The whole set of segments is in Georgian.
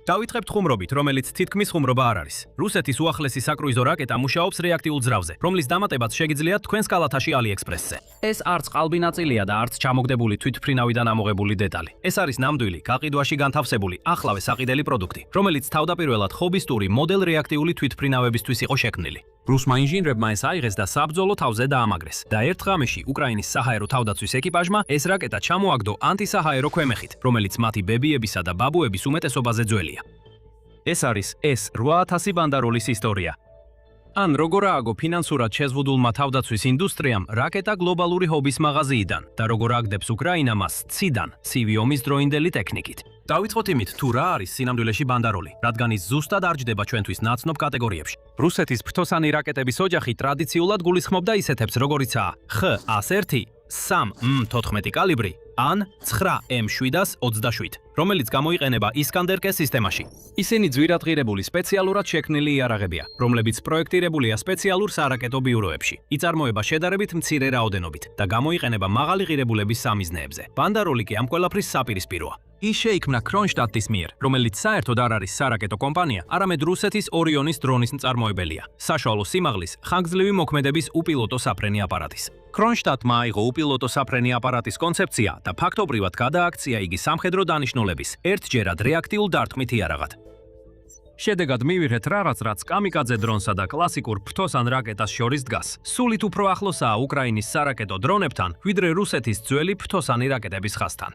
დავიწყებთ ხუმრობით, რომელიც თითქმის ხუმრობა არ არის. რუსეთის უახლესი საკრუიზო რაკეტა მუშაობს რეაქტიულ ძრავზე, რომლის დამატებაც შეგიძლიათ თქვენს კალათაში AliExpress-ზე. ეს არც ყალბი ნაწილია და არც ჩამოგდებული თვითმფრინავიდან ამოღებული დეტალი. ეს არის ნამდვილი, გაყიდვაში განთავსებული, ახლავე საყიდელი პროდუქტი, რომელიც თავდაპირველად ჰობისტური მოდელ რეაქტიული თვითმფრინავებისთვის იყო შექმნილი. რუსმა ინჟინრებმა ეს აიღეს და საბრძოლო თავზე დაამაგრეს და ერთ ღამეში უკრაინის საჰაერო თავდაცვის ეკიპაჟმა ეს რაკეტა ჩამოაგდო ანტისაჰაერო ქვემეხით, რომელიც მათი ბებიებისა და ბაბუების უმეტესობაზე ძველია. ეს არის S-8000 ბანდაროლის ისტორია. ან როგორ ააგო ფინანსურად შეზღუდულმა თავდაცვის ინდუსტრიამ რაკეტა გლობალური ჰობის მაღაზიიდან და როგორ აგდებს უკრაინა მას ციდან, ცივი ომის დროინდელი ტექნიკით. დავიწყოთ იმით, თუ რა არის სინამდვილეში ბანდაროლი, რადგან ის ზუსტად არ ჯდება ჩვენთვის ნაცნობ კატეგორიებში. რუსეთის ფრთოსანი რაკეტების ოჯახი ტრადიციულად გულისხმობდა ისეთებს, როგორიცაა X-101, 3M-14 კალიბრი, ან 9M-727, რომელიც გამოიყენება ისკანდერ-K სისტემაში. ისინი ძვირადღირებული სპეციალურად შექმნილი იარაღებია, რომლებიც პროექტირებულია სპეციალურ სარაკეტო ბიუროებში. იწარმოება შედარებით მცირე რაოდენობით და გამოიყენება მაღალი ღირებულების სამიზნეებზე. ბანდაროლი კი ამ ყველაფრის საპირისპიროა. ის შეიქმნა კრონშტადტის მიერ, რომელიც საერთოდ არ არის სარაკეტო კომპანია, არამედ რუსეთის ორიონის დრონის მწარმოებელია, საშუალო სიმაღლის, ხანგრძლივი მოქმედების უპილოტო საფრენი აპარატის. კრონშტადტმა აიღო უპილოტო საფრენი აპარატის კონცეფცია და ფაქტობრივად გადააქცია იგი სამხედრო დანიშნულების, ერთჯერად რეაქტიულ დარტყმით იარაღად. შედეგად მივიღეთ რაღაც, რაც კამიკაძე დრონსა და კლასიკურ ფრთოსან რაკეტას შორის დგას. სულით უფრო ახლოსაა უკრაინის სარაკეტო დრონებთან, ვიდრე რუსეთის ძველი ფრთოსანი რაკეტების ხაზთან.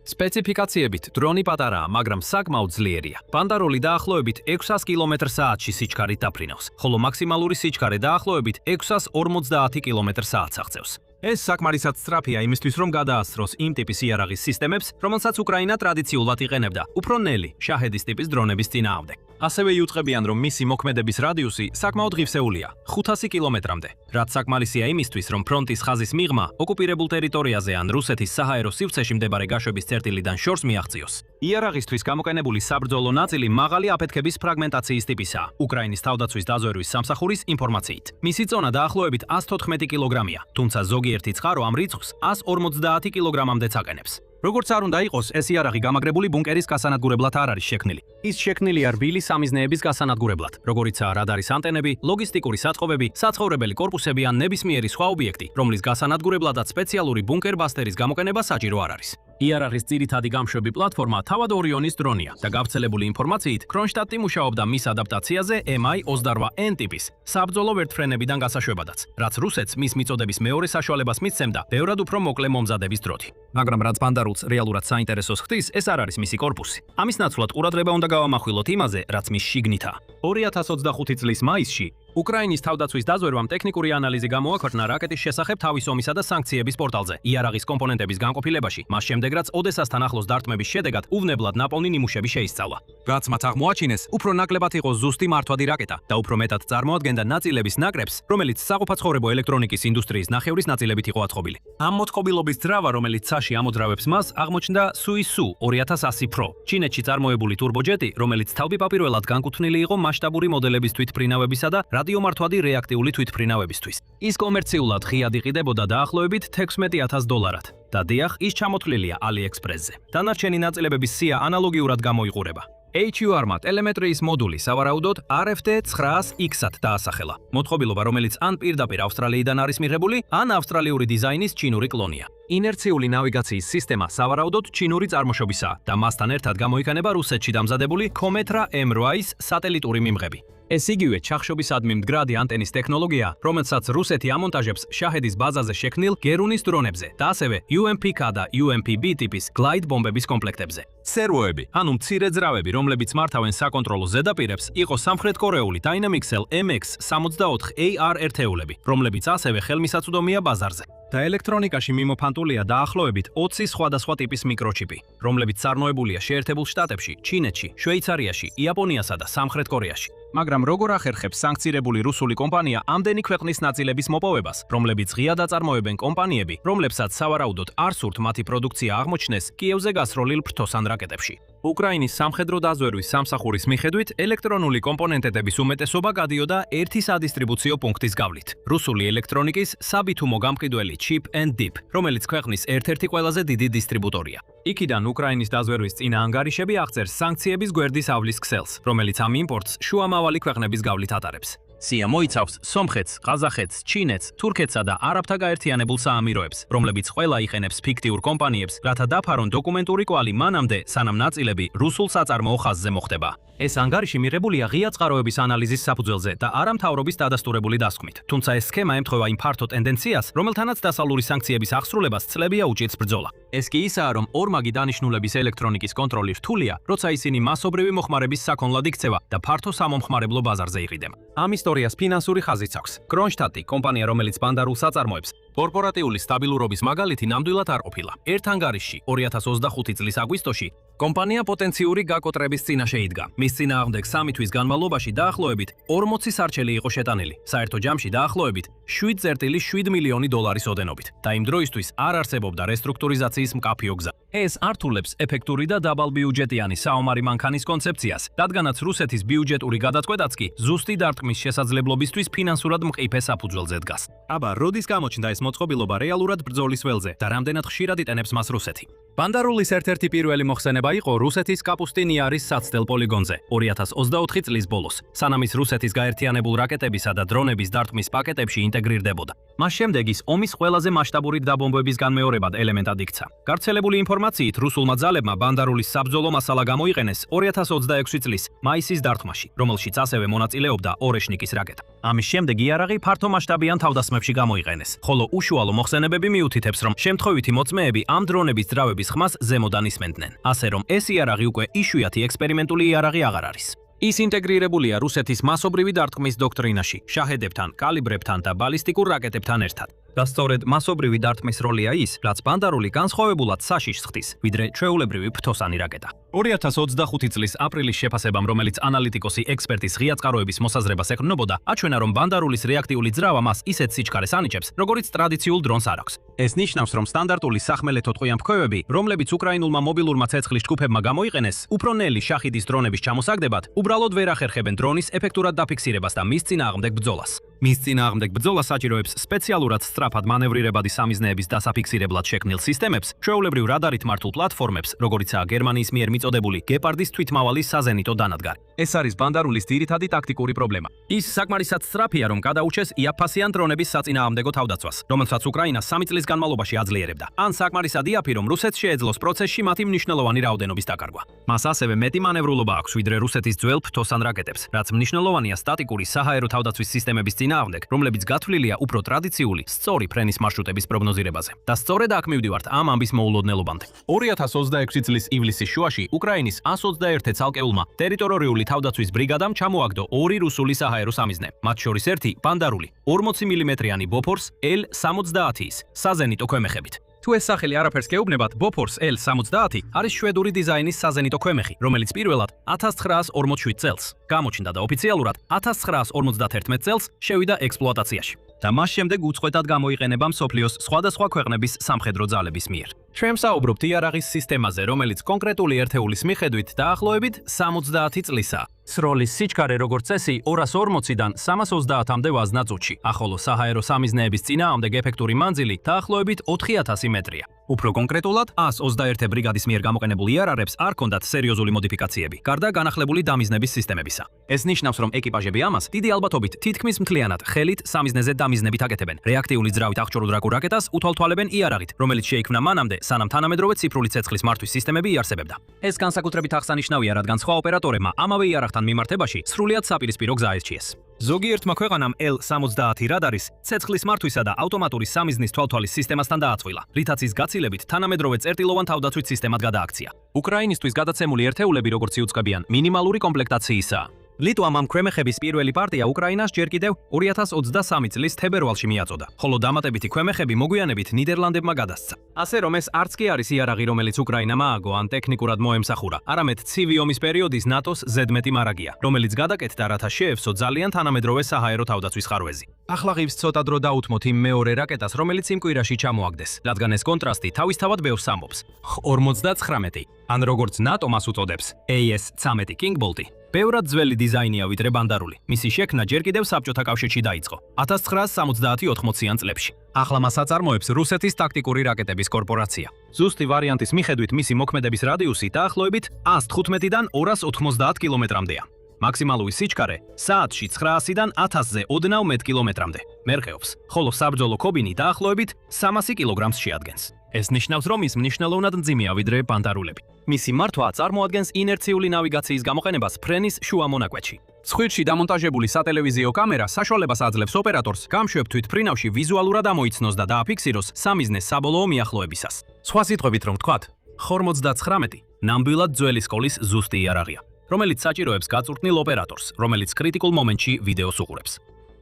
სპეციფიკაციებით დრონი პატარაა, მაგრამ საკმაოდ ძლიერია. ბანდაროლი დაახლოებით 600 კმ/სთ სიჩქარით დაფრინავს, ხოლო მაქსიმალური სიჩქარე დაახლოებით 650 კმ/სთ აღწევს. ეს საკმარისად სწრაფია იმისთვის, რომ გადაასწროს იმ ტიპის იარაღის სისტემებს, რომელსაც უკრაინა ტრადიციულად იყენებდა, უფრო ნელი, შაჰედის ტიპის დრონების წინააღმდეგ. ასევე იუწყებიან, რომ მისი მოქმედების რადიუსი საკმაოდ ღირსეულია, 500 კმ-მდე, რაც საკმარისია იმისთვის, რომ ფრონტის ხაზის მიღმა ოკუპირებულ ტერიტორიაზე ან რუსეთის საჰაერო სივრცეში მდებარე გაშვების წერტილიდან შორს მიაღწიოს. იარაღისთვის გამოყენებული საბრძოლო ნაწილი მაღალი აფეთქების ფრაგმენტაციის ტიპისაა, უკრაინის თავდაცვის დაზვერვის სამსახურის ინფორმაციით. მისი წონა დაახლოებით 114 კილოგრამია, თუმცა ზოგიერთი წყარო ამ რიცხვს 150 კილოგრამამდეც აყენებს. როგორც არ უნდა იყოს, ეს იარაღი გამაგრებული ბუნკერის გასანადგურებლად არ არის შექმნილი. ის შექმნილია რბილი სამიზნეების გასანადგურებლად, როგორიცაა რადარის ანტენები, ლოგისტიკური საწყობები, საცხოვრებელი კორპუსები ან ნებისმიერი სხვა ობიექტი, რომლის გასანადგურებლადაც სპეციალური ბუნკერ-ბასტერის გამოყენება საჭირო არ არის. იარაღის ძირითადი გამშვები პლატფორმა თავად ორიონის დრონია და გავრცელებული ინფორმაციით, კრონშტადტი მუშაობდა მის ადაპტაციაზე Mi-28N ტიპის საბრძოლო ვერტფრენებიდან გასაშვებადაც, რაც რუსეთს მის მიწოდების მეორე საშუალებას მისცემდა ბევრად უფრო მოკლე მომზადების დროთი. მაგრამ რაც ბანდარულს რეალურად საინტერესოს ხდის, ეს არ არის მისი კორპუსი. ამის ნაცვლად ყურადღება უნდა გავამახვილოთ იმაზე, რაც მის შიგნითაა. 2025 წლის მაისში უკრაინის თავდაცვის დაზვერვამ ტექნიკური ანალიზი გამოაქვეყნა რაკეტის შესახებ თავის ომისა და სანქციების პორტალზე. იარაღის კომპონენტების განყოფილებაში, მას შემდეგ რაც ოდესასთან ახლოს დარტყმების შედეგად უვნებლად ნაპოვნი ნიმუშები შეისწავლა. რაც მათ აღმოაჩინეს, უფრო ნაკლებად იყო ზუსტი მართვადი რაკეტა და უფრო მეტად წარმოადგენდა ნაწილების ნაკრებს, რომელიც საყოფაცხოვრებო ელექტრონიკის ინდუსტრიის ნახევრის ნაწილებით იყო აწყობილი. ამ მოწყობილობის ძრავა, რომელიც საში ამოძრავებს მას, აღმოჩნდა Suisu 2100 Pro, ჩინეთში წარმოებული ტურბოჯეტი, რომელიც თავდაპირველად განკუთვნილი იყო მასშტაბური მოდელების თვითმფრინავებისა და რადიომართვადი რეაქტიული თვითმფრინავებისთვის. ის კომერციულად ღიად იყიდებოდა დაახლოებით $16,000 და დიახ, ის ჩამოთვლილია AliExpress-ზე. დანარჩენი ნაწილებების სია ანალოგიურად გამოიყურება. HUR-მა ტელემეტრიის მოდული სავარაუდოდ RFT-900X-ად დაასახელა. მოწყობილობა, რომელიც ან პირდაპირ ავსტრალიიდან არის მიღებული, ან ავსტრალიური დიზაინის ჩინური კლონია. ინერციული ნავიგაციის სისტემა სავარაუდოდ ჩინური წარმოშობისაა და მასთან ერთად გამოიყენება რუსეთში დამზადებული Cometra M8-ის სატელიტური მიმღები. ეს იგივე ჩახშობისადმი მდგრადი ანტენის ტექნოლოგია, რომელსაც რუსეთი ამონტაჟებს შაჰედის ბაზაზე შექმნილ გერუნის დრონებზე და ასევე UMP-K და UMP-B ტიპის გლაიდ ბომბების კომპლექტებზე. სერვოები, ანუ მცირე ძრავები, რომლებიც მართავენ საკონტროლო ზედაპირებს, იყო სამხრეთკორეული Dynamixel MX-64AR ერთეულები, რომლებიც ასევე ხელმისაწვდომია ბაზარზე. და ელექტრონიკაში მიმოფანტულია დაახლოებით 20 სხვადასხვა ტიპის მიკროჩიპი, რომლებიც წარმოებულია შეერთებულ შტატებში, ჩინეთში, შვეიცარიაში, იაპონიასა და სამხრეთ კორეაში. მაგრამ როგორ ახერხებს სანქცირებული რუსული კომპანია ამდენი ქვეყნის ნაწილების მოპოვებას, რომლებიც ღიად აწარმოებენ კომპანიები, რომლებსაც სავარაუდოდ არ სურთ მათი პროდუქცია აღმოჩნდეს კიევზე გასროლილ ფრთოსან რაკეტებში. უკრაინის სამხედრო დაზვერვის სამსახურის მიხედვით ელექტრონული კომპონენტების უმეტესობა გადიოდა ერთი სადისტრიბუციო პუნქტის გავლით. რუსული ელექტრონიკის საბითუმო გამყიდველი Chip and Dip, რომელიც ქვეყნის ერთ-ერთი ყველაზე დიდი დისტრიბუტორია. იქიდან უკრაინის დაზვერვის წინა ანგარიშები აღწერს სანქციების გვერდის ავლის ქსელს, რომელიც ამ იმპორტს შუამავალი ქვეყნების გავლით ატარებს. სია მოიცავს სომხეთს, ყაზახეთს, ჩინეთს, თურქეთსა და არაბთა გაერთიანებულ საამიროებს, რომლებიც ყველა იხენებს ფიქტიურ კომპანიებს, რათა დაფარონ დოკუმენტური კვალი მანამდე, სანამ ნაწილები რუსულ საწარმოო ხაზზე მოხდება. ეს ანგარიში მიღებულია ღია წყაროების ანალიზის საფუძველზე და არა მთავრობის დადასტურებული დასკვნით. თუმცა ეს სქემა ემთხვევა იმ ფართო ტენდენციას, რომელთანაც დასავლური სანქციების აღსრულებას ცლებია უჭირს ბრძოლა. ეს კი ისაა, რომ ორმაგი დანიშნულების ელექტრონიკის კონტროლი რთულია, როცა ისინი მასობრივი მოხმარების საქონლად იქცევა და ფართო სამომხმარებლო ბაზარზე იყიდება. ამ ისტორიას ფინანსური ხაზიც აქვს. კრონშტატი, კომპანია, რომელიც ბანდარულ საწარმოებს, კორპორატიული სტაბილურობის მაგალითი ნამდვილად არ ყოფილა. ერთ ანგარიშში 2025 წლის აგვისტოში კომპანია პოტენციური გაკოტრების წინაშე იდგა. მის წინააღმდეგ 3 თვის განმავლობაში დაახლოებით 40 სარჩელი იყო შეტანილი. საერთო ჯამში დაახლოებით 7,7 მილიონი დოლარის ოდენობით. და იმ დროისთვის არ არსებობდა რესტრუქტურიზაციის მკაფიო გზა. ეს ართულებს ეფექტური და დაბალბიუჯეტიანი საომარი მანქანის კონცეფციას, რადგანაც რუსეთის ბიუჯეტური გადაწყვეტაც კი ზუსტი დარტყმის შესაძლებლობისთვის ფინანსურად მყიფე საფუძველზე დგას. აბა, როდის გამოჩნდა ეს მოწყობილობა რეალურად ბრძოლის ველზე და რამდენად ხშირად იტენებს მას რუსეთი? ბანდარულის ერთ-ერთი პირველი მოხსენება იყო რუსეთის კაპუსტინიარის საცდელ პოლიგონზე 2024 წლის ბოლოს, სანამ ის რუსეთის გაერთიანებულ რაკეტებისა და დრონების დარტყმის პაკეტებში ინტეგრირდებოდა. მას შემდეგ ის ომის ყველაზე მასშტაბური დაბომბვების განმეორებად ელემენტად იქცა. გავრცელებული ინფორმაციით, რუსულმა ძალებმა ბანდარულის საბრძოლო მასალა გამოიყენეს 2026 წლის მაისის დარტყმაში, რომელშიც ასევე მონაწილეობდა ორეშნიკის რაკეტა. ამის შემდეგ იარაღი ფართომასშტაბიან თავდასხმებში გამოიყენეს, ხოლო უშუალო მოხსენებები მიუთითებს, რომ შემთხვევითი მოწმეები ამ დრონების ძრავების ხმას ზემოდან ისმენდნენ. ასე რომ ეს იარაღი უკვე იშვიათი ექსპერიმენტული იარაღი აღარ არის. ის ინტეგრირებულია რუსეთის მასობრივი დარტყმის დოქტრინაში, შაჰედებთან, კალიბრებთან და ბალისტიკურ რაკეტებთან ერთად. და სწორედ მასობრივი დარტყმის როლია ის, რაც ბანდარული განსხვავებულად საშიშს ხდის, ვიდრე ჩვეულებრივი ფრთოსანი რაკეტა. 2025 წლის აპრილის შეფასებამ, რომელიც ანალიტიკოსი ექსპერტის ღია წყაროების მოსაზრებას ეყრდნობოდა, აჩვენა, რომ ბანდარულის რეაქტიული ძრავა მას ისეთ სიჩქარეს ანიჭებს, როგორიც ტრადიციულ დრონს არ აქვს. ეს ნიშნავს, რომ სტანდარტული სახმელეთო ტყვიამფრქვევები, რომლებიც უკრაინულმა მობილურმა ცეცხლის ჯგუფებმა გამოიყენეს, უფრო ნელი შაჰიდის დრონების ჩამოსაგდებად, უბრალოდ ვერ ახერხებენ დრონის ეფექტურად დაფიქსირებას და მის წინააღმდეგ ბრძოლას. მის წინააღმდეგ ბრძოლა საჭიროებს სპეციალურად სწრაფად მანევრირებადი სამიზნეების დასაფიქსირებლად შექმნილ სისტემებს, ჩვეულებრივ რადარით მართულ პლატფორმებს, როგორიცაა გერმანიის მიერ მიწოდებული გეპარდის თვითმავალი საზენიტო დანადგარი. ეს არის ბანდარულის ძირითადი ტაქტიკური პრობლემა. ის საკმარისად სწრაფია, რომ გადაუჩეს იაფფასიან დრონების საწინააღმდეგო თავდაცვას, რომელსაც უკრაინა 3 წლის განმავლობაში აძლიერებდა. ან საკმარისად იაფი, რომ რუსეთს შეეძლოს პროცესში მათი მნიშვნელოვანი რაოდენობის დაკარგვა. მას ასევე მეტი მანევრულობა აქვს, ვიდრე რუსეთის ძველ ფრთოსან რაკეტებს, რაც მნიშვნელოვანია სტატიკური საჰაერო თავდაცვის სისტემების წინააღმდეგ, რომლებიც გათვლილია უფრო ტრადიციული, სწორი ფრენის მარშრუტების პროგნოზირებაზე. და სწორედ აქ მივდივართ ამ ამბის მოულოდნელობამდე. 2026 წლის ივლისის შუაში უკრაინის 121 ცალკეულმა ტერიტორიული თავდაცვის ბრიგადამ ჩამოაგდო 2 რუსული საჰაერო სამიზნე, მათ შორის ერთი ბანდარული 40 მმ-იანი ბოფორს L-70-ის საზენიტო ქვემეხებით. თუ ეს სახელი არაფერს გეუბნებათ, ბოფორს L-70 არის შვედური დიზაინის საზენიტო ქვემეხი, რომელიც პირველად 1947 წელს გამოჩნდა და ოფიციალურად 1951 წელს შევიდა ექსპლუატაციაში. და მას შემდეგ უწყვეტად გამოიყენება მსოფლიოს სხვადასხვა ქვეყნების სამხედრო ძალების მიერ. ჩვენ ვსაუბრობთ იარაღის სისტემაზე, რომელიც კონკრეტული ერთეულის მიხედვით დაახლოებით 70 წლისაა. სროლის სიჩქარე როგორც წესი 240-დან 330-მდე ვაზნა წუთში, ახოლო საჰაერო სამიზნეების წინააღმდეგ ეფექტური მანძილი დაახლოებით 4000 მეტრია. უფრო კონკრეტულად 121 ბრიგადის მიერ გამოყენებულ იარაღებს არ ჰქონდათ სერიოზული მოდიფიკაციები, გარდა განახლებული დამიზნების სისტემებისა. ეს ნიშნავს, რომ ეკიპაჟები ამას დიდი ალბათობით თითქმის მთლიანად ხელით სამიზნეზე დამიზნებით აკეთებენ. რეაქტიული ძრავით აღჭურვილ რაკეტას უთვალთვალებენ იარაღით, რომელიც შეიქმნა მანამდე, სანამ თანამედროვე ციფრული ცეცხლის მართვის სისტემები იარსებებდა. ეს განსაკუთრებით აღსანიშნავია, რადგან სხვა ოპერატორებმა ამავე იარაღთან მიმართებაში სრულიად საპირისპირო გზა ერჩიეს. ზოგიერთმა ქვეყანამ L-70 რადარის ცეცხლის მართვისა და ავტომატური სამიზნის თვალთვალის სისტემასთან დააწყვილა, რითაც ის გაცილებით თანამედროვე წერტილოვან თავდაცვით სისტემად გადააქცია. უკრაინისთვის გადაცემული ერთეულები, როგორც იუწყებიან, მინიმალური კომპლექტაციისაა. ლიტვამ ამ ქვემეხების პირველი პარტია უკრაინას ჯერ კიდევ 2023 წლის თებერვალში მიაწოდა, ხოლო დამატებითი ქვემეხები მოგვიანებით ნიდერლანდებმა გადასცა. ასე რომ ეს არც კი არის იარაღი, რომელიც უკრაინამ ააგო ან ტექნიკურად მოემსახურა, არამედ ცივი ომის პერიოდის ნატოს ზედმეტი მარაგია, რომელიც გადაკეთდა, რათა შეეფსო ძალიან თანამედროვე საჰაერო თავდაცვის ხარვეზი. ახლა ღირს ცოტა დრო დაუთმოთ იმ მეორე რაკეტას, რომელიც იმ კვირაში ჩამოაგდეს, რადგან ეს კონტრასტი თავისთავად ბევრს ამბობს. 59, ან როგორც ნატო მას უწოდებს, AS-13 Kingbolt-ი. ბევრად ძველი დიზაინია ვიდრე ბანდარული. მისი შექმნა ჯერ კიდევ საბჭოთა კავშირში დაიწყო 1970-80-იან წლებში. ახლა მას აწარმოებს რუსეთის ტაქტიკური რაკეტების კორპორაცია. ზუსტი ვარიანტის მიხედვით მისი მოქმედების რადიუსი დაახლოებით 115-დან 290 კილომეტრამდეა. მაქსიმალური სიჩქარე საათში 900-დან 1000-ზე ოდნავ მეტ კილომეტრამდე მერყეობს, ხოლო საბრძოლო ქობინი დაახლოებით 300 კილოგრამს შეადგენს. ეს ნიშნავს, რომ ის მნიშვნელოვნად მძიმეა ვიდრე ბანდარულები. მისი მართვა წარმოადგენს ინერციული ნავიგაციის გამოყენებას ფრენის შუა მონაკვეთში. ცხვირში დამონტაჟებული სატელევიზიო კამერა საშუალებას აძლევს ოპერატორს გამშვებ თვითფრინავში ვიზუალურად ამოიცნოს და დააფიქსიროს სამიზნეს საბოლოო მიახლოებისას. სხვა სიტყვებით რომ ვთქვათ, 59 ნამდვილად ძველი სკოლის ზუსტი იარაღია, რომელიც საჭიროებს გაწვრთნილ ოპერატორს, რომელიც კრიტიკულ მომენტში ვიდეოს უყურებს.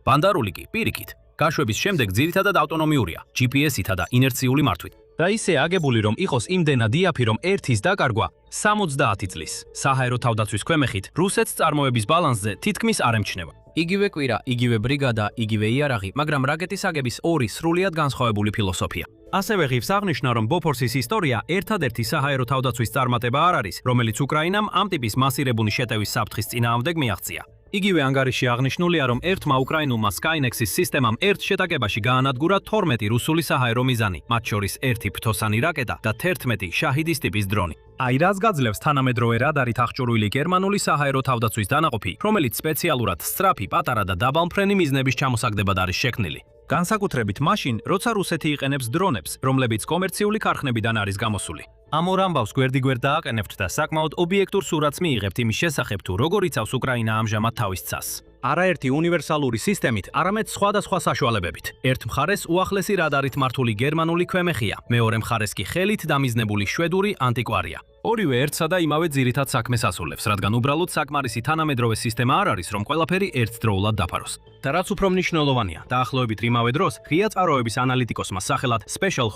ბანდარული კი პირიქით, გაშვების შემდეგ ძირითადად ავტონომიურია, GPS-ითა და ინერციული მართვით. და ისე აგებული, რომ იყოს იმდენად იაფი, რომ ერთის დაკარგვა 70 წლის საჰაერო თავდაცვის ქვემეხით რუსეთს წარმოების ბალანსზე თითქმის არ ემჩნევა. იგივე კვირა, იგივე ბრიგადა, იგივე იარაღი, მაგრამ რაკეტის აგების ორი სრულიად განსხვავებული ფილოსოფია. ასევე ღირს აღნიშნა, რომ ბოფორსის ისტორია ერთადერთი საჰაერო თავდაცვის წარმატება არ არის, რომელიც უკრაინამ ამ ტიპის მასირებული შეტევის საფრთხის წინააღმდეგ მიაღწია. იგივე ანგარიში აღნიშნულია, რომ ერთმა უკრაინულმა Skynex-ის სისტემამ ერთ შეტაკებაში გაანადგურა 12 რუსული საჰაერო მიზანი, მათ შორის 1 ფრთოსანი რაკეტა და 11 შაჰიდის ტიპის დრონი. აი რას გაძლევს თანამედროვე რადარით აღჭურვილი გერმანული საჰაერო თავდაცვის დანაყოფი, რომელიც სპეციალურად სწრაფი, პატარა და დაბალმფრენი მიზნების ჩამოსაგდებად არის შექმნილი. განსაკუთრებით მაშინ, როცა რუსეთი იყენებს დრონებს, რომლებიც კომერციული ქარხნებიდან არის გამოსული. ამ ორ ამბავს გვერდიგვერდ დააყენებთ და საკმაოდ ობიექტურ სურათს მიიღებთ იმის შესახებ, თუ როგორ იცავს უკრაინა ამჟამად თავის ცასს. არაერთი უნივერსალური სისტემით, არამედ სხვადასხვა საშუალებებით. ერთ მხარეს უახლესი რადარით მართული გერმანული ქვემეხია, მეორე მხარეს კი ხელით დამიზნებული შვედური ანტიკვარია. ორივე ერთსა და იმავე ძირითად საქმეს ასრულებს, რადგან უბრალოდ საკმარისი თანამედროვე სისტემა არ არის, რომ ყველაფერი ერთდროულად დაფაროს. და რაც უფრო მნიშვნელოვანია, დაახლოებით იმავე დროს, ღია წყაროების ანალიტიკოსმა სახელად Special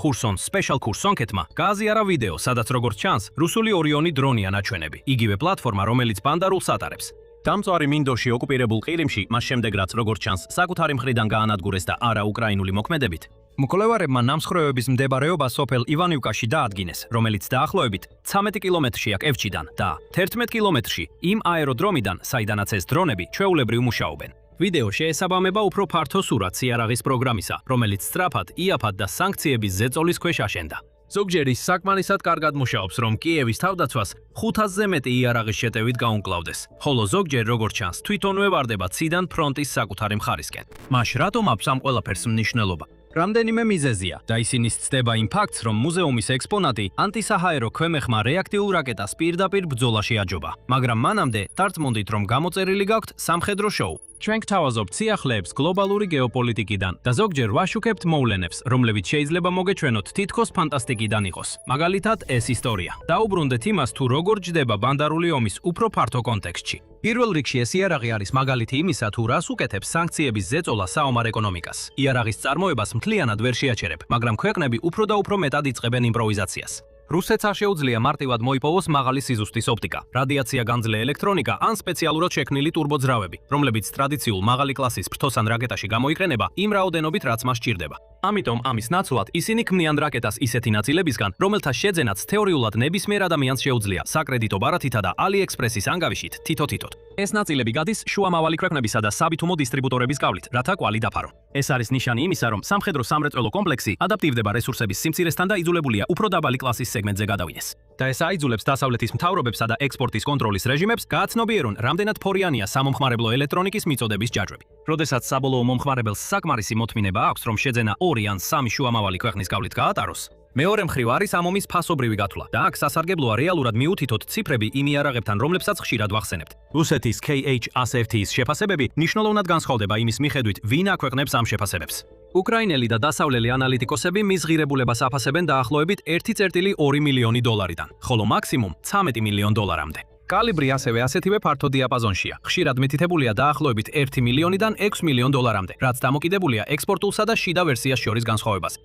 Khursonket-მა გააზიარა ვიდეო, სადაც როგორც ჩანს, რუსული ორიონი დრონია ნაჩვენები, იგივე პლატფორმა, რომელიც ბანდარულს ატარებს. დამწვარი მინდოში ოკუპირებულ ყირიმში, მას შემდეგ რაც როგორც ჩანს, საკუთარი მხრიდან გაანადგურეს და არა უკრაინული მოქმედებით. მკვლევარებმა ნამსხვრევების მდებარეობა სოფელ ივანივკაში დაადგინეს, რომელიც დაახლოებით 13 კილომეტრშია კევჩიდან და 11 კილომეტრში იმ აეროდრომიდან, საიდანაც ეს დრონები ჩვეულებრივ მუშაობენ. ვიდეო შეესაბამება უფრო ფართო სურათს იარაღის პროგრამისა, რომელიც სწრაფად, იაფად და სანქციების ზეწოლის ქვეშ აშენდა. ზოგჯერ ის საკმარისად კარგად მუშაობს, რომ კიევის თავდაცვას 500-ზე მეტი იარაღის შეტევით გაუმკლავდეს, ხოლო ზოგჯერ როგორც ჩანს, თვითონვე ვარდება ციდან ფრონტის საკუთარი მხარისკენ. მას რატომ აქვს ამ ყველაფერს მნიშვნელობა? რამდენიმე მიზეზია და ისინი ცდება იმ ფაქტს, რომ მუზეუმის ექსპონატი ანტისაჰაერო ქვემეხმა რეაქტიულ რაკეტას პირდაპირ ბრძოლაში აჯობა, მაგრამ მანამდე დარწმუნდით, რომ გამოწერილი გაქვთ სამხედრო შოუ. ჩვენ გვთავაზობთ სიახლეებს გლობალური გეოპოლიტიკიდან და ზოგჯერ ვაშუქებთ მოვლენებს, რომლებიც შეიძლება მოგეჩვენოთ თითქოს ფანტასტიკიდან იყოს. მაგალითად, ეს ისტორია. დაუბრუნდეთ იმას, თუ როგორ ჯდება ბანდარული ომის უფრო ფართო კონტექსტში. პირველ რიგში ეს იარაღი არის მაგალითი იმისა, თუ რას უკეთებს სანქციების ზეწოლა საომარ ეკონომიკას. იარაღის წარმოებას მთლიანად ვერ შეაჩერებ, მაგრამ ქვეყნები უფრო და უფრო მეტად იწყებენ იმპროვიზაციას. რუსეთს არ შეუძლია მარტივად მოიპოვოს მაღალი სიზუსტის ოპტიკა, რადიაცია განძლე ელექტრონიკა ან სპეციალურად შექმნილი ტურბოძრავები, რომლებიც ტრადიციულ მაღალი კლასის ფრთოსან რაკეტაში გამოიყენება იმ რაოდენობით, რაც მას სჭირდება. ამიტომ ამის ნაცვლად ისინი ქმნიან რაკეტას ისეთი ნაწილებისგან, რომელთა შეძენაც თეორიულად ნებისმიერ ადამიანს შეუძლია საკრედიტო ბარათითა და AliExpress-ის ანგავიშით თითო-თითოდ. ეს ნაწილები გადის შუამავალი ქვეყნებისა და საბითუმო დისტრიბუტორების გავლით, რათა კვალი დაფარო. ეს არის ნიშანი იმისა, რომ სამხედრო სამრეწველო კომპლექსი ადაპტივდება რესურსების სიმცირესთან და იძულებულია უფრო დაბალი კლასის სეგმენტზე გადავინეს. და ეს აიძულებს დასავლეთის მთავრობებსა და ექსპორტის კონტროლის რეჟიმებს გააცნობიერონ, რამდენად ფორიანია სამომხმარებლო ელექტრონიკის მიწოდების ჯაჭვები. როდესაც საბოლოო მომხმარებელს საკმარისი მოთმინება აქვს, რომ შეძენა 2 ან 3 შუამავალი ქვეყნის გავლით გაატაროს, მეორე მხრივ არის ამ ომის ფასობრივი გათვლა და აქ სასარგებლოა რეალურად მიუთითოთ ციფრები იმ იარაღებთან, რომლებსაც ხშირად ვახსენებთ. რუსეთის KH-101-ის შეფასებები მნიშვნელოვნად განსხვავდება იმის მიხედვით, ვინ აქვეყნებს ამ შეფასებებს. უკრაინელი და დასავლელი ანალიტიკოსები მის ღირებულებას აფასებენ დაახლოებით 1,2 მილიონი დოლარიდან, ხოლო მაქსიმუმ 13 მილიონ დოლარამდე. კალიბრი ასევე ასეთივე ფართო დიაპაზონშია. ხშირად მითითებულია დაახლოებით 1 მილიონიდან 6 მილიონ დოლარამდე, რაც დამოკიდებულია ექსპორტულსა და შიდა ვერსიას შორის განსხვავებაზე.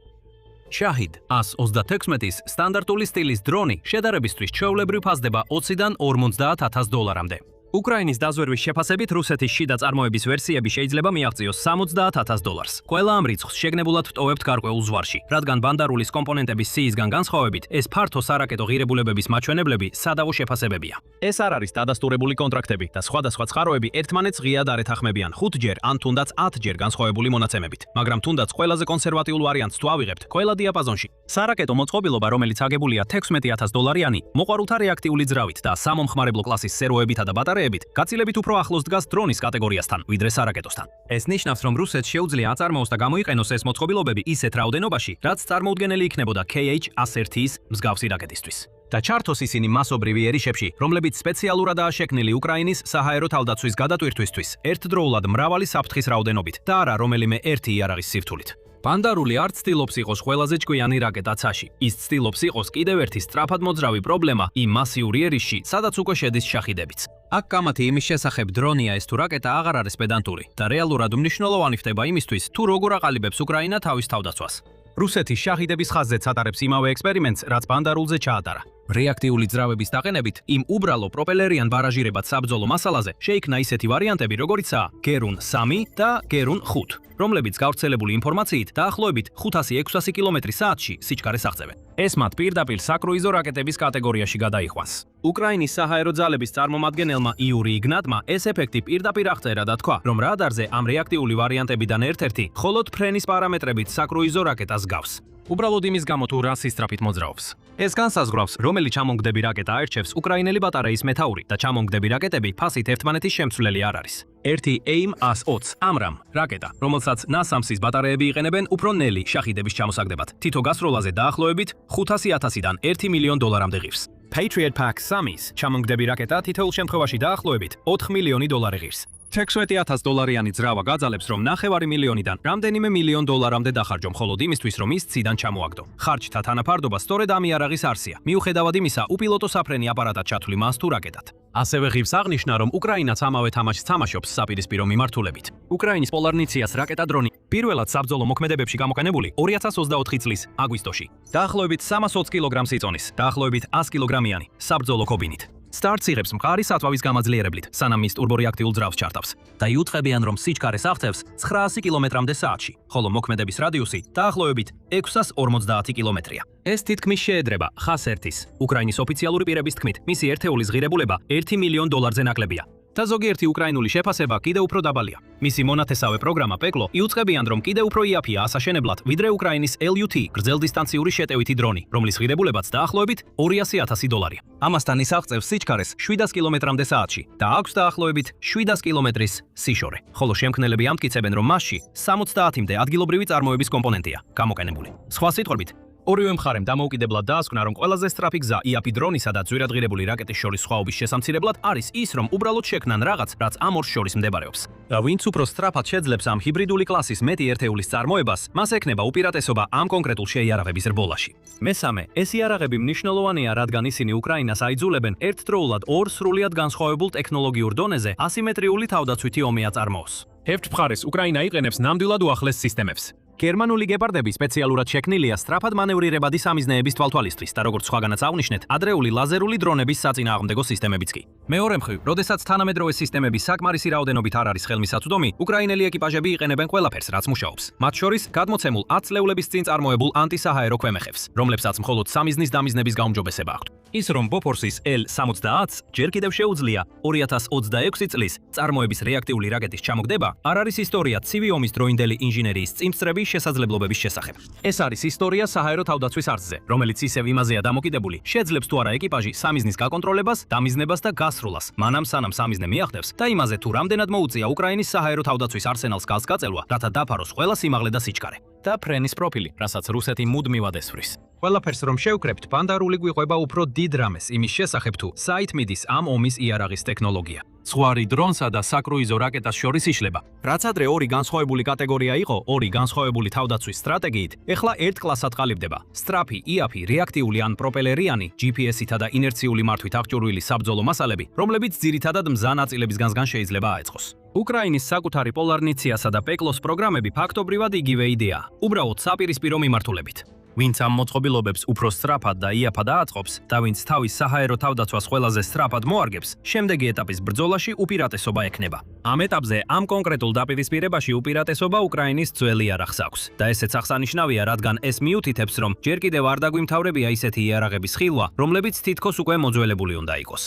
Shahid 136-ის სტანდარტული სტილის დრონი შედარებისთვის ჩვეულებრივ ფასდება 20-დან 50,000 დოლარამდე. უკრაინის დაზვერვის შეფასებით რუსეთის შიდა წარმოების ვერსიები შეიძლება მიაღწიოს 70,000 დოლარს. ყველა ამ რიცხვს შეგნებულად ვტოვებთ გარკვეულ ზვარში, რადგან ბანდარულის კომპონენტების სიისგან განსხვავებით, ეს ფართო სარაკეტო ღირებულებების მაჩვენებლები სადავო შეფასებებია. ეს არ არის დადასტურებული კონტრაქტები და სხვადასხვა წყაროები ერთმანეთს ღიად არ ეთანხმებიან 5-ჯერ ან თუნდაც 10-ჯერ განსხვავებული მონაცემებით, მაგრამ თუნდაც ყველაზე კონსერვატიულ ვარიანტს თუ ავიღებთ ყველა დიაპაზონში. სარაკეტო მოწყობილობა, რომელიც აგებულია 16,000 დოლარიანი, მოყვარულთა რეაქტიული ძრავით და სამომხმარებლო კლასის სერვოებითა და ბატარეებით, გაცილებით უფრო ახლოს დგას დრონის კატეგორიასთან, ვიდრე სარაკეტოსთან. ეს ნიშნავს, რომ რუსეთს შეუძლია აწარმოოს და გამოიყენოს ეს მოწყობილობები ისეთ რაოდენობაში, რაც წარმოუდგენელი იქნებოდა KH-101-ის მსგავსი რაკეტისთვის. და ჩართოს ისინი მასობრივ იერიშებში, რომლებიც სპეციალურადაა შექმნილი უკრაინის საჰაერო თავდაცვის გადატვირთვისთვის, ერთდროულად მრავალი საფრთხის რაოდენობით და არა რომელიმე ერთი იარაღის სირთულით. ბანდარული არ ცდილობს იყოს ყველაზე ჭკვიანი რაკეტა ცაში. ის ცდილობს იყოს კიდევ ერთი სწრაფად მოძრავი პრობლემა იმ მასიურ იერიშში, სადაც უკვე შედის შახიდებიც. აქ კამათი იმის შესახებ დრონია ეს თუ რაკეტა აღარ არის პედანტური და რეალურად მნიშვნელოვანი ხდება იმისთვის, თუ როგორ აყალიბებს უკრაინა თავის თავდაცვას. რუსეთის შახიდების ხაზზეც ატარებს იმავე ექსპერიმენტს, რაც ბანდარულზე ჩაატარა. რეაქტიული ძრავების დაყენებით იმ უბრალო პროპელერიან ბარაჟირებად საბრძოლო მასალაზე შეიქმნა ისეთი ვარიანტები, როგორიცაა გერუნ 3 და გერუნ 5, რომლებიც გავრცელებული ინფორმაციით დაახლოებით 500-600 კმ/სთ-ში სიჩქარეს აღწევენ. ეს მათ პირდაპირ საკრუიზო რაკეტების კატეგორიაში გადაიხვას. უკრაინის საჰაერო ძალების წარმომადგენელმა იური იგნატმა ეს ეფექტი პირდაპირ აღწერა და თქვა, რომ რადარზე ამ რეაქტიული ვარიანტებიდან ერთ-ერთი მხოლოდ ფრენის პარამეტრებით საკრუიზო რაკეტას გავს. უბრალოდ იმის გამო თუ რა სისწრაფით მოძრაობს. ეს განსაზღვრავს, რომელი ჩამონგდები რაკეტა აირჩევს უკრაინელი ბატარეის მეთაური და ჩამონგდები რაკეტები ფასით ერთმანეთის შემცვლელი არ არის. ერთი AIM-120 ამრამ რაკეტა, რომელსაც NASAMS-ის ბატარეები იყენებენ უფრო ნელი შახიდების ჩამოსაგდებად. თითო გასროლაზე დაახლოებით 500,000-დან 1 მილიონ დოლარამდე ღირს. Patriot Pack 3-ის ჩამონგდები რაკეტა თითოეულ შემთხვევაში დაახლოებით 4 მილიონი დოლარი ღირს. 16,000 დოლარიანი ძრავა გაძალებს, რომ 9 მილიონიდან რამდენიმე მილიონ დოლარამდე დახარჯო მხოლოდ იმისთვის, რომ ის ციდან ჩამოაგდო. ხარჯთა თანაფარდობა სწორედ ამ იარაღის არსია, მიუხედავად იმისა, უპილოტო საფრენი აპარატად ჩათვლი მას თუ რაკეტად. ასევე ღირს აღნიშნა, რომ უკრაინაც ამავე თამაშს თამაშობს საპირისპირო მიმართულებით. უკრაინის პოლარნიციას რაკეტა დრონი პირველად საბრძოლო მოქმედებებში გამოყენებული 2024 წლის აგვისტოში. დაახლოებით 320 კილოგრამს იწონის, დაახლოებით 100 კილოგრამიანი საბრძოლო კობინით. სტარტს იღებს მყარი სათვალის გამაძლიერებლით, სანამ ის ტურბორეაქტიულ ძრავს ჩართავს. და იუწყებიან, რომ სიჩქარეს აღწევს 900 კმ/სთ-ში, ხოლო მოქმედების რადიუსი დაახლოებით 650 კმ-ია. ეს თითქმის შეედრება ხას-1-ის. უკრაინის ოფიციალური პირების თქმით, მისი ერთეულის ღირებულება 1 მილიონ დოლარზე ნაკლებია. და ზოგიერთი უკრაინული შეფასება კიდევ უფრო დაბალია. მისი მონათესავე პროგრამა პეკლო იუწყებიან, რომ კიდევ უფრო იაფია ასაშენებლად, ვიდრე უკრაინის LUT გრძელდისტანციური შეტევითი დრონი, რომლის ღირებულებაც დაახლოებით 200,000 დოლარია. ამასთან ის აღწევს სიჩქარეს 700 კმ/სთ-ში და აქვს დაახლოებით 700 კმ-ის სიშორე, ხოლო შემქმნელები ამტკიცებენ, რომ მასში 70-მდე ადგილობრივი წარმოების კომპონენტია გამოყენებული. სხვა სიტყვებით, ორივე მხარემ დამოუკიდებლად დაასკვნა, რომ ყველაზე სწრაფი გზა იაფი დრონისა და ძვირადღირებული რაკეტის შორის სხვაობის შესამცირებლად არის ის, რომ უბრალოდ შექმნან რაღაც, რაც ამ ორს შორის მდებარეობს. და ვინც უფრო სწრაფად შეძლებს ამ ჰიბრიდული კლასის მეტი ერთეულის წარმოებას, მას ექნება უპირატესობა ამ კონკრეტულ შეიარაღების რბოლაში. მესამე, ეს იარაღები მნიშვნელოვანია, რადგან ისინი უკრაინას აიძულებენ ერთდროულად ორ სრულიად განსხვავებულ ტექნოლოგიურ დონეზე ასიმეტრიული თავდაცვითი ომი აწარმოოს. ერთ მხარეს უკრაინა იყენებს ნამდვილად უახლეს სისტემებს. გერმანული გეპარდები სპეციალურად შექმნილია სწრაფად მანევრირებადი სამიზნეების თვალთვალისთვის და როგორც სხვაგანაც აღვნიშნეთ, ადრეული ლაზერული დრონების საწინააღმდეგო სისტემებიც კი. მეორე მხრივ, როდესაც თანამედროვე სისტემების საკმარისი რაოდენობით არ არის ხელმისაწვდომი, უკრაინელი ეკიპაჟები იყენებენ ყველაფერს, რაც მუშაობს. მათ შორის გადმოცემულ 10 წლეულების წინ წარმოებულ ანტისაჰაერო ქვემეხებს, რომლებსაც მხოლოდ სამიზნის დამიზნების გაუმჯობესება აქვთ. ის რომ ბოფორსის L-70-ს ჯერ კიდევ შეუძლია 2026 წლის წარმოების რეაქტიული რაკეტის ჩამოგდება, არ არის ისტორია ცივი ომის დროინდელი ინჟინერიის წინსწრების შესაძლებლობების შესახებ. ეს არის ისტორია საჰაერო თავდაცვის არხზე, რომელიც ისევ იმაზეა დამოკიდებული, შეძლებს თუ არა ეკიპაჟი სამიზნის გაკონტროლებას, დამიზნებას და გასროლას, მანამ სანამ სამიზნე მიახდებს და იმაზე თუ რამდენად მოუწია უკრაინის საჰაერო თავდაცვის არსენალს გალს გაწელვა, რათა დაფაროს ყველა სიმაღლე და სიჩქარე. და ფრენის პროფილი, რასაც რუსეთი მუდმივად ესვრის. ყველაფერს რომ შევკრებთ, პანდარული გვიყვება უფრო დიდ რამეს იმის შესახებ თუ საით მიდის ამ ომის იარაღის ტექნოლოგია. ზღვარი დრონსა და საკრუიზო რაკეტას შორის იშლება. რაც ადრე ორი განსხვავებული კატეგორია იყო, ორი განსხვავებული თავდაცვის სტრატეგიით, ეხლა ერთ კლასად ყალიბდება. სწრაფი, იაფი, რეაქტიული ან პროპელერიანი, GPS-ითა და ინერციული მართვით აღჭურვილი საბრძოლო მასალები, რომლებიც ძირითადად მზა ნაწილების განსგან შეიძლება აეწყოს. უკრაინის საკუთარი პოლარნიციასა და პეკლოს პროგრამები ფაქტობრივად იგივე იდეაა, უბრალოდ საპირისპირო მიმართულებით. ვინც ამ მოწყობილობებს უფრო სწრაფად და იაფად აწყობს და ვინც თავის საჰაერო თავდაცვას ყველაზე სწრაფად მოარგებს, შემდეგი ეტაპის ბრძოლაში უპირატესობა ექნება. ამ ეტაპზე ამ კონკრეტულ დაპირისპირებაში უპირატესობა უკრაინის ძველი იარაღს აქვს და ესეც აღსანიშნავია, რადგან ეს მიუთითებს, რომ ჯერ კიდევ არ დაგვიმთავრებია ისეთი იარაღების ხილვა, რომლებიც თითქოს უკვე მოძველებული უნდა იყოს.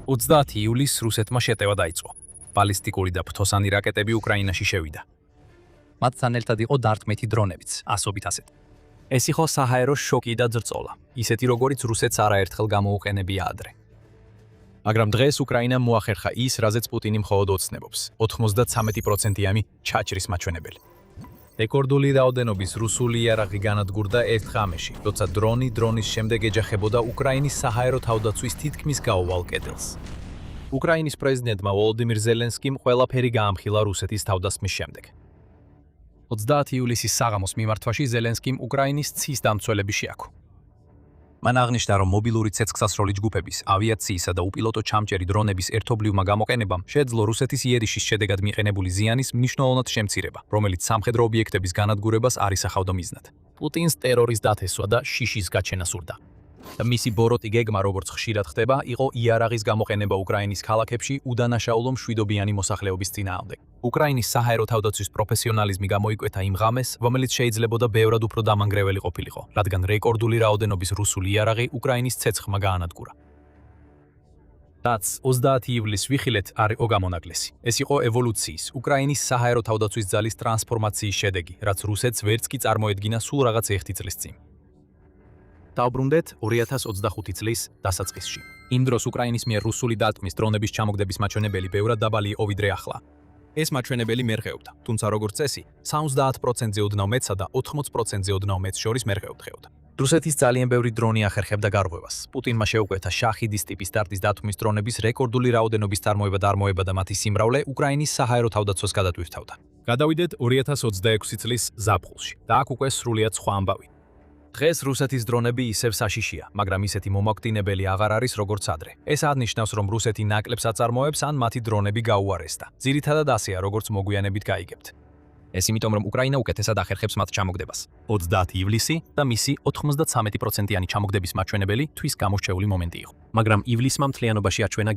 30 ივლისს რუსეთმა შეტევა დაიწყო. ბალისტიკური და ფთოსანი რაკეტები უკრაინაში შევიდა. მათთან ერთად იყო დარტმეთი დრონებიც, ასობით ასეთ. ეს იყო საჰაერო შოკი და ძრწოლა, ისეთი როგორიც რუსეთს არაერთხელ გამოუყენებია ადრე. მაგრამ დღეს უკრაინამ მოახერხა ის, რაზეც პუტინი მხოლოდ ოცნებობს, 93%-იანი ჩაჭრის მაჩვენებელი. რეკორდული რაოდენობის რუსული იარაღი განადგურდა ერთ ღამეში, როცა დრონი დრონის შემდეგ ეჯახებოდა უკრაინის საჰაერო თავდაცვის თითქმის გაუვალ კედელს. უკრაინის პრეზიდენტმა ვოლოდიმირ ზელენსკიმ ყველაფერი გაამხილა რუსეთის თავდასხმის შემდეგ. 30 ივლისის საღამოს მიმართვაში ზელენსკიმ უკრაინის ცის დამცველები შეაქო. მან აღნიშნა, რომ მობილური ცეცხლსასროლი ჯგუფების, ავიაციისა და უპილოტო ჩამჭერი დრონების ერთობლივმა გამოყენებამ შეეძლო რუსეთის იერიშის შედეგად მიყენებული ზიანის მნიშვნელოვნად შემცირება, რომელიც სამხედრო ობიექტების განადგურებას არ ისახავდა მიზნად. პუტინს ტერორის დათესვა და შიშის გაჩენა სურდა. და მისი ბოროტი გეგმა, როგორც ხშირად ხდება, იყო იარაღის გამოყენება უკრაინის ქალაქებში უდანაშაულო მშვიდობიანი მოსახლეობის წინააღმდეგ. უკრაინის საჰაერო თავდაცვის პროფესიონალიზმი გამოიკვეთა იმ ღამეს, რომელიც შეიძლებოდა ბევრად უფრო დამანგრეველი ყოფილიყო, რადგან რეკორდული რაოდენობის რუსული იარაღი უკრაინის ცეცხლმა გაანადგურა. რაც 30 ივლისს ვიხილეთ არ იყო გამონაკლისი. ეს იყო ევოლუციის, უკრაინის საჰაერო თავდაცვის ძალის ტრანსფორმაციის შედეგი, რაც რუსეთს ვერც კი წარმოედგინა სულ რაღაც 1 წლის წინ. დავბრუნდეთ 2025 წლის დასაწყისში. იმ დროს უკრაინის მიერ რუსული დარტყმის დრონების ჩამოგდების მაჩვენებელი ბევრად დაბალი იყო ვიდრე ახლა. ეს მაჩვენებელი მერყეობდა, თუმცა როგორც წესი, 70%-ზე ოდნავ მეცსა და 80%-ზე ოდნავ მეცს შორის მერყეობდღეოდა. რუსეთის ძალიან ბევრი დრონი ახერხებდა გარღვევას. პუტინმა შეუკვეთა შაჰიდის ტიპის დარტყმის დათმის დრონების რეკორდული რაოდენობის წარმოება და მათი სიმრავლე უკრაინის საჰაერო თავდაცვას გადატვირთავდა. გადავიდეთ 2026 წლის ზაფხულში და აქ უკვე სრულიად სხვა ამბავი. დღეს რუსეთის დრონები ისევ საშიშია, მაგრამ ისეთი მომაკვდინებელი აღარ არის როგორც ადრე. ეს აღნიშნავს, რომ რუსეთი ნაკლებს აწარმოებს ან მათი დრონები გაუარესდა. ძირითადად ასეა, როგორც მოგვიანებით გაიგებთ. ეს იმიტომ, რომ უკრაინა უკეთესად ახერხებს მათ ჩამოგდებას. 30 ივლისი და მისი 93%-იანი ჩამოგდების მაჩვენებელი თვის გამორჩეული მომენტი იყო. მაგრამ ივლისმა მთლიანობაში აჩვენა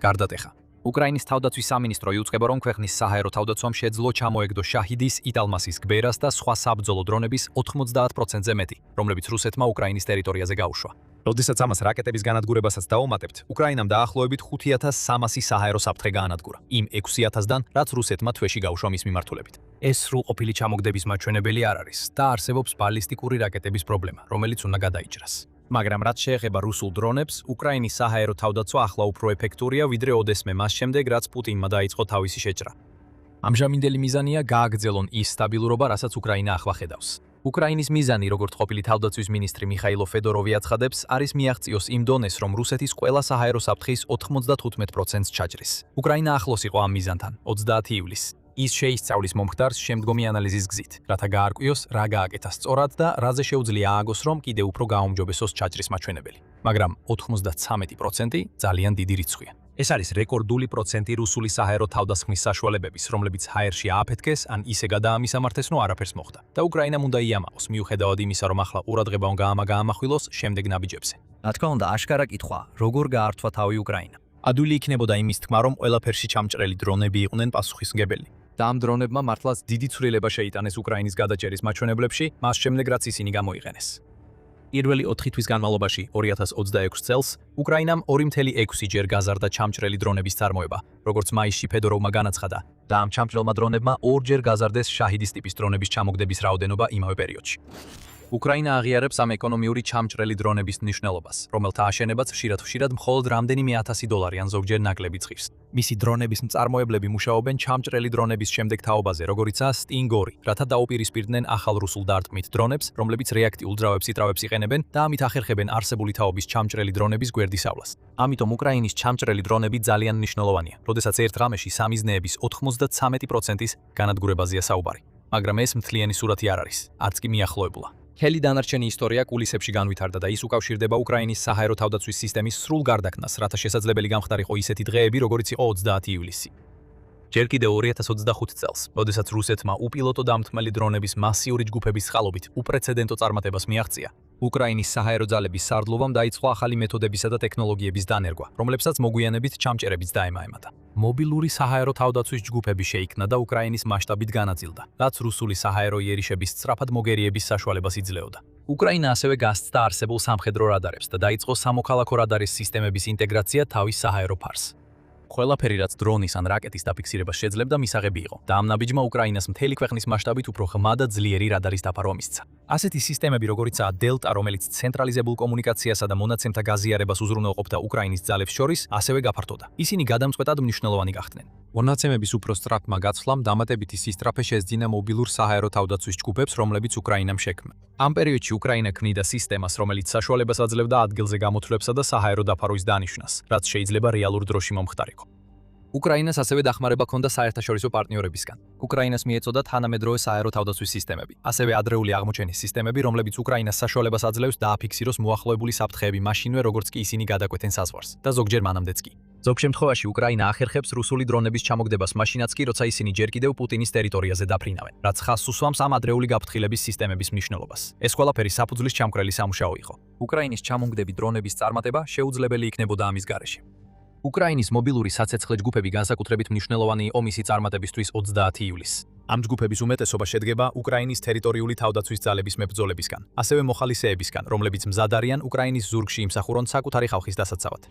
გარდატეხა. უკრაინის თავდაცვის სამინისტრო იუწყება, რომ ქვეყნის საჰაერო თავდაცვამ შეძლო ჩამოეგდო შაჰიდის, იტალმასის, გბერას და სხვა საბრძოლო დრონების 90%-ზე მეტი, რომლებიც რუსეთმა უკრაინის ტერიტორიაზე გაუშვა. როდესაც ამას რაკეტების განადგურებასაც დაუმატებთ, უკრაინამ დაახლოებით 5300 საჰაერო საფრთხე გაანადგურა, იმ 6000-დან, რაც რუსეთმა თვეში გაუშვა მის მიმართულებით. ეს სრულყოფილი ჩამოგდების მაჩვენებელი არ არის და არსებობს ბალისტიკური რაკეტების პრობლემა, რომელიც უნდა გადაიჭრას. მაგრამ რაც შეეხება რუსულ დრონებს, უკრაინის საჰაერო თავდაცვა ახლა უფრო ეფექტურია ვიდრე ოდესმე მას შემდეგ, რაც პუტინმა დაიწყო თავისი შეჭრა. ამჟამინდელი მიზანია გააგრძელონ ის სტაბილურობა, რასაც უკრაინა ახლა ხედავს. უკრაინის მიზანი, როგორც ყოფილი თავდაცვის მინისტრი მიხაილო ფედოროვი აცხადებს, არის მიაღწიოს იმ დონეს, რომ რუსეთის ყველა საჰაერო საფრთხის 95%-ს ჩაჭრის. უკრაინა ახლოს იყო ამ მიზანთან 30 ივლისს. ის შეისწავლის მომხდარს შემდგომი ანალიზის გზით, რათა გაარკვიოს, რა გააკეთა სწორად და რაზე შეუძლია ააგოს, რომ კიდევ უფრო გააუმჯობესოს ჩაჭრის მაჩვენებელი. მაგრამ 93% ძალიან დიდი რიცხვია. ეს არის რეკორდული პროცენტი რუსული საჰაერო თავდასხმის საშუალებების, რომლებიც ჰაერში ააფეთქეს ან ისე გადაამისამართეს, რომ არაფერს მოხდა. და უკრაინამ უნდა იამაყოს, მიუხედავად იმისა, რომ ახლა ყურადღება უნდა გაამახვილოს შემდეგ ნაბიჯებზე. რა თქმა უნდა, აშკარა კითხვა, როგორ გაართვა თავი უკრაინა. ადვილი იქნებოდა იმის თქმა, რომ ყველაფერში ჩამჭრელი დრონები იყვნენ პასუხისმგებელი. და ამ დრონებმა მართლაც დიდი ცვლილება შეიტანეს უკრაინის გადაჭერის მაჩვენებლებში, მას შემდეგ რაც ისინი გამოიყენეს. პირველი 4 თვის განმავლობაში 2026 წელს უკრაინამ 2.6 ჯერ გაზარდა ჩამჭრელი დრონების წარმოება, როგორც მაისში ფედოროვმა განაცხადა, და ამ ჩამჭრელმა დრონებმა 2 ჯერ გაზარდეს შაჰიდის ტიპის დრონების ჩამოგდების რაოდენობა იმავე პერიოდში. უკრაინა აღიარებს ამ ეკონომიური ჩამჭრელი დრონების მნიშვნელობას, რომელთა აშენებაც ხშირად მხოლოდ რამდენიმე $1000 ან ზოგჯერ ნაკლები ცხირს. მისი დრონების მწარმოებლები მუშაობენ ჩამჭრელი დრონების შემდეგ თაობაზე, როგორიცაა Sting-2, რათა დაუპირისპირდნენ ახალ რუსულ დარტყმით დრონებს, რომლებიც რეაქტიულ ძრავებს იყენებენ და ამით ახერხებენ არსებული თაობის ჩამჭრელი დრონების გვერდისავლას. ამიტომ უკრაინის ჩამჭრელი დრონები ძალიან მნიშვნელოვანია, როდესაც ერთ ღამეში სამიზნეების 93%-ის განადგურებაზეა საუბარი. მაგრამ ეს მთლიანი სურათი არ არის, არც კი მიახლოებულა. Heli დანარჩენი ისტორია კულისებში განვითარდა და ის უკავშირდება უკრაინის საჰაერო თავდაცვის სისტემის სრულ გარდაქმნას, რათა შესაძლებელი გამხდარიყო ისეთი დღეები, როგორიც იყო 30 ივლისი. ჯერ კიდევ 2025 წელს, როდესაც რუსეთმა უპილოტო დამთმელი დრონების მასიური ჯგუფების წყალობით უპრეცედენტო წარმატებას მიაღწია, უკრაინის საჰაერო ძალების სარდლობამ დაიწყო ახალი მეთოდებისა და ტექნოლოგიების დანერგვა, რომლებსაც მოგვიანებით ჩამჭერებიც დაემაემადა. მობილური საჰაერო თავდაცვის ჯგუფები შეიქმნა და უკრაინის მასშტაბით განაწილდა, რაც რუსული საჰაერო იერიშების სწრაფად მოგერიების საშუალებას იძლეოდა. უკრაინა ასევე გასცდა არსებულ სამხედრო რადარებს და დაიწყო სამოქალაქო რადარის სისტემების ინტეგრაცია თავის საჰაერო ფარს. ყველაფერი, რაც დრონის ან რაკეტის დაფიქსირებას შეძლებდა, მისაღები იყო და ამ ნაბიჯმა უკრაინას მთელი ქვეყნის მასშტაბით უფრო ხმა და ძლიერი რადარის დაფარვა მისცა. ასეთი სისტემები, როგორიცაა დელტა, რომელიც ცენტრალიზებულ კომუნიკაციასა და მონაცემთა გაზიარებას უზრუნველყოფდა უკრაინის ძალებს შორის, ასევე გაფართოვდა. ისინი გადამწყვეტად მნიშვნელოვანი გახდნენ. მონაცემების უფრო სწრაფმა გაცვლამ დამატებითი სისწრაფე შესძინა მობილურ საჰაერო თავდაცვის ჯგუფებს, რომლებიც უკრაინამ შექმნა. ამ პერიოდში უკრაინა ქმნიდა სისტემას, რომელიც საშუალებას აძლევდა ადგილზე გამოთვლებსა და საჰაერო დაფარვის დანიშვნას, რაც შეიძლება რეალურ დროში მომხდარიყო. უკრაინას ასევე დახმარება ჰქონდა საერთაშორისო პარტნიორებისგან. უკრაინას მიეწოდა თანამედროვე საჰაერო თავდაცვის სისტემები, ასევე ადრეული აღმოჩენის სისტემები, რომლებიც უკრაინას საშუალებას აძლევს დააფიქსიროს მოახლოებული საფრთხეები მაშინვე, როგორც კი ისინი გადაკვეთენ საზღვარს და ზოგჯერ მანამდეც კი. ზოგ შემთხვევაში უკრაინა ახერხებს რუსული დრონების ჩამოგდებას მაშინაც კი, როცა ისინი ჯერ კიდევ პუტინის ტერიტორიაზე დაფრინავენ, რაც ხაზს უსვამს ამ ადრეული გაფრთხილების სისტემების მნიშვნელობას. ეს ყველაფერი საფუძვლის ჩამქრელი სამუშაო იყო. უკრაინის ჩამომგდები დრონების წარმატება შეუძლებელი იქნებოდა ამის გარეშე. უკრაინის მობილური საცეცხლე ჯგუფები განსაკუთრებით მნიშვნელოვანი იყო მისი წარმატებისთვის 30 ივლისს. ამ ჯგუფების უმეტესობა შედგება უკრაინის ტერიტორიული თავდაცვის ძალების მებრძოლებისგან, ასევე მოხალისეებისგან, რომლებიც მზად არიან უკრაინის ზურგში იმსახურონ საკუთარი ხალხის დასაცავად.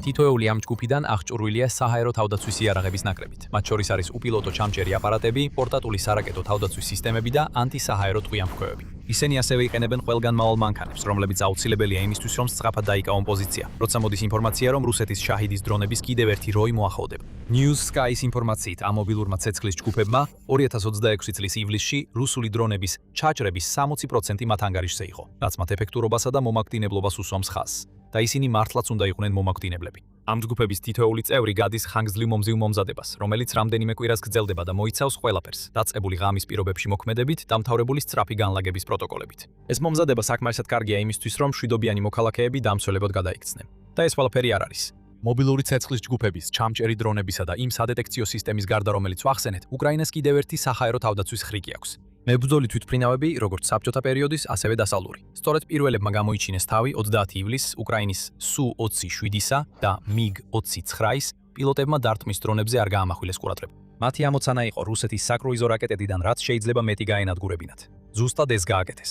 თითოეული ამ ჯგუფიდან აღჭურვილია საჰაერო თავდაცვის იარაღების ნაკრებით. მათ შორის არის უპილოტო ჩამჭერი აპარატები, პორტატული სარაკეტო თავდაცვის სისტემები და ანტისაჰაერო ტყვიამფრქვევები. ისინი ასევე იყენებენ ყველგანმავალ მანქანებს, რომლებიც აუცილებელია იმისთვის, რომ სწრაფად დაიკავონ პოზიცია, როცა მოდის ინფორმაცია, რომ რუსეთის შაჰიდის დრონების კიდევ ერთი როი მოახლოვდება. News Sky-ის ინფორმაციით, ამ მობილურმა ცეცხლის ჯგუფებმა 2026 წლის ივლისში რუსული დრონების ჩაჭრების 60% მათ ანგარიშზე იყო, რაც მათ ეფექტურობასა და მომაკვდინებლობას უსვამს ხაზს. და ისინი მართლაც უნდა იყვნენ მომაკვდინებლები. ამ ჯგუფების თითოეული წევრი გადის ხანგრძლივ მომზივ მომზადებას, რომელიც რამდენიმე კვირას გრძელდება და მოიცავს ყველაფერს, დაწყებული ღამის პირობებში მოქმედებით, დამთავრებული სწრაფი განლაგების პროტოკოლებით. ეს მომზადება საკმარისად კარგია იმისთვის, რომ მშვიდობიანი მოქალაქეები დამცველებად გადაიქცნენ. და ეს ყველაფერი არ არის. მობილური ცეცხლის ჯგუფების, ჩამჭერი დრონებისა და იმ სადეტექციო სისტემის გარდა, რომელიც ვახსენეთ, უკრაინას კიდევ ერთი საჰაერო თავდაცვის ხრიკი აქვს. მებრძოლი თვითმფრინავები, როგორც საბჭოთა პერიოდის, ასევე დასავლური. სწორედ პირველებმა გამოიჩინეს თავი 30 ივლისს უკრაინის Su-27-ისა და MiG-29-ის პილოტებმა დარტყმის დრონებზე არ გაამახვილეს ყურადღება. მათი ამოცანა იყო რუსეთის საკრუიზო რაკეტებიდან რაც შეიძლება მეტი გაენადგურებინათ. ზუსტად ეს გააკეთეს.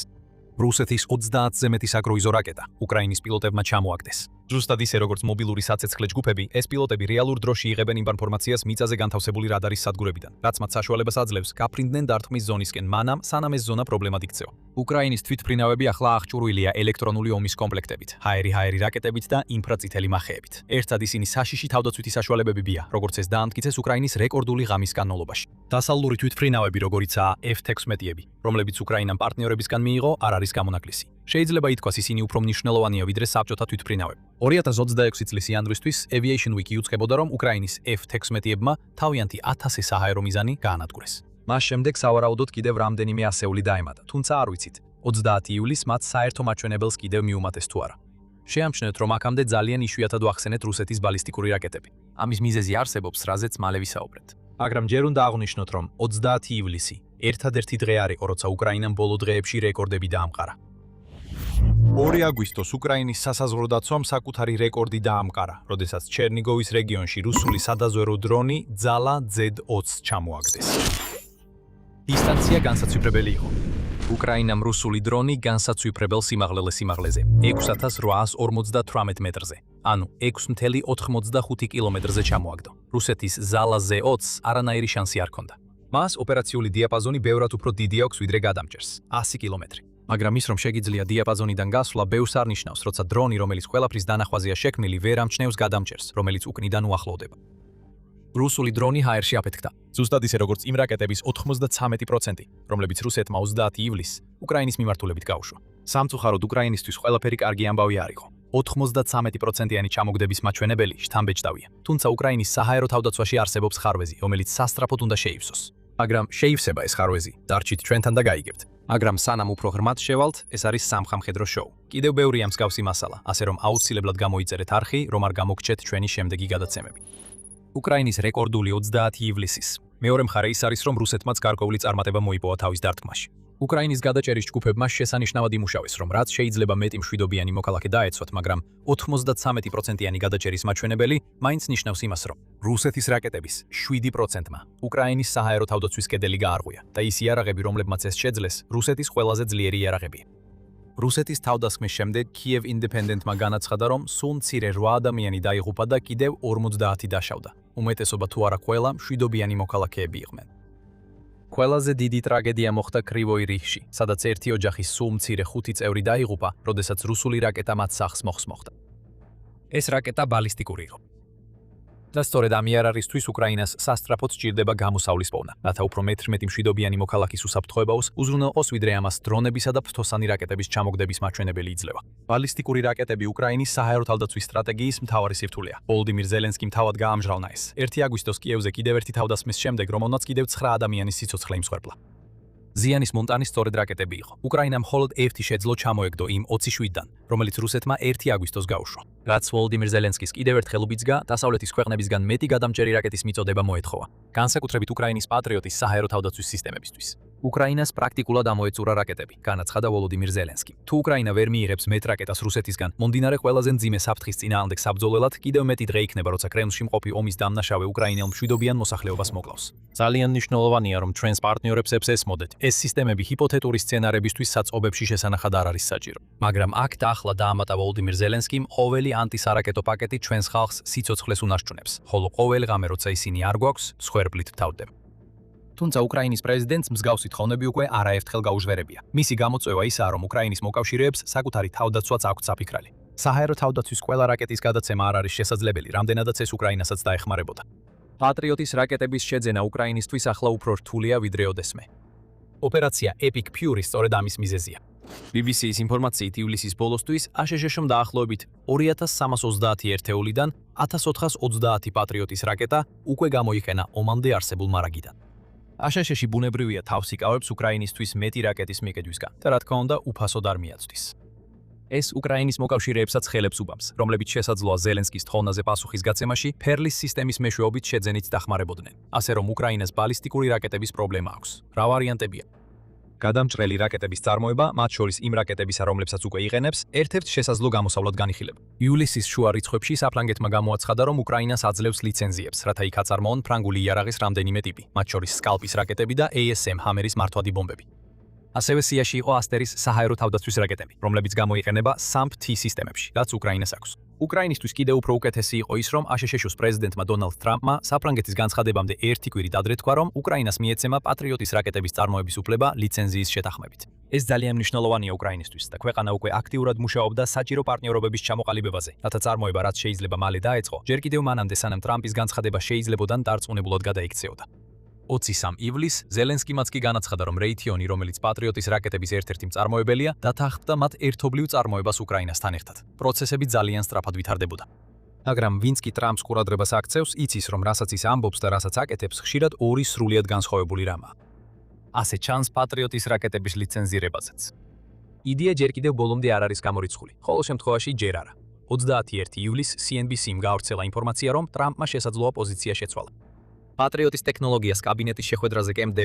რუსეთის 30-ზე მეტი საკრუიზო რაკეტა უკრაინის პილოტებმა ჩამოაგდეს. ზუსტად ისე როგორც მობილური საცეცხლე ჯგუფები, ეს პილოტები რეალურ დროში იღებენ ინფორმაციას მიწაზე განთავსებული რადარის სადგურებიდან, რაც მათ საშუალებას აძლევს გაფრინდნენ დარტყმის ზონისკენ მანამ, სანამ ეს ზონა პრობლემად იქცევა. უკრაინის თვითმფრინავები ახლა აღჭურვილია ელექტრონული ომის კომპლექტებით, ჰაერი რაკეტებით და ინფრაწითელი მახეებით. ერთად ისინი საშიში თავდაცვითი საშუალებებია, როგორც ეს დაამტკიცეს უკრაინის რეკორდული ღამის განმავლობაში. დასავლური თვითმფრინავები, როგორიცაა F-16-ები, რომლებიც უკრაინამ პარტნიორებისგან მიიღო, არ არის გამონაკლისი. შეიძლება ითქვას ისინი უფრო მნიშვნელოვანია ვიდრე საბჭოთა თვითმფრინავები. 2026 წლის იანვრისთვის Aviation Week იუწყებოდა, რომ უკრაინის F-16-ებმა თავიანთი 1000 საჰაერო მიზანი გაანადგურეს. მას შემდეგ სავარაუდოდ კიდევ რამდენიმე ასეული დაემატა, თუმცა არ ვიცით, 30 ივლისს მათ საერთო მაჩვენებელს კიდევ მიუმატეს თუ არა. შეამჩნევთ, რომ აქამდე ძალიან იშვიათად ვახსენეთ რუსეთის ბალისტიკური რაკეტები. ამის მიზეზი არსებობს, რაზეც მალე ვისაუბრეთ. მაგრამ ჯერ უნდა აღვნიშნოთ, რომ 30 ივლისი ერთადერთი დღე არ იყო, როცა უკრაინამ ბოლო დღეებში რეკორდები დაამყარა. 2 აგვისტოს უკრაინის სასაზღვრო დაცვამ საკუთარი რეკორდი დაამყარა, როდესაც ჩერნიგოვის რეგიონში რუსული სადაზვერო დრონი ძალა Z-20 ჩამოაგდეს. დისტანცია განსაცვიფრებელი იყო. უკრაინამ რუსული დრონი განსაცვიფრებელ სიმაღლეზე 6858 მეტრზე, ანუ 6.85 კილომეტრზე ჩამოაგდო. რუსეთის ზალა Z-20 არანაირი შანსი არ ჰქონდა. მას ოპერაციული დიაპაზონი ბევრად უფრო დიდი აქვს ვიდრე გადამჭერს, 100 კილომეტრი. მაგრამ ის რომ შეგიძლია დიაპაზონიდან გასვლა ბევრს არ ნიშნავს, როცა დრონი, რომელიც ყველაფრის დანახვაზეა შექმნილი, ვერ ამჩნევს გადამჭერს, რომელიც უკნიდან უახლოვდება. რუსული დრონი ჰაერში აფეთქდა. ზუსტად ისე როგორც იმ რაკეტების 93%, რომლებიც რუსეთმა 30 ივლისს უკრაინის მიმართულებით გაუშვა. სამწუხაროდ უკრაინისთვის ყველაფერი კარგი ამბავი არ იყო. 93%-იანი ჩამოგდების მაჩვენებელი შთამბეჭდავია. თუმცა უკრაინის საჰაერო თავდაცვაში არსებობს ხარვეზი, რომელიც სასწრაფოდ უნდა შეივსოს. მაგრამ შეივსება ეს ხარვეზი, დარჩით ჩვენთან და გაიგებთ. მაგრამ სანამ უფრო ღრმად შევალთ, ეს არის სამხამხედრო შოუ. კიდევ ბევრია მსგავსი მასალა, ასე რომ აუცილებლად გამოიწერეთ არხი, რომ არ გამოგჩეთ ჩვენი შემდეგი გადაცემები. უკრაინის რეკორდული 30 ივლისის. მეორე მხარე ის არის, რომ რუსეთმაც გარკვეული წარმატება მოიპოვა თავის დარტყმაში. უკრაინის გადაჭერის ჯგუფებმა შესანიშნავად იმუშავეს, რომ რაც შეიძლება მეტი მშვიდობიანი მოქალაქე დაეცვათ, მაგრამ 93%-იანი გადაჭერის მაჩვენებელი მაინც ნიშნავს იმას, რომ რუსეთის რაკეტების 7%-მა უკრაინის საჰაერო თავდაცვის კედელი გაარღვია და ის იარაღები, რომლებმაც ეს შეძლეს, რუსეთის ყველაზე ძლიერი იარაღებია. რუსეთის თავდასხმის შემდეგ Kyiv Independent-მა განაცხადა, რომ სულ მცირე 8 ადამიანი დაიღუპა და კიდევ 50 დაშავდა. უმეტესობა თუ არა ყველა მშვიდობიანი მოქალაქეები იყვნენ. ყველაზე დიდი ტრაგედია მოხდა კრივოი რიჰში, სადაც ერთი ოჯახის სულ მცირე 5 წევრი დაიღუპა, როდესაც რუსული რაკეტა მათ სახლს მოხსმოხდა. ეს რაკეტა ბალისტიკური იყო. და სწორედ ამ იარაღისთვის უკრაინას სასწრაფოდ სჭირდება გამოსავლის პოვნა, რათა უფრო მეტრმეტი მშვიდობიანი მოქალაქის უსაფრთხოებაოს უზრუნველყოს, ვიდრე ამას დრონებისა და ფრთოსანი რაკეტების ჩამოგდების მაჩვენებელი იძლევა. ბალისტიკური რაკეტები უკრაინის საჰაერო თავდაცვის სტრატეგიის მთავარი სიფრთხილეა. ვოლოდიმირ ზელენსკიმ თავად გაამჟღავნა ეს. 1 აგვისტოს კიევზე კიდევ ერთი თავდასხმის შემდეგ, რომელმაც კიდევ 9 ადამიანის სიცოცხლე იმსხვერპლა. ზიანის მონტანი სწორედ რაკეტები იყო. უკრაინამ მხოლოდ ერთი შეძლო ჩამოეგდო იმ 27-დან, რომელიც რუსეთმა 1 აგვისტოს გაუშვა. რაც ვოლოდიმირ ზელენსკის კიდევ ერთხელ უბიძგა, დასავლეთის ქვეყნებისგან მეტი გადამჭერი რაკეტის მიწოდება მოეთხოვა, განსაკუთრებით უკრაინის პატრიოტის საჰაერო თავდაცვის სისტემებისთვის. უკრაინას პრაქტიკულად ამოეწურა რაკეტები, განაცხადა ვოლოდიმირ ზელენსკიმ. თუ უკრაინა ვერ მიიღებს მეტ რაკეტას რუსეთისგან, მომდინარე ყველაზე მძიმე საფრთხის წინააღმდეგ საბრძოლველად კიდევ მეტი დღე იქნება, როცა კრემლში მყოფი ომის დამნაშავე უკრაინელ მშვიდობიან მოსახლეობას მოკლავს. ძალიან მნიშვნელოვანია, რომ ჩვენს პარტნიორებს ესმოდეთ. ეს სისტემები ჰიპოთეტური სცენარებისთვის საწყობებში შესანახად არ არის საჭირო. მაგრამ აქ და ახლა დაამატა ვოლოდიმირ ზელენსკიმ, ყოველი ანტისარაკეტო პაკეტი ჩვენს ხალხს სიცოცხლეს უნარჩუნებს, ხოლო ყოველი ღამე, როცა ისინი არ გვაქვს, მსხვერპლით თავდება. თუმცა უკრაინის პრეზიდენტს მსგავსი თხოვნები უკვე არაერთხელ გაუჟვერებია. მისი გამოწვევა ისაა, რომ უკრაინის მოკავშირეებს საკუთარი თავდაცვაც აქვთ საფიქრალი. საჰაერო თავდაცვის ყველა რაკეტის გადაცემა არ არის შესაძლებელი, რამდენადაც ეს უკრაინასაც დაეხმარებოდა. პატრიოტის რაკეტების შეძენა უკრაინისთვის ახლა უფრო რთულია ვიდრე ოდესმე. ოპერაცია Epic Fury სწორედ ამის მიზეზია. BBC-ის ინფორმაციით ივლისის ბოლოსთვის აშშ-მ დაახლოებით 2330 ერთეულიდან 1430 პატრიოტის რაკეტა უკვე გამოიყენა ომამდე არსებულ მარაგიდან. აშშ-ში ბუნებრივია თავს იკავებს უკრაინისთვის მეტი რაკეტის მიყიდვისგან და რა თქმა უნდა უფასოდ არ მიაწვდის. ეს უკრაინის მოკავშირეებსაც ხელებს უბამს, რომლებიც შესაძლოა ზელენსკის თხოვნაზე პასუხის გაცემაში ფერლის სისტემის მეშვეობით შეძენით დახმარებოდნენ. ასე რომ უკრაინას ბალისტიკური რაკეტების პრობლემა აქვს. რა ვარიანტებია? გადამჭრელი რაკეტების წარმოება, მათ შორის იმ რაკეტებისა, რომლებსაც უკვე იყენებს, ერთ-ერთ შესაძლო გამოსავლად განიხილება. ივლისის შუა რიცხვებში საფრანგეთმა გამოაცხადა, რომ უკრაინას აძლევს ლიცენზიებს, რათა იქ აწარმოონ ფრანგული იარაღის რამდენიმე ტიპი, მათ შორის სკალპის რაკეტები და ASM ჰამერის მართვადი ბომბები. ასევე სიაში იყო ასტერის საჰაერო თავდაცვის რაკეტები, რომლებიც გამოიყენება SAMP-T სისტემებში, რაც უკრაინას აქვს. უკრაინისთვის კიდევ უფრო უკეთესი იყო ის, რომ აშშ-ს პრეზიდენტმა დონალდ ტრამპმა საფრანგეთის განცხადებამდე ერთი კვირით ადრე თქვა, რომ უკრაინას მიეცემა პატრიოტის რაკეტების წარმოების უფლება ლიცენზიის შეთანხმებით. ეს ძალიან მნიშვნელოვანია უკრაინისთვის და ქვეყანა უკვე აქტიურად მუშაობდა საჭირო პარტნიორობების ჩამოყალიბებაზე, რათა წარმოება რაც შეიძლება მალე დაეწყო, ჯერ კიდევ მანამდე სანამ ტრამპის განცხადება შეიძლებოდა დარწმუნებულად გადაიქცეოდა. 23 ივლისს ზელენსკიმაც კი განაცხადა, რომ რეითიონი, რომელიც პატრიოტის რაკეტების ერთ-ერთი მწარმოებელია, დათანხმდა მათ ერთობლივ წარმოებას უკრაინასთან ერთად. პროცესები ძალიან სწრაფად ვითარდებოდა. მაგრამ ვინც კი ტრამპს ყურადღებას აქცევს, იცის, რომ რასაც ის ამბობს და რასაც აკეთებს, ხშირად ორი სრულიად განსხვავებული რამაა. ასე ჩანს პატრიოტის რაკეტების ლიცენზირებაზეც. იდეა ჯერ კიდევ ბოლომდე არ არის გამორიცხული, ხოლო შემთხვევაში ჯერ არა. 31 ივლისს CNBC-მ გაავრცელა ინფორმაცია, რომ ტრამპმა შესაძლოა პოზიცია შეცვალა. პატრიოტის ტექნოლოგიას კაბინეტის შეხვედრაზე კემპ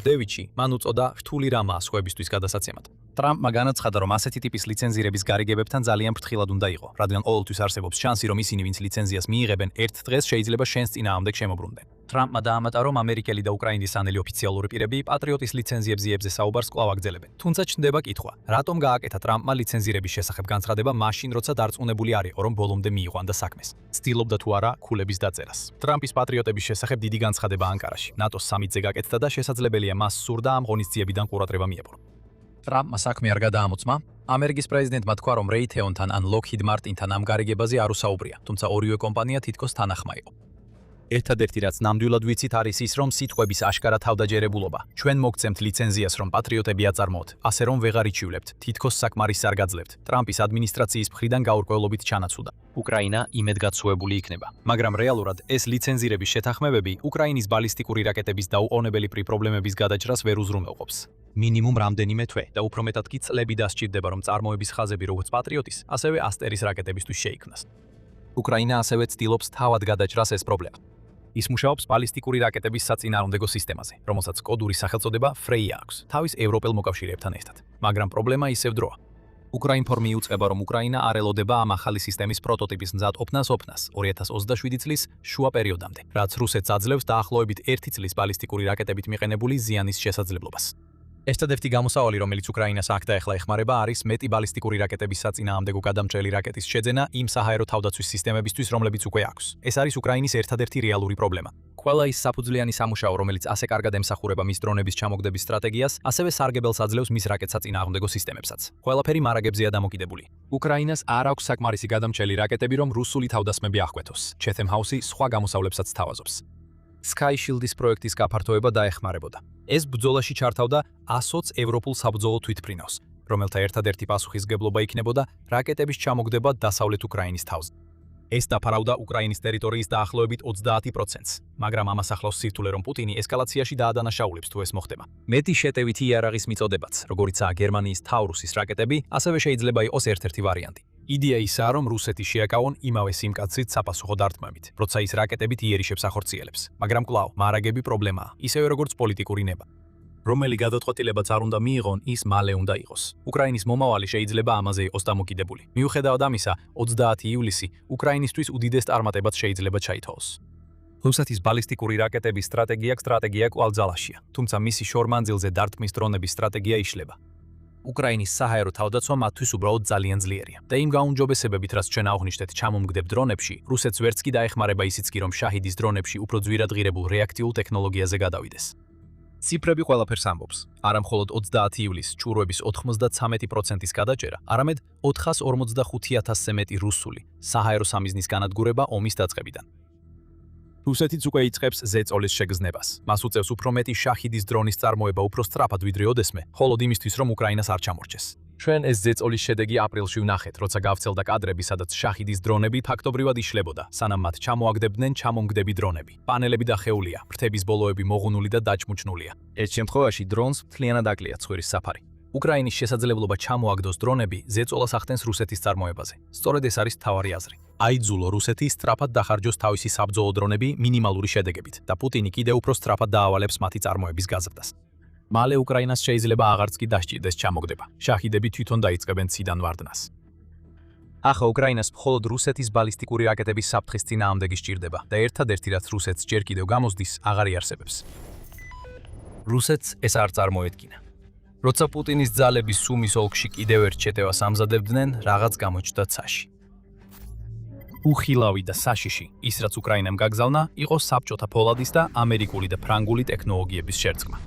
დევიდში მან უწოდა რთული რამაა სხვებისთვის გადასაცემად. ტრამპმა განაცხადა, რომ ასეთი ტიპის ლიცენზირების გარიგებებთან ძალიან ფრთხილად უნდა იყო, რადგან ყოველთვის არსებობს შანსი, რომ ისინი, ვინც ლიცენზიას მიიღებენ, ერთ დღეს შეიძლება შენს წინააღმდეგ შემოbrunდნენ. ტრამპმა დაამატა, რომ ამერიკელი და უკრაინისანელი ოფიციალური პირები პატრიოტის ლიცენზიებზე საუბარს კვლავ აგრძელებენ. თუმცა ჩნდება კითხვა, რატომ გააკეთა ტრამპმა ლიცენზირების შესახებ განცხადება მაშინ, როცა დარწმუნებული არ იყო, რომ ბოლომდე მიიყვანდა საქმეს. ცდილობდა თუ არა ქულების დაწერას. ტრამპის პატრიოტების შესახებ დიდი განცხადება ანკარაში, ნატოს სამიტზე გაკეთდა და შესაძლებელია მას სურდა ამ ღონისძიებიდან ყურადღება მიეპყრო. ტრამპმა საქმე არ გადაამოწმა, ამერიკის პრეზიდენტმა თქვა, რომ Raytheon-თან ან Lockheed Martin-თან ამ გარიგებაზე არ უსაუბრია, თუმცა ორივე კომპანია თითქოს თანახმა იყო. ერთადერთი რაც ნამდვილად ვიცით არის ის, რომ სიტყვების აშკარა თავდაჯერებულობა. ჩვენ მოგცემთ ლიცენზიას, რომ პატრიოტები აწარმოოთ, ასე რომ ვეღარ იჩივლებთ, თითქოს საკმარისს არ გაძლევთ. ტრამპის ადმინისტრაციის მხრიდან გაურკვევლობით ჩანაცვლა. უკრაინა იმედგაცრუებული იქნება, მაგრამ რეალურად ეს ლიცენზირების შეთანხმებები უკრაინის ბალისტიკური რაკეტების დაუყოვნებელი პრობლემების გადაჭრას ვერ უზრუნველყოფს. მინიმუმ რამდენიმე თვე და უფრო მეტად კი წლები დასჭირდება, რომ წარმოების ხაზები როგორც პატრიოტის, ასევე ასტერის რაკეტებისთვის შეიქმნას. უკრაინა ასევე ცდილობს თავად გადაჭრას ეს პრობლემა. ის მუშაობს ბალისტიკური რაკეტების საწინააღმდეგო სისტემაზე, რომელსაც კოდური სახელწოდება Freya აქვს, თავის ევროპელ მოკავშირეებთან ერთად. მაგრამ პრობლემა ისევ დროა. უკრაინფორმი იუწყება, რომ უკრაინა არ ელოდება ამ ახალი სისტემის პროტოტიპის მზადყოფნას 2027 წლის შუა პერიოდამდე, რაც რუსეთს აძლევს დაახლოებით 1 წლის ბალისტიკური რაკეტებით მიყენებული ზიანის შესაძლებლობას. ერთადერთი გამოსავალი, რომელიც უკრაინას აქ და ახლა ეხმარება, არის მეტი ბალისტიკური რაკეტების საწინააღმდეგო გადამჭრელი რაკეტის შეძენა იმ საჰაერო თავდაცვის სისტემებისთვის, რომლებიც უკვე აქვს. ეს არის უკრაინის ერთადერთი რეალური პრობლემა. ყველა ის საფუძვლიანი სამუშაო, რომელიც ასე კარგად ემსახურება მის დრონების ჩამოგდების სტრატეგიას, ასევე სარგებელს აძლევს მის რაკეტსაწინააღმდეგო სისტემებსაც. ყველაფერი მარაგებზეა დამოკიდებული. უკრაინას არ აქვს საკმარისი გადამჭრელი რაკეტები, რომ რუსული თავდასხმები აღკვეთოს. Chatham House-ი სხვა გამოსავლებსაც თავაზობს. Sky Shield-ის პროექტის გაფართოება დაეხმარებოდა. ეს ბრძოლაში ჩართავდა 120 ევროპულ საბრძოლო თვითმფრინავს, რომელთა ერთადერთი პასუხისმგებლობა იქნებოდა რაკეტების ჩამოგდება დასავლეთ უკრაინის თავზე. ეს დაფარავდა უკრაინის ტერიტორიის დაახლოებით 30%-ს, მაგრამ ამას ახლავს სირთულე, რომ პუტინი ესკალაციაში დაადანაშაულებს თუ ეს მოხდება. მეტი შეტევითი იარაღის მიწოდებაც, როგორიცაა გერმანიის Taurus-ის რაკეტები, ასევე შეიძლება იყოს ერთ-ერთი ვარიანტი. იდეა ისაა, რომ რუსეთი შეაკავონ იმავე სიმკაცრით საფასუხო დარტყმებით, როცა ის რაკეტებით იერიშებს ახორციელებს, მაგრამ კვლავ მარაგები პრობლემაა, ისევე როგორც პოლიტიკური ნება. რომელი გადაწყვეტილებაც არ უნდა მიიღონ, ის მალე უნდა იყოს. უკრაინის მომავალი შეიძლება ამაზე იყოს დამოკიდებული. მიუხედავად ამისა, 30 ივლისი უკრაინისთვის უდიდეს წარმატებაც შეიძლება ჩაითვალოს. რუსეთის ბალისტიკური რაკეტების სტრატეგია კვლავ ძალაშია, თუმცა მისი შორმანძილზე დარტყმის დრონების სტრატეგია იშლება. უკრაინის საჰაერო თავდაცვა მათთვის უბრალოდ ძალიან ძლიერია. და იმ გაუმჯობესებებით, რაც ჩვენ აღვნიშნეთ ჩამომგდებ დრონებში, რუსეთს ვერც კი დაეხმარება ისიც კი, რომ შაჰიდის დრონებში უფრო ძვირადღირებულ რეაქტიულ ტექნოლოგიაზე გადავიდეს. ციფრები ყველაფერს ამბობს. არა მხოლოდ 30 ივლისს ჭურვების 93%-ის გადაჭერა, არამედ 445,000-ზე მეტი რუსული საჰაერო სამიზნის განადგურება ომის დაწყებიდან. რუსეთიც უკვე იწყებს ზეწოლის შეგრძნებას. მას უწევს უფრო მეტი შაჰიდის დრონის წარმოება უფრო სწრაფად ვიდრე ოდესმე, მხოლოდ იმისთვის, რომ უკრაინას არ ჩამორჩეს. ჩვენ ეს ზეწოლის შედეგი აპრილში ვნახეთ, როცა გავცელდა კადრები, სადაც შაჰიდის დრონები ფაქტობრივად იშლებოდა, სანამ მათ ჩამოაგდებდნენ ჩამომგდები დრონები. პანელები დახეულია, ფრთების ბოლოები მოღუნული და დაჭმუჭნულია. ეს შემთხვევაში დრონს მთლიანად აკლია ცხვირის საფარი. უკრაინის შესაძლებლობა ჩამოაგდოს დრონები ზეწოლას ახდენს რუსეთის წარმოებაზე. სწორედ ეს არის მთავარი აზრი. აიძულო რუსეთი სწრაფად დახარჯოს თავისი საბრძოლო დრონები მინიმალური შედეგებით და პუტინი კიდევ უფრო სწრაფად დაავალებს მათი წარმოების გაზრდას. მალე უკრაინას შეიძლება აღარც კი დასჭირდეს ჩამოგდება. შაჰიდები თვითონ დაიწყებენ ციდან ვარდნას. ახლა უკრაინას მხოლოდ რუსეთის ბალისტიკური რაკეტების საფრთხის წინააღმდეგი სჭირდება და ერთადერთი რაც რუსეთს ჯერ კიდევ გამოსდის, აღარ იარსებებს. რუსეთს ეს არ წარმოედგინა. როცა პუტინის ძალები სუმის ოლქში კიდევ ერთ შეტევას ამზადებდნენ, რაღაც გამოჩნდა ცაში. უხილავი და საშიში, ის რაც უკრაინამ გაგზავნა, იყო საბჭოთა ფოლადის და ამერიკული და ფრანგული ტექნოლოგიების შერწყმა.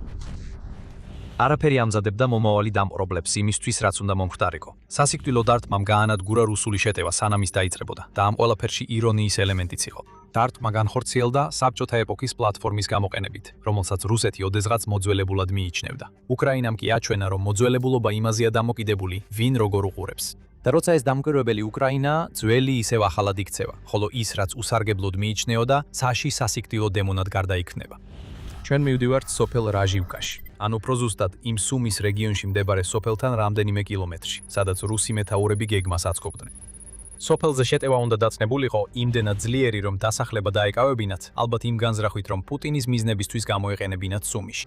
არაფერი ამზადებდა მომავალი დამპყრობლებს იმისთვის, რაც უნდა მომხდარიყო. სასიკვდილო დარტყმამ გაანადგურა რუსული შეტევა, სანამ ის დაიწყებოდა და ამ ყველაფერში ირონიის ელემენტიც იყო. დარტყმა განხორციელდა საბჭოთა ეპოქის პლატფორმის გამოყენებით, რომელსაც რუსეთი ოდესღაც მოძველებულად მიიჩნევდა. უკრაინამ კი აჩვენა, რომ მოძველებულობა იმაზეა დამოკიდებული, ვინ როგორ უყურებს. და როცა ეს დამკვირვებელი უკრაინა, ძველი ისევ ახალად იქცევა, ხოლო ის, რაც უსარგებლოდ მიიჩნეოდა, ცაში სასიკვდილო დემონად გარდაიქმნება. ჩვენ მივდივართ სოფელ რაჟივკაში, ან უფრო ზუსტად იმ სუმის რეგიონში მდებარე სოფელთან რამდენიმე კილომეტრში, სადაც რუსი მეთაურები გეგმას აწყობდნენ. სოფელზე შეტევა უნდა დაწნებულიყო იმდენად ძლიერი, რომ დასახლება დაეკავებინათ, ალბათ იმ განზრახვით, რომ პუტინის მიზნებისთვის გამოეყენებინათ სუმიში.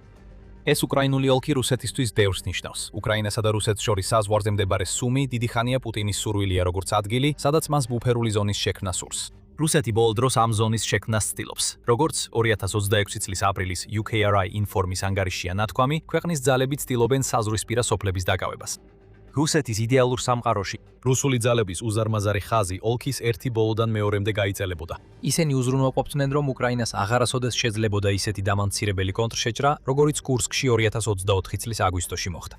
ეს უკრაინული ოლქი რუსეთისთვის ბევრს ნიშნავს. უკრაინასა და რუსეთს შორის საზღვარზე მდებარე სუმი დიდი ხანია პუტინის სურვილია როგორც ადგილი, სადაც მას ბუფერული ზონის შექმნა სურს. რუსეთი ბოლო დროს ამ ზონის შექმნას ცდილობს. როგორც 2026 წლის აპრილის UKRI ინფორმის ანგარიშია ნათქვამი, ქვეყნის ძალები ცდილობენ საზღვრისპირა სოფლების დაკავებას. რუსეთის იდეალურ სამყაროში რუსული ძალების უზარმაზარი ხაზი ოლქის ერთი ბოლოდან მეორემდე გაიწელებოდა. ისინი უზრუნველყოფდნენ, რომ უკრაინას აღარასოდეს შეძლებოდა ისეთი დამამცირებელი კონტრშეჭრა, როგორიც კურსკში 2024 წლის აგვისტოში მოხდა.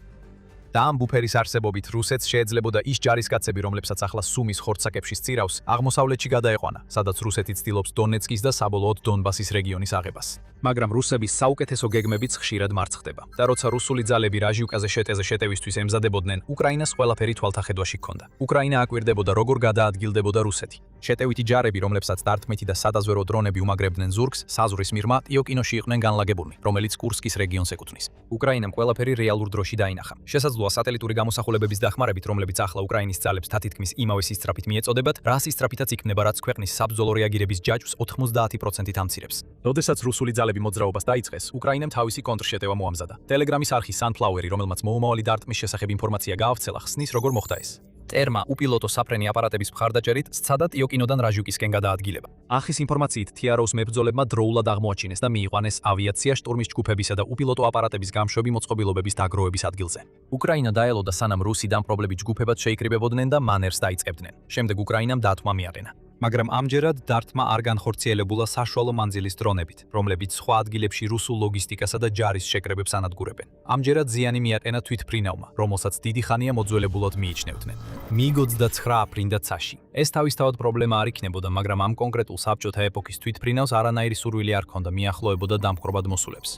და ამ ბუფერის არსებობით რუსეთს შეეძლებოდა ის ჯარისკაცები, რომლებსაც ახლა სუმის ხორცსაკებში სწირავს, აღმოსავლეთში გადაეყვანა, სადაც რუსეთი ცდილობს დონეცკის და საბოლოოდ დონბასის რეგიონის აღებას. მაგრამ რუსების საუკეთესო გეგმებიც ხშირად მარცხდება. და როცა რუსული ძალები რაჟიუკაზე შეტევისთვის ემზადებოდნენ, უკრაინას ყველაფერი თვალთახედვაში ჰქონდა. უკრაინა აკვირდებოდა, როგორ გადაადგილდებოდა რუსეთი. შეტევითი ჯარები, რომლებსაც დართმეთი და სადაზვერო დრონები უმაგრებდნენ ზურგს, საზღვრის მიღმა ტიოკინოში იყვნენ განლაგებულნი, რომელიც კურსკის რეგიონს ეკუთვნის. უკრაინამ ყველაფერი რეალურ დროში დაინახა. შესაძლოა სატელიტური გამოსახულებების დახმარებით, რომლებიც ახლა უკრაინის ძალებს თითქმის იმავე სისწრაფით მიეწოდებათ, რა სისწრაფითაც იქნება, რაც ქვეყნის საბრძოლო რეაგირების ჯაჭვს 90%-ით ამცირებს. როდესაც რუსული ძალები მოძრაობას დაიწყეს, უკრაინამ თავისი კონტრშეტევა მოამზადა. ტელეგრამის არხი Sunflower-ი, რომელმაც მოუმავალი დარტმის შესახებ ინფორმაცია გაავრცელა, ხსნის როგორ მოხდა ეს. ტერმა უპილოტო საფრენი აპარატების მხარდაჭერით სცადა ტიოკინოდან რაჟიუკისკენ გადაადგილება. არხის ინფორმაციით TRO-ს მებრძოლებმა დროულად აღმოაჩინეს და მიიყვანეს ავიაცია შტურმის ჯგუფებისა და უპილოტო აპარატების გამშვები მოწყობილობების დაგროვების ადგილზე. უკრაინა დაელოდა, სანამ რუსი დამპყრობლები ჯგუფებად შეიკრიბებოდნენ და მანერს დაიწყებდნენ. შემდეგ უკრაინამ დათმა მიაყენა. მაგრამ ამჯერად დართმა არ განხორციელებულა საშუალო მანძილის დრონებით, რომლებიც სხვა ადგილებში რუსულ ლოგისტიკასა და ჯარის შეკრებებს ანადგურებენ. ამჯერად ზიანი მიაყენა თვითფრინავმა, რომელსაც დიდი ხანია მოძველებულად მიიჩნევდნენ. MiG-29 აფრინდა ცაში. ეს თავისთავად პრობლემა არ იქნებოდა, მაგრამ ამ კონკრეტულ საბჭოთა ეპოქის თვითფრინავს არანაირი სურვილი არ ჰქონდა მიახლოებოდა დამპყრობად მოსულებს.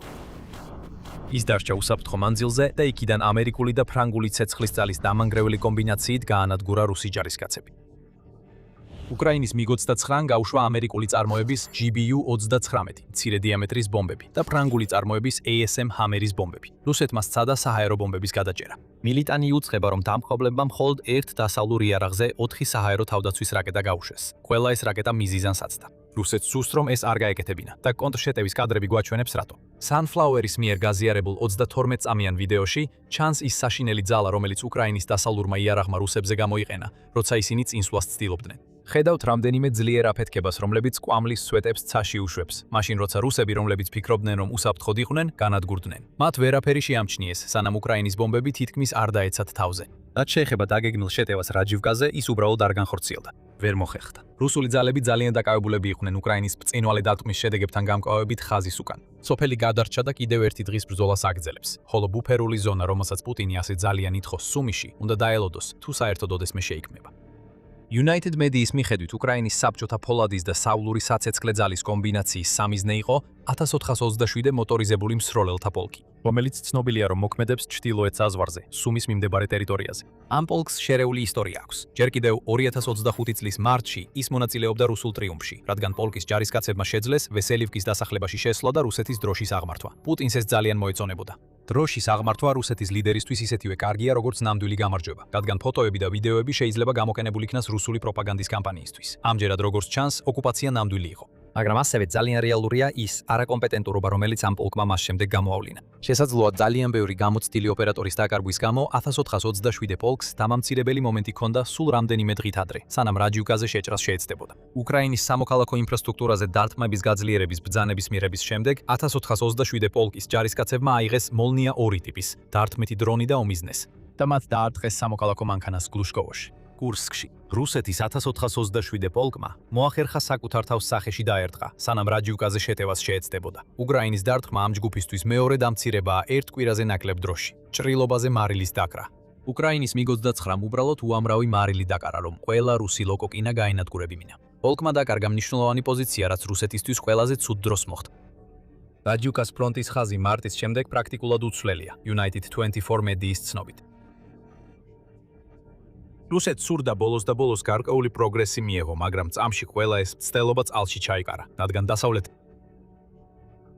ის დარჩა უსაფრთხო მანძილზე და იქიდან ამერიკული და ფრანგული ცეცხლის ძალის დამანგრეველი კომბინაციით გაანადგურა რუსი ჯარისკაცები. უკრაინის MiG-29 გაუშვა ამერიკული წარმოების GBU-39 მცირე დიამეტრის ბომბები და ფრანგული წარმოების ASM Hammer-ის ბომბები. რუსეთმა სცადა საჰაერო ბომბების გადაჭერა. მილიტანი იუწყება, რომ დამპყრობლებმა მხოლოდ ერთ დასავლურ იარაღზე 4 საჰაერო თავდაცვის რაკეტა გაუშვეს. ყველა ეს რაკეტა მიზიზანს აცდა. რუსეთს სურს, რომ ეს არ გაეკეთებინა და კონტრშეტევის კადრები გვაჩვენებს რატო. Sunflower-ის მიერ გაზიარებულ 32 წამიან ვიდეოში ჩანს ის საშინელი ძალა, რომელიც უკრაინის დასავლურმა იარაღმა რუსებზე გამოიყენა, როცა ისინი წინსვლას ცდილობდნენ. ხედავთ რამდენიმე ძლიერ აფეთქებას, რომლებიც კვამლის სვეტებს ცაში უშვებს, მაშინ როცა რუსები, რომლებიც ფიქრობდნენ, რომ უსაფრთხოდ იყვნენ, განადგურდნენ. მათ ვერაფერი შეამჩნიეს, სანამ უკრაინის ბომბები თითქმის არ დაეცათ თავზე. რაც შეეხება დაგეგმილ შეტევას რაჯივკაზე, ის უბრალოდ არ განხორციელდა. ვერ მოხერხდა. რუსული ძალები ძალიან დაკავებულები იყვნენ უკრაინის ბრწყინვალე დარტყმის შედეგებთან გამკლავებით ხაზის უკან. სოფელი გადარჩა და კიდევ ერთი დღის ბრძოლას აგრძელებს, ხოლო ბუფერული ზონა, რომელსაც პუტინი ასე ძალიან ითხოვს სუმიში, უნდა დაელოდოს, თუ საერთოდ ოდესმე შეიქმნება. United Media-ის მიხედვით უკრაინის საბჭოთა ფოლადის და საულური საცეცხლე ძალის კომბინაციის სამიზნე იყო 1427 მოტორიზებული მსროლელთა პოლკი, რომელიც ცნობილია, რომ მოქმედებს ჩრდილოეთ საზღვარზე, სუმის მიმდებარე ტერიტორიაზე. ამ პოლკს შერეული ისტორია აქვს. ჯერ კიდევ 2025 წლის მარტში ის მონაწილეობდა რუსულ ტრიუმფში, რადგან პოლკის ჯარისკაცებმა შეძლეს ვესელივკის დასახლებაში შესვლა და რუსეთის დროშის აღმართვა. პუტინს ეს ძალიან მოეწონებოდა. დროშის აღმართვა რუსეთის ლიდერისთვის ისეთივე კარგია, როგორც ნამდვილი გამარჯვება, რადგან ფოტოები და ვიდეოები შეიძლება გამოკენებული იქნას რუსული პროპაგანდის კამპანიისთვის. ამჯერად როგორც ჩანს, ოკუპაცია ნამდვილი იყო. მაგრამ ასევე ძალიან რეალურია ის არაკომპეტენტურობა, რომელიც ამ პოლკმა მას შემდეგ გამოავლინა. შესაძლოა ძალიან ბევრი გამოცდილი ოპერატორის დაკარგვის გამო 1427 პოლკს დამამცირებელი მომენტი ჰქონდა სულ რამდენიმე დღით ადრე, სანამ რაჯიუკაზე შეჭრას შეეცდებოდა. უკრაინის სამოქალაქო ინფრასტრუქტურაზე დარტყმების გაძლიერების ბრძანების მიღების შემდეგ 1427 პოლკის ჯარისკაცებმა აიღეს Molnia 2 ტიპის დარტყმითი დრონი და უმიზნეს და მათ დაარტყეს სამოქალაქო მანქანას გლუშკოვოში. კურსკში რუსეთის 1427 პოლკმა მოახერხა საკუთარ თავს სახეში დაერტყა, სანამ რაჯიუკაზე შეტევას შეეცდებოდა. უკრაინის დარტყმა ამ ჯგუფისთვის მეორე დამცირებაა ერთ კვირაზე ნაკლებ დროში. ჭრილობაზე მარილის დაკრა. უკრაინის MiG-29 უბრალოდ უამრავი მარილი დაკარა, რომ ყველა რუსი ლოკოკინა გაენადგურებინა. პოლკმა დაკარგა მნიშვნელოვანი პოზიცია, რაც რუსეთისთვის ყველაზე ცუდ დროს მოხდა. რაჯიუკას ფრონტის ხაზი მარტის შემდეგ პრაქტიკულად უცვლელია, United 24 Media-ის ცნობით. რუსეთს სურდა ბოლოს და ბოლოს გარკვეული პროგრესი მიეღო, მაგრამ წამში ყველა ეს მცდელობა წყალში ჩაიკარა, რადგან დასავლეთ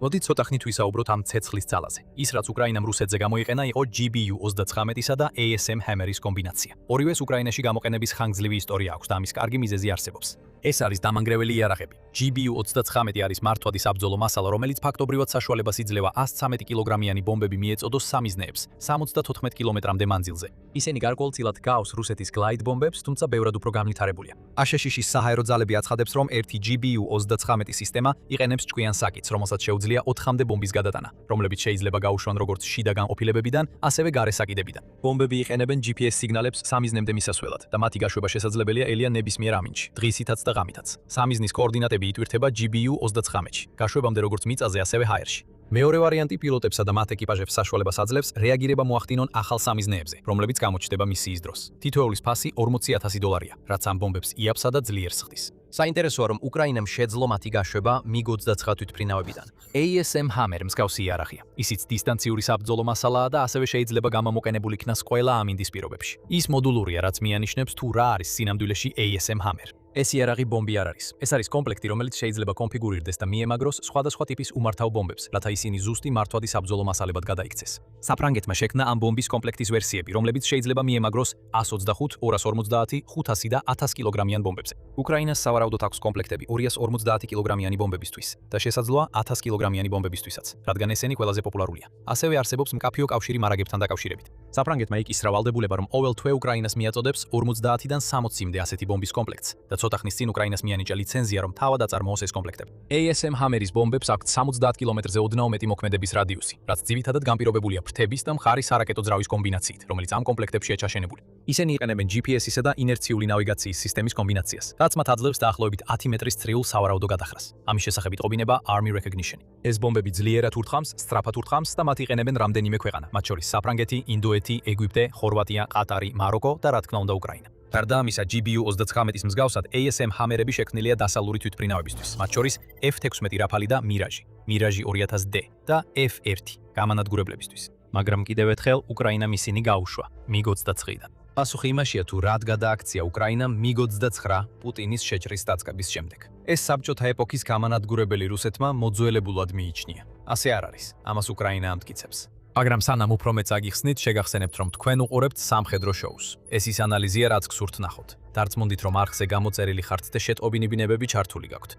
მოდით ცოტა ხნით ვისაუბროთ ამ ცეცხლის ძალაზე. ის, რაც უკრაინამ რუსეთზე გამოიყენა, იყო GBU-39-ისა და ASM Hammer-ის კომბინაცია. ორივეს უკრაინაში გამოყენების ხანგრძლივი ისტორია აქვს და ამის კარგი მიზეზი არსებობს. ეს არის დამანგრეველი იარაღები. GBU-39 არის მართვადი საბრძოლო მასალა, რომელიც ფაქტობრივად საშუალებას იძლევა 113 კილოგრამიანი ბომბები მიეწოდოს სამიზნეებს 74 კილომეტრამდე მანძილზე. ისინი გარკვეულწილად გავს რუსეთის გლაიდ ბომბებს, თუმცა ბევრად უფრო განვითარებულია. აშშ-ის საჰაერო ძალები აცხადებს, რომ ერთი GBU-39 სისტემა იყენებს ჭკვიან საკითხს, რომელსაც შეუძლია 4-მდე ბომბის გადატანა, რომლებიც შეიძლება გაუშვან როგორც შიდა განყოფილებებიდან, ასევე გარე საკიდებიდან. ბომბები იყენებენ GPS სიგნალებს სამიზნემდე მისასვლელად და მათი გაშვება შესაძლებელია ელია ნებისმიერ ამინჩი, დღისითაც და ღამითაც. სამიზნის კოორდინატები იტვირთება GBU-39-ში, გაშვებამდე როგორც მიწაზე, ასევე ჰაერში. მეორე ვარიანტი პილოტებსა და მათ ეკიპაჟებს საშუალებას აძლევს რეაგირება მოახდინონ ახალ სამიზნეებზე, რომლებიც გამოჩნდება მისიის დროს. თითოეულის ფასი $40,000-ია, რაც ამ ბომბებს იაფსა და ძლიერს ხდის. საინტერესოა, რომ უკრაინამ შეძლო მათი გაშვება MiG-29 თვითმფრინავებიდან. ASM Hammer მსგავსი იარაღია. ისიც დისტანციური საბრძოლო მასალაა და ასევე შეიძლება გამომოყენებული იქნას ყველა ამინდის პირობებში. ის მოდულურია, რაც მიანიშნებს თუ რა არის სინამდვილეში ASM Hammer. ეს იარაღი ბომბი არ არის. ეს არის კომპლექტი, რომელიც შეიძლება კონფიგურირდეს და მიემაგროს სხვადასხვა ტიპის უმართავ ბომბებს, რათა ისინი ზუსტი მართვადი საბრძოლო მასალებად გადაიქცეს. საფრანგეთმა შექმნა ამ ბომბის კომპლექტის ვერსიები, რომლებიც შეიძლება მიემაგროს 125, 250, 500 და 1000 კილოგრამიან ბომბებზე. უკრაინას სავარაუდოდ აქვს კომპლექტები 250 კილოგრამიანი ბომბებისთვის და შესაძლოა 1000 კილოგრამიანი ბომბებისთვისაც, რადგან ესენი ყველაზე პოპულარულია. ასევე არსებობს მკაფიო კავშირი მარაგებთან დაკავშირებით. საფრანგეთმა იკისრა ვალდებულება, რომ ყოველ თვე უკრაინას მიაწოდებს 50-დან 60-მდე ასეთი ბომბის კომპლექტს და ცოტა ხნის წინ უკრაინას მიანიჭა ლიცენზია, რომ თავად აწარმოოს ეს კომპლექტები. ASM Hammer-ის ბომბებს აქვთ 70 კილომეტრზე ოდნავ მეტი მოქმედების რადიუსი, რაც ძირითადად განპირობებულია ფრთების და მხარის არაკეტო ძრავის კომბინაციით, რომელიც ამ კომპლექტებშია ჩაშენებული. ისინი იყენებენ GPS-ისა და ინერციული ნავიგაციის სისტემის კომბინაციას, რაც მათ აძლევს დაახლოებით 10 მეტრის წრიულ სავარაუდო გადახრას. ამის შესახებ იტყობინება Army Recognition. ეს ბომბები ძლიერად ურთხამს, სწრაფად ურთხამს და მათ იყენებენ რამდენიმე ქვეყანა, მათ შორის საფრანგეთი, ინდოეთი, ეგვიპტე, ხორვატია, ყატარი, მაროკო და რა თქმა უნდა უკრაინა. გარდა ამისა, GBU-39-ის მსგავსად ASM Hammer-ები შექმნილია დასავლური თვითმფრინავებისთვის, მათ შორის F-16 Rafale და Mirage, Mirage 2000D და F-1 გამანადგურებლებისთვის. მაგრამ კიდევ ერთხელ უკრაინამ ისინი გაუშვა MiG-29-დან. პასუხი იმაშია, თუ რად გადააქცია უკრაინამ MiG-29 პუტინის შეჭრის დაწყების შემდეგ. ეს საბჭოთა ეპოქის გამანადგურებელი რუსეთმა მოძველებულად მიიჩნია. ასე არ არის, ამას უკრაინა ამტკიცებს. მაგრამ სანამ უფრო მეც აგიხსნით, შეგახსენებთ, რომ თქვენ უყურებთ სამხედრო შოუს. ეს ის ანალიზია, რაც გსურთ ნახოთ. დარწმუნდით, რომ არხზე გამოწერილი ხართ და შეტყობინი ბინებები ჩართული გაქვთ.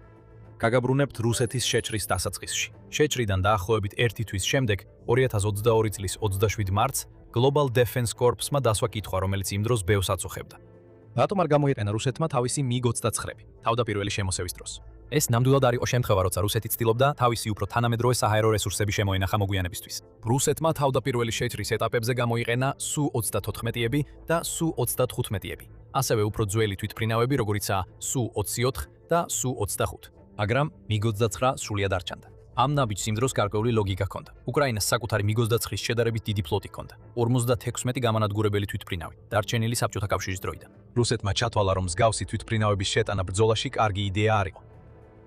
გაგაბრუნებთ რუსეთის შეჭრის დასაწყისში. შეჭრიდან დაახლოებით 1 თვის შემდეგ, 2022 წლის 27 მარტს, Global Defense Corps-მა დასვა კითხვა, რომელიც იმ დროს ბევს აწუხებდა. რატომ არ გამოიყენა რუსეთმა თავისი MiG-29 თავდაპირველი შემოსევის დროს? ეს ნამდვილად არ იყო შემთხვევა, როცა რუსეთი ცდილობდა თავისი უფრო თანამედროვე საჰაერო რესურსები შემოენახა მოგვიანებისთვის. რუსეთმა თავდაპირველი შეჭრის ეტაპებზე გამოიყენა Su-34-ები და Su-35-ები, ასევე უფრო ძველი თვითმფრინავები, როგორიცაა Su-24 და Su-25. მაგრამ MiG-29 სრულიად არ ჩანდა. ამ ნაბიჯს იმ დროს გარკვეული ლოგიკა ჰქონდა. უკრაინას საკუთარი MiG-29-ის შედარებით დიდი ფლოტი ჰქონდა, 56 გამანადგურებელი თვითმფრინავი, დარჩენილი საბჭოთა კავშირის დროიდან. რუსეთმა ჩათვალა, რომ მსგავსი თვითმფრინავების შეტანა ბრძოლაში კარგი იდეა არ იყო.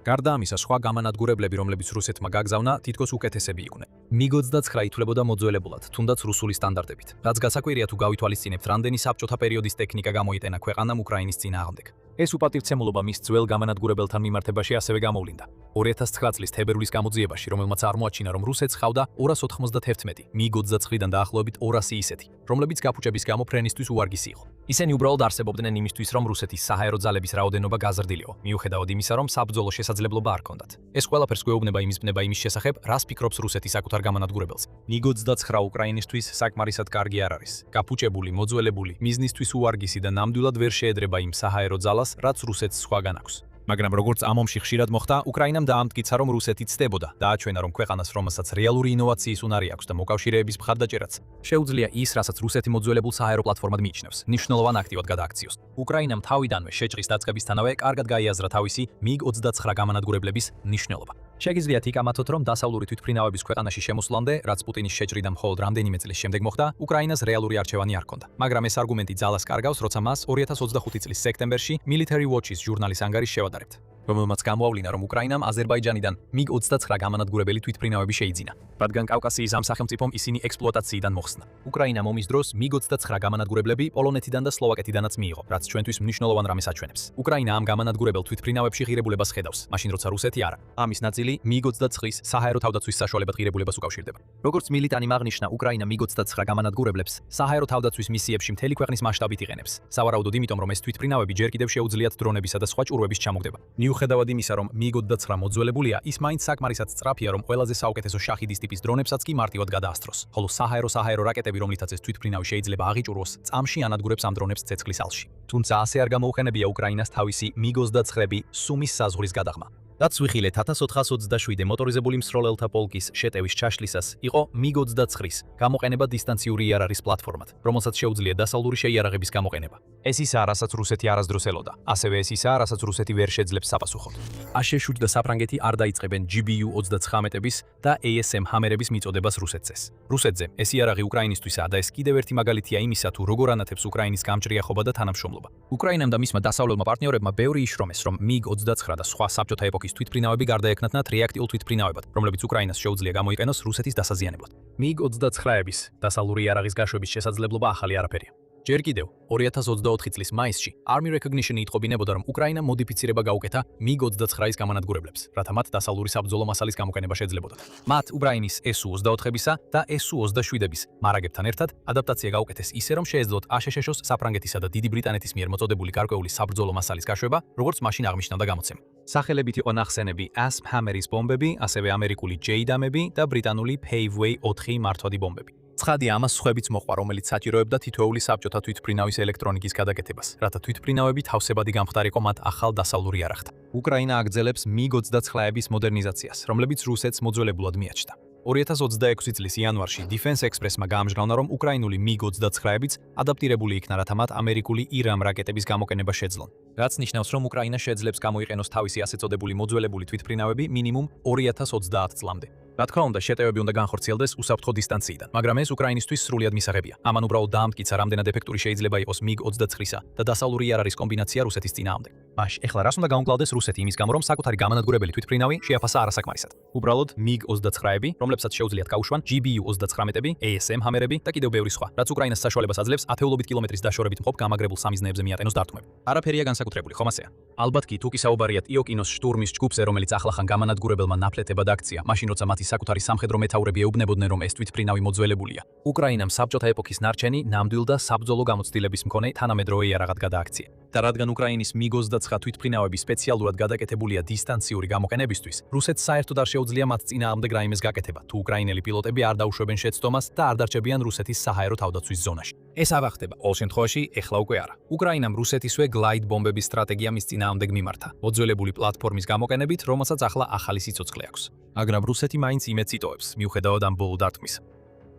გარდა ამისა, სხვა გამანადგურებლები, რომლებიც რუსეთმა გაგზავნა, თითქოს უკეთესები იყვნენ. MiG-29 ითვლებოდა მოძველებულად, თუნდაც რუსული სტანდარტებით. რაც გასაკვირია, თუ გავითვალისწინებთ, რამდენი საბჭოთა პერიოდის ტექნიკა გამოიტანა ქვეყანამ უკრაინის წინააღმდეგ. ეს უპატივცემულობა მის ძველ გამანადგურებელთან მიმართებაში ასევე გამოვლინდა. 2009 წლის თებერვლის გამოძიებაში, რომელმაც აღმოაჩინა, რომ რუსეთს ჰყავდა 291 MiG-29-დან დაახლოებით 200 ისეთი, რომლებიც გაფუჭების გამო ფრენისთვის უვარგისი იყო. ისინი უბრალოდ არსებობდნენ იმისთვის, რომ რუსეთის საჰაერო ძალების რაოდენობა გაზრდილიო, მიუხედავად იმისა, რომ საბრძოლო შესაძლებლობა არ ჰქონდათ. ეს ყველაფერს გვეუბნება იმის შესახებ, რას ფიქრობს რუსეთი საკუთარ გამანადგურებელს. MiG-29 უკრაინისთვის საკმარისად კარგი არ არის. გაფუჭებული, მოძველებული, მიზნისთვის უვარგისი და ნამდვილად ვერ შეედრება იმ საჰაერო ძალას, რაც რუსეთს სხვაგან აქვს. მაგრამ როგორც ამ ომში ხშირად მოხდა, უკრაინამ დაამტკიცა, რომ რუსეთი ცდებოდა, დააჩვენა, რომ ქვეყანას, რომელსაც რეალური ინოვაციის უნარი აქვს და მოკავშირეების მხარდაჭერაც, შეუძლია ის, რასაც რუსეთი მოძველებულ საჰაერო პლატფორმად მიიჩნევს, მნიშვნელოვან აქტივად გადააქციოს. უკრაინამ თავიდანვე შეჭრის დაწყებისთანავე კარგად გაიაზრა თავისი MiG-29 გამანადგურებლების მნიშვნელობა. შეგიძლიათ იკამათოთ, რომ დასავლური თვითმფრინავების ქვეყანაში შემოსვლამდე, რაც პუტინის შეჭრიდან მხოლოდ რამდენიმე წლის შემდეგ მოხდა, უკრაინას რეალური არჩევანი არ ჰქონდა. მაგრამ ეს არგუმენტი ძალას კარგავს, როცა მას 2025 წლის სექტემბერში Military Watch-ის ჟურნალის ანგარიშს შევადარებთ, რომელმაც გამოავლინა, რომ უკრაინამ აზერბაიჯანიდან MiG-29 გამანადგურებელი თვითმფრინავები შეიძინა, რადგან კავკასიის ამ სახელმწიფომ ისინი ექსპლუატაციიდან მოხსნა. უკრაინამ ომის დროს MiG-29 გამანადგურებლები პოლონეთიდან და სლოვაკეთიდანაც მიიღო, რაც ჩვენთვის მნიშვნელოვან რამეს აჩვენებს. უკრაინა ამ გამანადგურებელ თვითმფრინავებში ღირებულებას ხედავს, მაშინ როცა რუსეთი არა. ამის ნაწილი MiG-29-ის საჰაერო თავდაცვის საშუალებად ღირებულებას უკავშირდება. როგორც მილიტანიმ აღნიშნა, უკრაინა MiG-29 გამანადგურებლებს საჰაერო თავდაცვის მისიებში მთელი ქვეყნის მასშტაბით იყენებს. სავარაუდოდ იმიტომ, რომ ეს თვითმფრინავები ჯერ კიდევ შეუძლიათ დრონებისა და სხვა ჭურვების ჩამოგდება. მიუხედავად იმისა, რომ MiG-29 მოძველებულია, ის მაინც საკმარისად სწრაფია, რომ ყველაზე საუკეთესო შაჰიდის ტიპის დრონებსაც კი მარტივად გადაასწროს. ხოლო საჰაერო რაკეტები, რომლითაც ეს თვითმფრინავი შეიძლება აღიჭურვოს, წამში ანადგურებს ამ დრონებს ცეცხლის ალში. თუმცა ასე არ გამოუხენებია უკრაინას თავისი MiG-29-ები სუმის საზღვრის გადაღმა. დაცვიხილე 1427 მოტორიზებული მსროლელთა პოლკის შეტევის ჩაშლისას იყო MiG-29-ის გამოყენება დისტანციური იარაღის პლატფორმად, რომელსაც შეუძლია დასავლური შეიარაღების გამოყენება. ეს ისაა, რასაც რუსეთი არასდროს ელოდა, ასევე ეს ისაა, რასაც რუსეთი ვერ შეძლებს საპასუხოდ. აშშ და საფრანგეთი არ დაიწყებენ GBU-39-ების და ASM ჰამერების მიწოდებას რუსეთზეს. რუსეთზე ეს იარაღი უკრაინისთვისაა და ეს კიდევ ერთი მაგალითია იმისა, თუ როგორ ანათებს უკრაინის გამჭრიახობა და თანამშრომლობა. უკრაინამ და მისმა დასავლელმა პარტნიორებმა ბევრი იშრომეს, რომ MiG-29 და სხვა საბჭოთა ეპოქის თვითფრინავები გარდაექმნათ რეაქტიულ თვითფრინავებად, რომლებიც უკრაინას შეუძლია გამოიყენოს რუსეთის დასაზიანებლად. MiG-29-ების დასავლური იარაღის გაშვების შესაძლებლობა ახალი არაფერია. ჯერ კიდევ 2024 წლის მაისში Army Recognition იტყობინებოდა, რომ უკრაინა მოდიფიცირება გაუკეთა MiG-29-ის გამანადგურებლებს, რათა მათ დასავლური საბრძოლო მასალის გამოყენება შეძლებოდათ. მათ უკრაინის Su-24-ებისა და Su-27-ების მარაგებთან ერთად ადაპტაცია გაუკეთეს ისე, რომ შეეძლოთ აშშ-ს საფრანგეთისა და დიდი ბრიტანეთის მიერ მოწოდებული გარკვეული საბრძოლო მასალის გაშვება, როგორც მაშინ აღნიშნავდა გამოცემა. სახელებით იყო ნახსენები ASM ჰამერის ბომბები, ასევე ამერიკული JDAM-ები და ბრიტანული Paveway 4 მართვადი ბომბები. ცხადია, ამას სხვებიც მოყვა, რომელიც საჭიროებდა თითოეული საბჭოთა თვითფრინავის ელექტრონიკის გადაკეთებას, რათა თვითფრინავები თავსებადი გამხდარიყო მათ ახალ დასავლურ იარაღთან. უკრაინა აგრძელებს MiG-29-ების მოდერნიზაციას, რომლებიც რუსეთს მოძველებულად მიაჩნდა. 2026 წლის იანვარში Defense Express-მა გაამჟღავნა, რომ უკრაინული MiG-29-ებიც ადაპტირებული იქნა, რათა მათ ამერიკული IRAM რაკეტების გამოყენება შეძლონ. რაც ნიშნავს, რომ უკრაინა შეძლებს გამოიყენოს თავისი ასე წოდებული მოძველებული თვითფრინავები მინიმუმ 2030 წლამდე. რა თქმა უნდა, შეტევები უნდა განხორციელდეს უსაფრთხო დისტანციიდან, მაგრამ ეს უკრაინისთვის სრულიად მისაღებია. ამან უბრალოდ დაამტკიცა, რამდენად ეფექტური შეიძლება იყოს MiG-29-ისა და დასავლური იარაღის კომბინაცია რუსეთის წინააღმდეგ. მაშ, ეხლა რას უნდა გაუმკლავდეს რუსეთი იმის გამო, რომ საკუთარი გამანადგურებელი თვითფრინავი შეაფასა არასაკმარისად? უბრალოდ MiG-29-ები, რომლებსაც შეუძლიათ გაუშვან GBU-39-ები, ASM ჰამერები და კიდევ ბევრი სხვა, რაც უკრაინას საშუალებას აძლევს ათეულობით კილომეტრის დაშორებით მყოფ გამაგრებულ სამიზნეებზე მიატენოს დარტყმები. არაფერია განსაკუთრებული, ხომ ასეა? ალბათ კი, თუ კი საუბარიათ იოკინოს შტურმის ჯგუფზე, რომელიც ახლახან გამანადგურებელმა ნაფლეთებად აქცია, მაშინ როცა მათი საკუთარი სამხედრო მეთაურები ეუბნებოდნენ, რომ ეს თვითფრინავი მოძველებულია. უკრაინამ საბჭოთა ეპოქის ნარჩენი, ნამდვილ და საბრძოლო გამოცდილების მქონე თანამედროვე იარაღად გადააქცია. და რადგან უკრაინის MiG-29 თვითფრინავები სპეციალურად გადაკეთებულია დისტანციური გამოყენებისთვის, რუსეთს საერთოდ არ შეუძლია მათ წინააღმდეგ რაიმეს გაკეთება, თუ უკრაინელი პილოტები არ დაუშვებენ შეცდომას და არ დარჩებიან რუსეთის საჰაერო თავდაცვის ზონაში. ეს აღარ ხდება, ყოველ შემთხვევაში, ეხლა უკვე არა. უკრაინამ რუსეთისვე გლაიდ ბომბების სტრატეგია მის წინააღმდეგ მიმართა, მოძველებული პლატფორმის გამოყენებით, რომელსაც ახლა ახალი სიცოცხლე აქვს. მაგრამ რუსეთი მაინც იმედს იტოვებს, მიუხედავად ამ ბოლო დარტყმისა.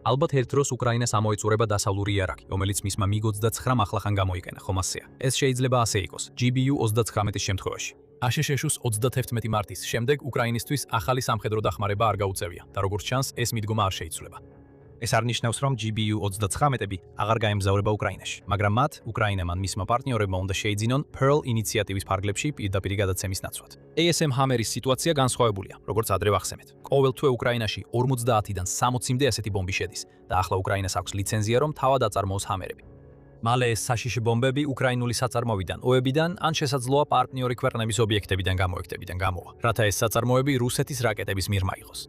ალბათ ერთ დროს უკრაინას ამოეწურება დასავლური იარაღი, რომელიც მისმა MiG-29-მ ახლახან გამოიყენა, ხომ ასეა? ეს შეიძლება ასე იყოს, GBU-39-ის შემთხვევაში. აშშ-ს 31 მარტის შემდეგ უკრაინისთვის ახალი სამხედრო დახმარება არ გაუწევია და როგორც ჩანს, ეს მიდგომა არ შეიცვლება. ეს არ ნიშნავს, რომ GBU-39-ები აღარ გაემგზავრება უკრაინაში, მაგრამ მათ, უკრაინამ ან მისმა პარტნიორებმა უნდა შეიძინონ Pearl ინიციატივის ფარგლებში პირდაპირ გადაცემის ნაცვლად. ASM ჰამერის სიტუაცია განსხვავებულია, როგორც ადრე ვახსენეთ. ყოველთვე უკრაინაში 50-დან 60-მდე ასეთი ბომბი შედის და ახლა უკრაინას აქვს ლიცენზია, რომ თავად აწარმოოს ჰამერები. მალე ეს საშიში ბომბები უკრაინული საწარმოებიდან, ოებიდან ან შესაძლოა პარტნიორი ქვეყნების ობიექტებიდან გამოვა, რათა ეს საწარმოები რუსეთის რაკეტების მიერ მაიღოს.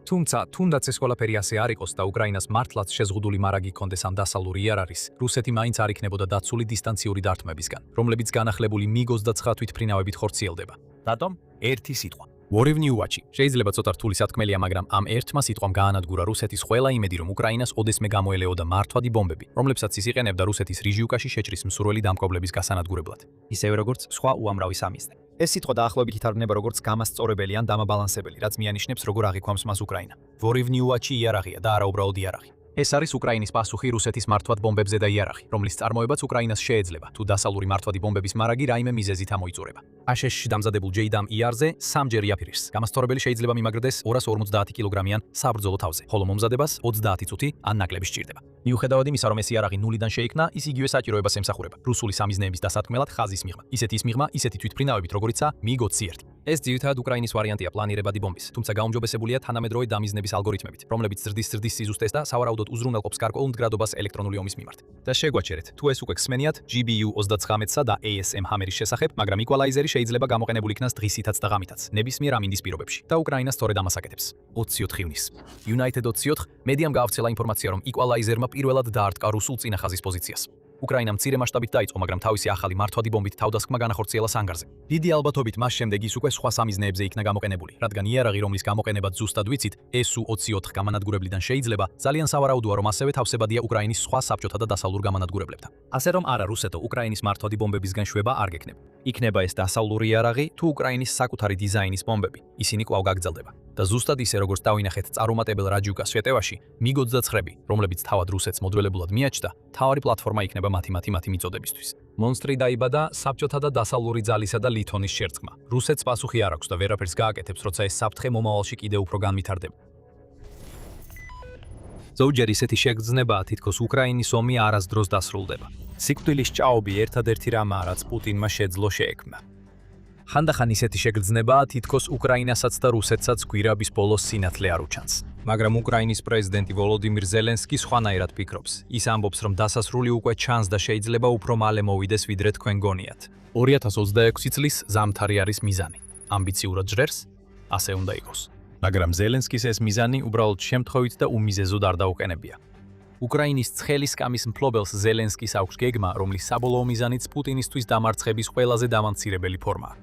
თუმცა, თუნდაც ეს ყველაფერი ასე არ იყოს და უკრაინას მართლაც შეზღუდული მარაგი ჰქონდეს ამ დასავლური იარაღის, რუსეთი მაინც არ იქნებოდა დაცული დისტანციური დარტყმებისგან, რომლებიც განახლებული MiG-29 თვითფრინავებით ხორციელდება. რატომ? ერთი სიტყვა. Warivniuvachi. შეიძლება ცოტა რთული სათქმელია, მაგრამ ამ ერთმა სიტყვამ გაანადგურა რუსეთის ყველა იმედი, რომ უკრაინას ოდესმე გამოელეოდა მართვადი ბომბები, რომლებსაც ის იყენებდა რუსეთის რიჟიუკაში შეჭრის მსურველი დამპყრობლების გასანადგურებლად. ისევე როგორც სხვა უამრავი სამიზნე. ეს სიტყვა დაახლოებით ითარგმნება როგორც გამასწორებელი ან დამაბალანსებელი, რაც მიანიშნებს როგორ აღიქვამს მას უკრაინა. Warivniuvachi იარაღია და არა უბრალოდ იარაღი. ეს არის უკრაინის პასუხი რუსეთის მართვად ბომბებზე და იარაღი, რომლის წარმოებაც უკრაინას შეეძლება, თუ დასავლური მართვადი ბომბების მარაგი რაიმე მიზეზით ამოიწურება. აშშ-ში დამზადებულ JDAM ER-ზე სამჯერ იაფირებს. გამასწორებელი შეიძლება მიმაგრდეს 250 კილოგრამიან საბრძოლო თავზე, ხოლო მომზადებას 30 წუთი ან ნაკლები სჭირდება. მიუხედავად იმისა, რომ ეს იარაღი ნულიდან შეიქმნა, ის იგივე საჭიროებას ემსახურება. რუსული სამიზნეების დასათქმელად ხაზის მიღმა, ისეთი ის მიღმა, ისეთი თვითფრინავებით, როგორიცაა MiG-21. ეს ძირითადად უკრაინის ვარიანტია პლანირებადი ბომბის, თუმცა გაუმჯობესებულია თანამედროვე დამიზნების ალგორითმებით, რომლებიც ზრდის სიზუსტეს და სავარაუდოდ უზრუნველყოფს გარკვეულ მდგრადობას ელექტრონული ომის მიმართ. და შეგვაჩერეთ, თუ ეს უკვე გსმენიათ GBU-39-სა და ASM ჰამერის შესახებ, მაგრამ equalizer-ი შეიძლება გამოყენებული იქნას დღისითაც და ღამითაც, ნებისმიერ ამინდის პირობებში და უკრაინა სწორედ ამას აკეთებს. 24 ივნის. United 24 მედიამ გაავრცელა ინფორმაცია, რომ equalizer-მა პირველად დაარტყა რუსულ წინახაზის პოზიციას. უკრაინამ მცირე მასშტაბით დაიწყო, მაგრამ თავისი ახალი მართვადი ბომბით თავდასხმა განახორციელა სანგარზე. დიდი ალბათობით მას შემდეგ ის უკვე სხვა სამიზნეებზე იქნა გამოყენებული, რადგან იარაღი, რომლის გამოყენებაც ზუსტად ვიცით, SU-24 გამანადგურებლიდან შეიძლება, ძალიან სავარაუდოა, რომ ასევე თავსებადია უკრაინის სხვა საბჭოთა და დასავლურ გამანადგურებლებთან. ასე რომ არა, რუსეთო, უკრაინის მართვადი ბომბებისგან შვება არ გექნება. იქნება ეს დასავლური იარაღი თუ უკრაინის საკუთარი დიზაინის ბომბები. ისინი კვლავ გაგრძელდება. და ზუსტად ისე, როგორც დავინახეთ წარუმატებელ რაჯუკას შეტევაში, MiG-29, რომლებიც თავად რუსეთს მოდველებულად მიაჩნდა, თავარი პლატფორმა იქნება მათი მიწოდებისთვის. მონსტრი დაიბადა საბჭოთა და დასავლური ძალისა და ლითონის შერწყმა. რუსეთს პასუხი არ აქვს და ვერაფერს გააკეთებს, როცა ეს საფრთხე მომავალში კიდევ უფრო განვითარდება. ზოგჯერ ისეთი შეგრძნებაა, თითქოს უკრაინის ომი არასდროს დასრულდება. სიკვდილის ჭაობი ერთადერთი რამაა, რაც პუტინმა შეძლო შეექმნა. ხანდახან ისეთი შეგრძნებაა, თითქოს უკრაინასაც და რუსეთსაც გვირაბის ბოლოს სინათლე არ უჩანს. მაგრამ უკრაინის პრეზიდენტი ვოლოდიმირ ზელენსკი სხვანაირად ფიქრობს. ის ამბობს, რომ დასასრული უკვე ჩანს და შეიძლება უფრო მალე მოვიდეს, ვიდრე თქვენ გონიათ. 2026 წლის ზამთარი არის მიზანი. ამბიციურად ჟღერს, ასე უნდა იყოს. მაგრამ ზელენსკის ეს მიზანი უბრალოდ შემთხვევით და უმიზეზოდ არ დაუყენებია. უკრაინის ცხელი სკამის მფლობელს ზელენსკის აქვს გეგმა, რომლის საბოლოო მიზანიც პუტინისთვის დამარცხების ყველაზე დამამცირებელი ფორმაა.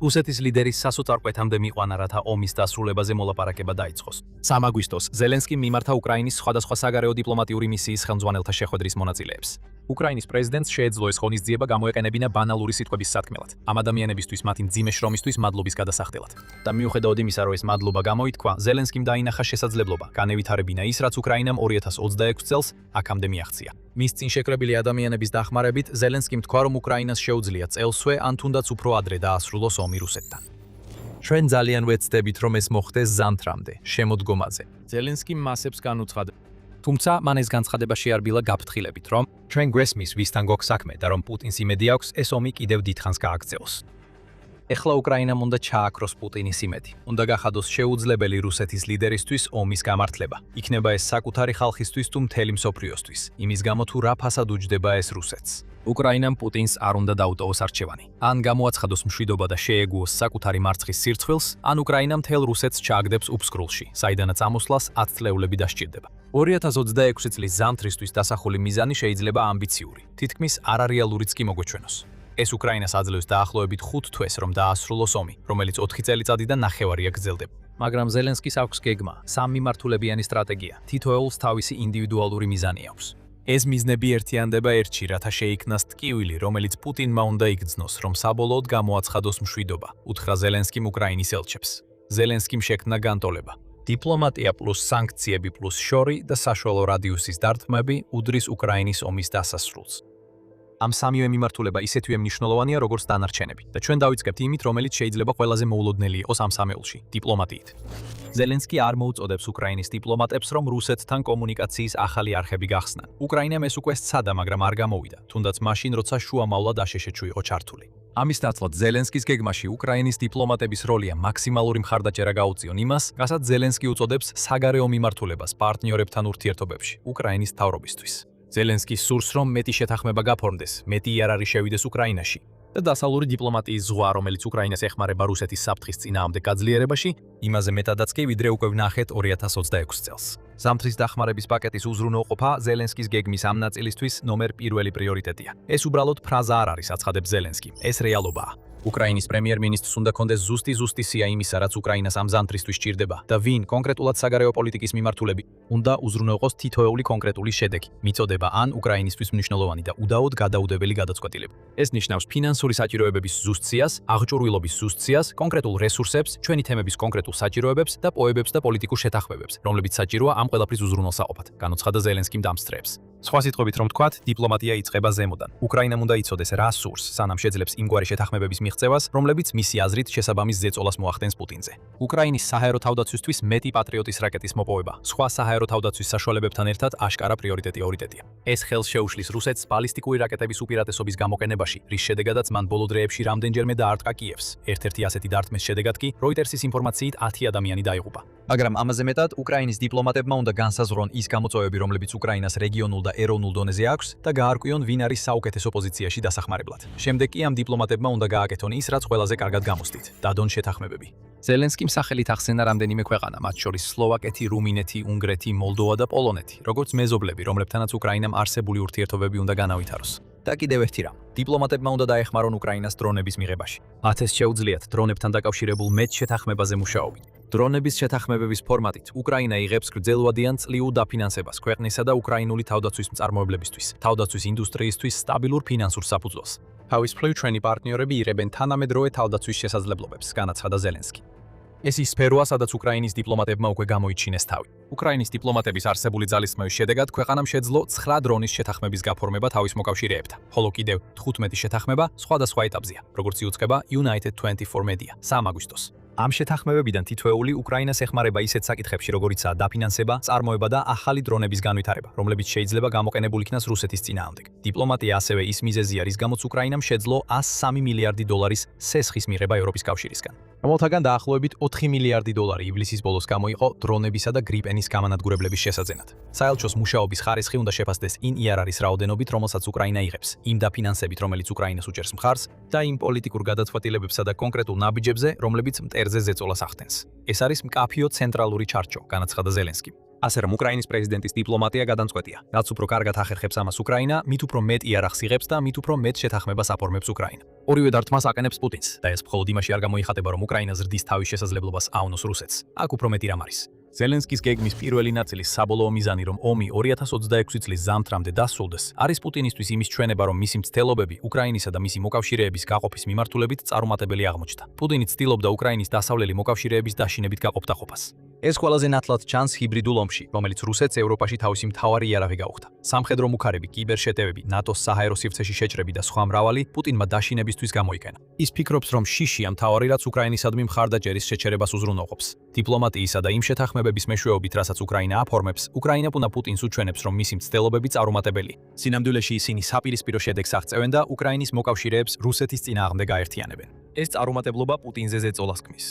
რუსეთის ლიდერის სასოწარკვეთამდე მიყვანა, რათა ომის დასრულებაზე მოლაპარაკება დაიწყოს. 3 აგვისტოს ზელენსკიმ მიმართა უკრაინის სხვადასხვა საგარეო დიპლომატიური მისიის ხელმძღვანელთა შეხვედრის მონაწილეებს. უკრაინის პრეზიდენტს შეეძლო ეს ღონისძიება გამოეყენებინა ბანალური სიტყვების სათქმელად, ამ ადამიანებისთვის მათი მძიმე შრომისთვის მადლობის გადასახდელად. და მიუხედავად იმისა, რომ ეს მადლობა გამოითქვა, ზელენსკიმ დაინახა შესაძლებლობა განევითარებინა ის, რაც უკრაინამ 2026 წელს აქამდე მიაღწია. მის წინ შეკრებილი ადამიანების დახმარებით ზელენსკიმ თქვა, რომ უკრაინას შეუძლია წელსვე ან თუნდაც უფრო ადრე დაასრულოს ომი რუსეთთან. ჩვენ ძალიან ვეცდებით, რომ ეს მოხდეს ზამთრამდე, შემოდგომაზე. ზელენსკიმ მასებს განუცხადა. თუმცა მან ეს განცხადება შეარბილა გაფრთხილებით, რომ ჩვენ გვესმის ვისთან გვაქვს საქმე და რომ პუტინს იმედი აქვს ეს ომი კიდევ დიდხანს გააგრძელოს. ეხლა უკრაინამ უნდა ჩააქროს პუტინის იმედი. უნდა გახადოს შეუძლებელი რუსეთის ლიდერისთვის ომის გამართლება. იქნება ეს საკუთარი ხალხისთვის თუ მთელი მსოფლიოსთვის. იმის გამო თუ რა ფასად უჯდება ეს რუსეთს. უკრაინამ პუტინს არ უნდა დაუტოვოს არჩევანი. ან გამოაცხადოს მშვიდობა და შეეგუოს საკუთარი მარცხის სირცხვილს, ან უკრაინა მთელ რუსეთს ჩააგდებს უფსკრულში, საიდანაც ამოსვლას 10 წლეულები დასჭირდება. 2026 წლის ზამთრისთვის დასახული მიზანი შეიძლება ამბიციური, თითქმის არარეალურიც კი მოგვეჩვენოს. ეს უკრაინას აძლევს დაახლოებით 5 თვეს, რომ დაასრულოს ომი, რომელიც 4 წელიწადიდან ნახევარია გრძელდება. მაგრამ ზელენსკის აქვს გეგმა, სამმიმართულებიანი სტრატეგია, თითოეულს თავისი ინდივიდუალური მიზანი აქვს. ეს მიზნები ერთიანდება ერთში, რათა შეიქმნას ტკივილი, რომელიც პუტინმა უნდა იგრძნოს, რომ საბოლოოდ გამოაცხადოს მშვიდობა, უთხრა ზელენსკიმ უკრაინის ელჩებს. ზელენსკიმ შექმნა განტოლება. დიპლომატია პლუს სანქციები პლუს შორი და საშუალო რადიუსის დარტყმები უდრის უკრაინის ომის დასასრულს. ამ სამივე მიმართულება ისეთვე მნიშვნელოვანია, როგორც დანარჩენები. და ჩვენ დავიწყებთ იმით, რომელიც შეიძლება ყველაზე მოულოდნელი იყოს ამ სამეულში, დიპლომატიით. ზელენსკი არ მოუწოდებს უკრაინის დიპლომატებს, რომ რუსეთთან კომუნიკაციის ახალი არხები გახსნან. უკრაინამ ეს უკვე სცადა, მაგრამ არ გამოვიდა, თუნდაც მაშინ, როცა შუამავლად აშშ-ში იყო ჩართული. ამის ნაცვლად ზელენსკის გეგმაში უკრაინის დიპლომატების როლია მაქსიმალური მხარდაჭერა გაუწიონ იმას, რასაც ზელენსკი უწოდებს საგარეო მიმართულებას პარტნიორებთან ურთიერთობებში, უკრაინის მთავრობისთვის. ზელენსკი სურს, რომ მეტი შეთანხმება გაფორმდეს, მეტი იარაღი შევიდეს უკრაინაში და დასავლური დიპლომატიის ზღვა, რომელიც უკრაინას ეხმარება რუსეთის საფრთხის წინააღმდეგ გაძლიერებაში, იმაზე მეტადაც კი, ვიდრე უკვე ვნახეთ 2026 წელს. ზამთრის დახმარების პაკეტის უზრუნველყოფა ზელენსკის გეგმის ამ ნაწილისთვის ნომერ 1 პრიორიტეტია. ეს უბრალოდ ფრაზა არ არის, აცხადებს ზელენსკი, ეს რეალობაა. უკრაინის პრემიერ-მინისტრს უნდა კონდეს ზუსტი სია იმისა, რაც უკრაინას ამ ზამთრისთვის სჭირდება და ვინ კონკრეტულად საგარეო პოლიტიკის მიმართულები უნდა უზრუნველყოს თითოეული კონკრეტული შედეგი, მიწოდება ან უკრაინისთვის მნიშვნელოვანი და უდაოდ გადაუდებელი გადაწყვეტილება. ეს ნიშნავს ფინანსური საჭიროებების ზუსტ სიას, აღჭურვილობის ზუსტ სიას, კონკრეტულ რესურსებს, ჩვენი თემების კონკრეტულ საჭიროებებს და პოებებს და პოლიტიკურ შეთანხმებებს, რომლებიც საჭიროა ამ ყველაფრის უზრუნველსაყოფად, განუცხადა ზელენსკიმ დამსწრეებს. სხვა სიტყვებით რომ ვთქვათ, დიპლომატია იწყება ზემოდან. უკრაინამ უნდა იცოდეს რა სურს, სანამ შეძლებს იმგვარი შეთანხმებების მიღწევას, რომლებიც მისი აზრით შესაბამის ზეწოლას მოახდენს პუტინზე. უკრაინის საჰაერო თავდაცვისთვის მეტი პატრიოტის რაკეტის მოპოვება, სხვა საჰაერო თავდაცვის საშუალებებთან ერთად აშკარა პრიორიტეტია. ეს ხელს შეუშლის რუსეთს ბალისტიკური რაკეტების უპირატესობის გამოყენებაში, რის შედეგადაც მან ბოლო დროებში რამდენჯერმე დაარტყა კიევს. ერთ-ერთი ასეთი დარტყმის შედეგად კი როიტერსის ინფორმაციით 10 ადამიანი დაიღუპა. მაგრამ ამაზე მეტად უკრაინის დიპლომატებმა უნდა განსაზღვრონ ის გამოწვევები, რომლებიც უკრაინას რეგიონულ და ეროვნულ დონეზე აქვს და გაარკვიონ ვინ არის საუკეთესო პოზიციაში დასახმარებლად. შემდეგ კი ამ დიპლომატებმა უნდა გააკეთონ ის, რაც ყველაზე კარგად გამოსდით, დადონ შეთანხმებები. ზელენსკიმ სახელით ახსენა რამდენიმე ქვეყანა, მათ შორის სლოვაკეთი, რუმინეთი, უნგრეთი, მოლდოვა და პოლონეთი, როგორც მეზობლები, რომლებთანაც უკრაინამ არსებული ურთიერთობები უნდა განავითაროს. და კიდევ ერთი რამ, დიპლომატებმა უნდა დაეხმარონ უკრაინას დრონების მიღებაში. მათ ეს შეუძლიათ დრონებთან დაკავშირებულ მეტ შეთანხმებაზე მუშაობით. დრონების შეთანხმებების ფორმატით უკრაინა იღებს გრძელვადიან წლიურ დაფინანსებას ქვეყნისა და უკრაინული თავდაცვის მწარმოებლებისთვის, თავდაცვის ინდუსტრიისთვის სტაბილურ ფინანსურ საფუძველს. თავისუფლი ჩვენი პარტნიორები იღებენ თანამედროვე თავდაცვის შესაძლებლობებს, განაცხადა ზელენსკი. ეს ის სფეროა, სადაც უკრაინის დიპლომატებმა უკვე გამოიჩინეს თავი. უკრაინის დიპლომატების არსებული ძალისხმევის შედეგად ქვეყანამ შეძლო 9 დრონის შეთანხმების გაფორმება თავის მოკავშირეებთან, ხოლო კიდევ 15 შეთანხმება სხვადასხვა ეტაპზეა, როგორც იუწყება United 24 Media 3 აგვისტოს. ამ შეთანხმებებიდან თითოეული უკრაინას ეხმარება ისეთ საკითხებში, როგორიცაა დაფინანსება, წარმოება და ახალი დრონების განვითარება, რომლებიც შეიძლება გამოყენებულ იქნას რუსეთის წინააღმდეგ. დიპლომატია ასევე ის მიზეზია, რის გამოც უკრაინამ შეძლო 103 მილიარდი დოლარის სესხის მიღება ევროპის კავშირისგან. რომელთაგან დაახლოებით 4 მილიარდი დოლარი ივლისის ბოლოს გამოიყო დრონებისა და გრიპენის გამანადგურებლების შესაძენად. საელჩოს მუშაობის ხარისხი უნდა შეფასდეს in IRR-ის რაოდენობით, რომელსაც უკრაინა იღებს, იმ დაფინანსებით, რომელიც უკრაინას უჭერს მხარს, და იმ პოლიტიკურ გადაწყვეტილებებსა და კონკრეტულ ნაბიჯებზე, რომლებიც მტერზე ზეწოლას ახდენს. ეს არის მკაფიო ცენტრალური ჩარჩო, განაცხადა ზელენსკიმ. ასე რომ უკრაინის პრეზიდენტის დიპლომატია გადამწყვეტია. რაც უფრო კარგად ახერხებს ამას უკრაინა, მით უფრო მეტ იარაღს იღებს და მით უფრო მეტ შეთანხმებას აფორმებს უკრაინა. ორივე დარტყმას აყენებს პუტინს და ეს მხოლოდ იმაში არ გამოიხატება, რომ უკრაინა ზრდის თავის შესაძლებლობას ავნოს რუსეთს. აქ უფრო მეტი რამ არის. ზელენსკის გეგმის პირველი ნაწილის საბოლოო მიზანი, რომ ომი 2026 წლის ზამთრამდე დასრულდეს, არის პუტინისთვის იმის ჩვენება, რომ მისი მცდელობები უკრაინისა და მისი მოკავშირეების გაყოფის მიმართულებით წარუმატებელი აღმოჩნდა. პუტინი ცდილობდა უკრაინის დასავლელი მოკავშირეების დაშინებით გაყოფდაყოფას. ეს ყველაზე ნათლად ჩანს ჰიბრიდულ ომში, რომელიც რუსეთს ევროპაში თავისი მთავარი იარაღი გაუხდა. სამხედრო მუქარები, კიბერშეტევები, ნატოს საჰაერო სივრცეში შეჭრები და სხვა მრავალი პუტინმა დაშინებისთვის გამოიყენა. ის ფიქრობს, რომ შიშია მთავარი, რაც უკრაინისადმი მხარდაჭერის შეჩერებას უზრუნველყოფს. დიპლომატიისა და იმ შეთანხმებების მეშვეობით, რასაც უკრაინა აფორმებს, უკრაინა პუნს უჩვენებს, რომ მისი მცდელობები წარუმატებელია. სინამდვილეში ისინი საპირისპირო შედეგს აღწევენ და უკრაინის მოკავშირეებს რუსეთის წინააღმდეგ გაერთიანებენ. ეს წარუმატებლობა პუტინზე ზეწოლას ქმნის.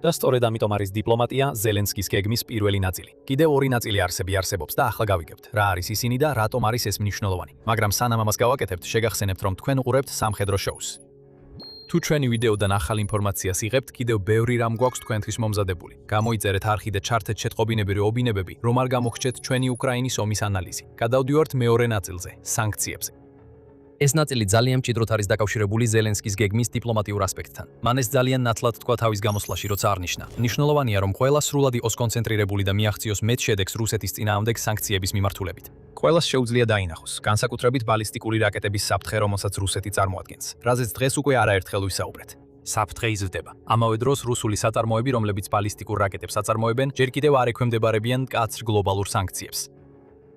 და სწორედ ამიტომ არის დიპლომატია ზელენსკის გეგმის პირველი ნაწილი. კიდევ ორი ნაწილი არსებობს და ახლა გავიგებთ, რა არის ისინი და რატომ არის ეს მნიშვნელოვანი. მაგრამ სანამ ამას გავაკეთებთ, შეგახსენებთ, რომ თქვენ უყურებთ სამხედრო შოუს. თუ ჩვენი ვიდეოდან ახალ ინფორმაციას იღებთ, კიდევ ბევრი რამ გვაქვს თქვენთვის მომზადებული. გამოიწერეთ არხი და ჩართეთ შეტყობინებები ობინებები, რომ არ გამოგხჩეთ ჩვენი უკრაინის ომის ანალიზი. გადავდივართ მეორე ნაწილზე, სანქციებზე. ეს ნაწილი ძალიან მჭიდროდ არის დაკავშირებული ზელენსკის გეგმის დიპლომატიურ ასპექტთან. მან ეს ძალიან ნათლად თქვა თავის გამოსვლაში, როცა არნიშნა. მნიშვნელოვანია, რომ ყველა სრულად იყოს კონცენტრირებული და მიაღწიოს მეტ შედეგს რუსეთის წინააღმდეგ სანქციების მიმართულებით. ყველას შეუძლია დაინახოს, განსაკუთრებით ბალისტიკური რაკეტების საფრთხე, რომელსაც რუსეთი წარმოადგენს, რაზეც დღეს უკვე არაერთხელ ვისაუბრეთ. საფრთხე იზრდება. ამავე დროს რუსული საწარმოები, რომლებიც ბალისტიკურ რაკეტებს აწარმოებენ, ჯერ კიდევ არ ექვემდებარებიან მკაცრ გლობალურ სანქციებს.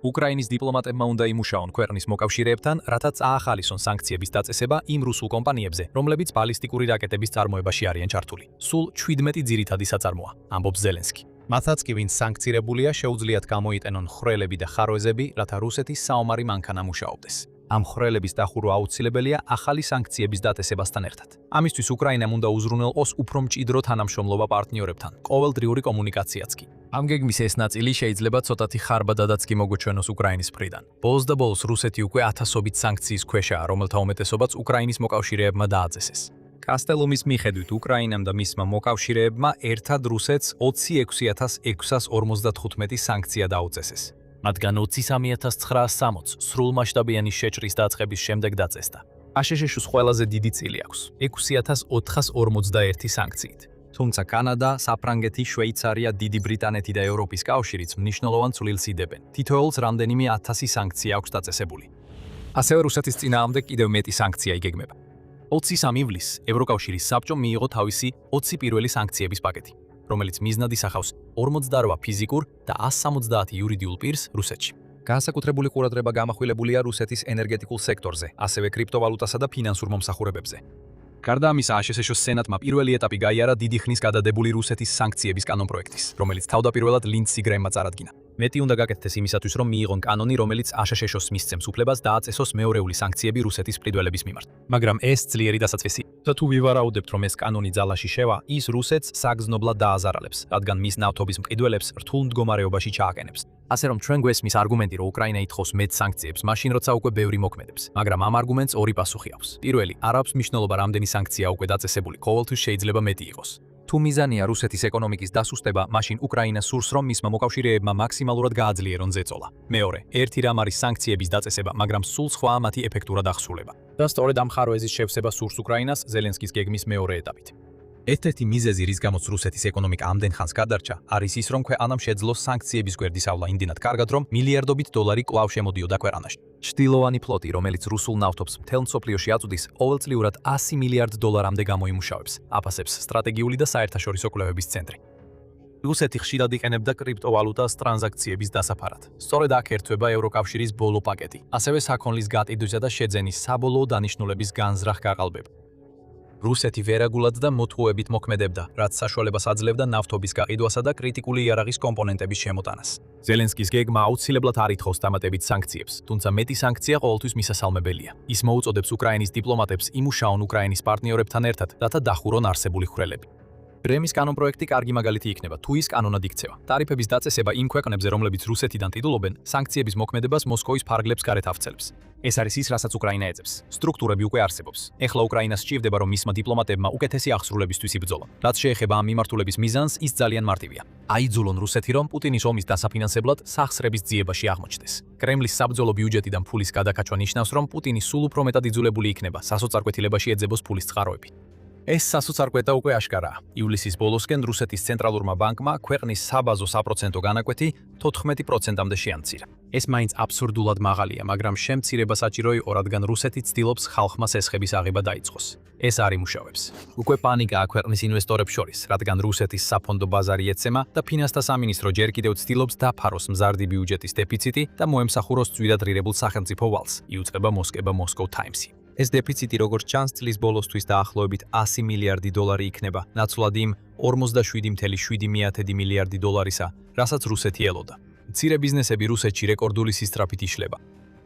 უკრაინის დიპლომატებმა უნდა იმუშაონ ქვეყნის მოკავშირეებთან, რათა წაახალისონ სანქციების დაწესება იმ რუსულ კომპანიებზე, რომლებიც ბალისტიკური რაკეტების წარმოებაში არიან ჩართული. სულ 17 ძირითადი საწარმოა, ამბობს ზელენსკი. მათაც კი ვინც სანქცირებულია, შეუძლიათ გამოიყენონ ხრელები და ხარვეზები, რათა რუსეთის საომარი მანქანა მუშაობდეს. ამ ხრელების დახურვა აუცილებელია ახალი სანქციების დაწესებასთან ერთად. ამისთვის უკრაინამ უნდა უზრუნველყოს უფრო მჭიდრო თანამშრომლობა პარტნიორებთან, ყოველდღიური კომუნიკაციაც კი. ამ გეგმის ეს ნაწილი შეიძლება ცოტათი ხარბადადაც კი მოგოჩვენოს უკრაინის მხრიდან. ბოლოს და ბოლოს რუსეთი უკვე ათასობით სანქციის ქვეშაა, რომელთა უმეტესობაც უკრაინის მოკავშირეებმა დააწესეს. კასტელუმის მიხედვით უკრაინამ და მისმა მოკავშირეებმა ერთად რუსეთს 26645 სანქცია დაუწესეს. მათგან 23960 სრულმასშტაბიანი შეჭრის დაწყების შემდეგ დაწესდა. აშშ-ს ყველაზე დიდი წილი აქვს 6441 სანქციით. თუმცა კანადა, საფრანგეთი, შვეიცარია, დიდი ბრიტანეთი და ევროპის კავშირიც მნიშვნელოვან წვლილს იდებენ. თითოეულს რამდენიმე 1000 სანქცია აქვს დაწესებული. ასევე რუსეთის წინააღმდეგ კიდევ მეტი სანქცია იგეგმება. 23 ივლისს ევროკავშირის საბჭომ მიიღო თავისი 20 პირველი სანქციების პაკეტი, რომელიც მიზნად ისახავს 48 ფიზიკურ და 170 იურიდიულ პირს რუსეთში. განსაკუთრებული ყურადღება გამახვილებულია რუსეთის ენერგეტიკულ სექტორზე, ასევე კრიპტოვალუტასა და ფინანსურ მომსახურებებზე. გარდა ამისა, აშშ-ს სენატმა პირველი ეტაპი გაიარა დიდი ხნის გადადებული რუსეთის სანქციების კანონპროექტის, რომელიც თავდაპირველად ლინდსი გრემმა წარადგინა. მეტი უნდა გაკეთდეს იმისათვის, რომ მიიღონ კანონი, რომელიც აშშ-ს მისცემს უფლებას დააწესოს მეორეული სანქციები რუსეთის მყიდველების მიმართ. მაგრამ ეს ძლიერი დასაწყისი. თუ ვივარაუდებთ, რომ ეს კანონი ძალაში შევა, ის რუსეთს საგრძნობლად დააზარალებს, რადგან მის ნავთობის მყიდველებს რთულ მდგომარეობაში ჩააყენებს. ასე რომ ჩვენ გვესმის არგუმენტი, რომ უკრაინა ითხოვს მეტ სანქციებს, მაშინ როცა უკვე ბევრი მოქმედებს. მაგრამ ამ არგუმენტს ორი პასუხი აქვს. პირველი, არ აქვს მნიშვნელობა, რამდენი სანქცია უკვე დაწესებული, ყოველთვის შეიძლება მეტი იყოს. თუ მიზანია რუსეთის ეკონომიკის დასუსტება, მაშინ უკრაინა სურს, რომ მისმა მოკავშირეებმა მაქსიმალურად გააძლიერონ ზეწოლა. მეორე, ერთი რამ არის სანქციების დაწესება, მაგრამ სულ სხვა მათი ეფექტურად აღსრულება. და სწორედ ამ ხაროეზის შევსება სურს უკრაინას ზელენსკის გეგმის მეორე ეტაპით. ერთ-ერთი მიზეზი, რის გამოც რუსეთის ეკონომიკა ამდენ ხანს გადარჩა, არის ის, რომ ქვეყანამ შეძლოს სანქციების გვერდის ავლა იმდენად კარგად, რომ მილიარდობით დოლარი კვლავ შემოდიოდა ქვეყანაში. ჩრდილოვანი ფლოტი, რომელიც რუსულ ნავთობს მთელ მსოფლიოში აწვდის, ყოველწლიურად 100 მილიარდ დოლარამდე გამოიმუშავებს, აფასებს სტრატეგიული და საერთაშორისო კვლევების ცენტრი. რუსეთი ხშირად იყენებდა კრიპტოვალუტას ტრანზაქციების დასაფარად. სწორედ აქ ერთვება ევროკავშირის ბოლო პაკეტი, ასევე საქონლის გატიდვისა და შეძენის საბოლოო დანიშნულების განზრახ გაყალბება. რუსეთი ვერაგულად და მოთხოვებით მოქმედებდა, რაც საშუალებას აძლევდა ნავთობის გაყიდვასა და კრიტიკული იარაღის კომპონენტების შემოტანას. ზელენსკის გეგმა აუცილებლად არ ითხოვს დამატებით სანქციებს, თუმცა მეტი სანქცია ყოველთვის მისასალმებელია. ის მოუწოდებს უკრაინის დიპლომატებს იმუშაონ უკრაინის პარტნიორებთან ერთად, რათა დახურონ არსებული ხვრელები. პრემის კანონპროექტი კარგი მაგალითი იქნება, თუ ის კანონად იქცევა. ტარიფების დაწესება იმ ქვეყნებზე, რომლებიც რუსეთიდან ტიტულობენ, სანქციების მოქმედებას მოსკოვის ფარგლებს გარეთ ავცელებს. ეს არის ის, რასაც უკრაინა ეძებს. სტრუქტურები უკვე არსებობს. ეხლა უკრაინას სჭირდება, რომ მისმა დიპლომატებმა უკეთესი აღსრულებისთვის იბრძოლონ. რაც შეეხება ამ მიმართულების მიზანს, ის ძალიან მარტივია. აიძულონ რუსეთი, რომ პუტინის ომის დასაფინანსებლად სახსრების ძიებაში აღმოჩნდეს. კრემლის საბრძოლო ბიუჯეტიდან ფულის გადაკაჩვა ნიშნავს, რომ პუტინი სულ უფრო მეტად იძულებული იქნება სასოწარკვეთილებაში ეძებოს ფულის წყაროები. ეს სასოწარკვეთა უკვე აშკარაა. ივლისის ბოლოსკენ რუსეთის ცენტრალურმა ბანკმა ქვეყნის საბაზო საპროცენტო განაკვეთი 14%-მდე შეამცირა. ეს მაინც აბსურდულად მაღალია, მაგრამ შემცირება საჭირო იყო, რადგან რუსეთი ცდილობს ხალხმა სესხების აღება დაიწყოს. ეს არ იმუშავებს. უკვე პანიკაა ქვეყნის ინვესტორებს შორის, რადგან რუსეთის საფონდო ბაზარი ეცემა და ფინანსთა სამინისტრო ჯერ კიდევ ცდილობს დაფაროს მზარდი ბიუჯეტის დეფიციტი და მოემსახუროს წვიდად ღირებულ სახელმწიფო ვალს, იუწყება მოსკება Moscow Times-ი. ეს დეფიციტი როგორც ჩანს წლის ბოლოსთვის დაახლოებით 100 მილიარდი დოლარი იქნება, ნაცვლად იმ 47,7 მილიარდი დოლარისა, რასაც რუსეთი ელოდა. მცირე ბიზნესები რუსეთში რეკორდული სისწრაფით იშლება.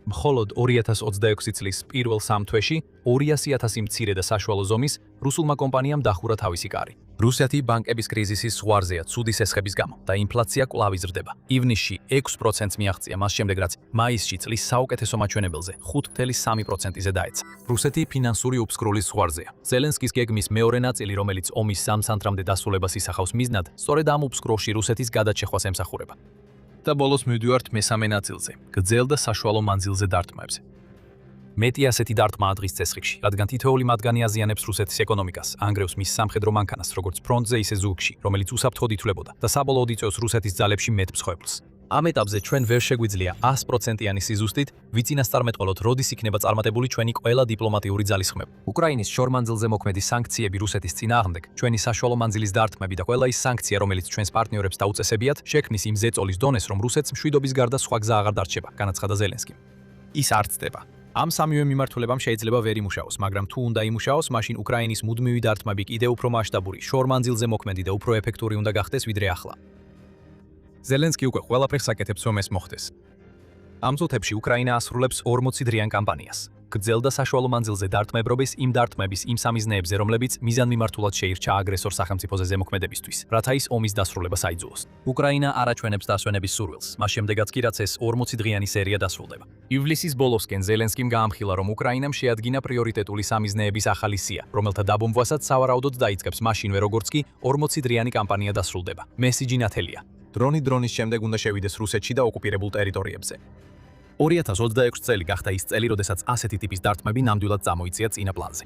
მხოლოდ 2026 წლის პირველ 3 თვეში 200,000 მცირე და საშუალო ზომის რუსულმა კომპანიამ დახურა თავისი კარი. რუსეთი ბანკების კრიზისის ზღვარზეა ცუდი სესხების გამო და ინფლაცია კვლავ იზრდება. ივნისში 6%-ს მიაღწია, მას შემდეგ რაც მაისში წლის საუკეთესო მაჩვენებელზე 5.3%-ზე დაეცა. რუსეთი ფინანსური უფსკრულის ზღვარზეა. ზელენსკის გეგმის მეორე ნაწილი, რომელიც ომის 3 სანთრამდე დასრულებას ისახავს მიზნად, სწორედ ამ უფსკროლში რუსეთის გადაჭეხვას ემსახურება. და ბოლოს მივდივართ მესამე ნაწილზე, გრძელ და საშუალო მანძილზე დარტყმებზე. მეტი ასეთი დარტყმაა დღის წესრიგში, რადგან თითოეული მათგანი აზიანებს რუსეთის ეკონომიკას, ანგრევს მის სამხედრო მანქანას, როგორც ფრონტზე, ისე ზურგში, რომელიც უსაფრთხოდ ითვლებოდა და საბოლოოდ იწვევს რუსეთის ძალებში მეტ მსხვერპლს. ამ ეტაპზე ჩვენ ვერ შეგვიძლია 100%-იანი სიზუსტით ვიცინასწარმეტყველოთ, როდის იქნება წარმატებული ჩვენი ყველა დიპლომატიური ძალისხმევა. უკრაინის შორმანძილზე მოქმედი სანქციები რუსეთის წინააღმდეგ, ჩვენი საშუალო მანძილის დარტყმები და ყველა ის სანქცია, რომელიც ჩვენს პარტნიორებს დაუწესებიათ, შექმნის იმ ზეწოლის დონეს, რომ რუსეთს მშვიდობის გარდა სხვა გზა აღარ დარჩება, განაცხადა ზელენსკიმ. ის არ ცდება. ამ სამივე მიმართულებამ შეიძლება ვერ იმუშაოს, მაგრამ თუ უნდა იმუშაოს, მაშინ უკრაინის მუდმივი დარტყმები კიდევ უფრო მასშტაბური, შორმანძილზე მოქმედი და უფრო ეფექტური უნდა გახდეს, ვიდრე ახლა. ზელენსკი უკვე ყველაფერს აკეთებს, რომ ეს მოხდეს. ამ წუთებში უკრაინა ასრულებს 40 დღიან კამპანიას. გრძელ და საშუალო მანძილზე დარტყმებრობის იმ დარტყმების იმ სამიზნეებზე, რომლებიც მიზანმიმართულად შეირჩა აგრესორ სახელმწიფოზე ზემოქმედებისთვის, რათა ის ომის დასრულებას აიძულოს. უკრაინა არ აჩვენებს დასვენების სურვილს, მას შემდეგაც კი რაც ეს 40 დღიანი სერია დასრულდება. ივლისის ბოლოსკენ ზელენსკიმ გაამხილა, რომ უკრაინამ შეადგინა პრიორიტეტული სამიზნეების ახალი სია, რომელთა დაბომბვასაც სავარაუდოდ დაიწყებს მაშინვე, როგორც კი 40 დღიანი კამპანია დასრულდება. მესიჯი ნათელია. დრონის შემდეგ უნდა შევიდეს რუსეთში და ოკუპირებულ ტერიტორიებზე. 2026 წელი გახდა ის წელი, როდესაც ასეთი ტიპის დარტყმები ნამდვილად წამოიწია წინა პლანზე.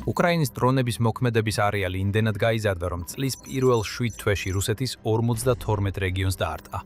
უკრაინის დრონების მოქმედების არეალი იმდენად გაიზარდა, რომ წლის პირველ 7 თვეში რუსეთის 52 რეგიონს დაარტყა.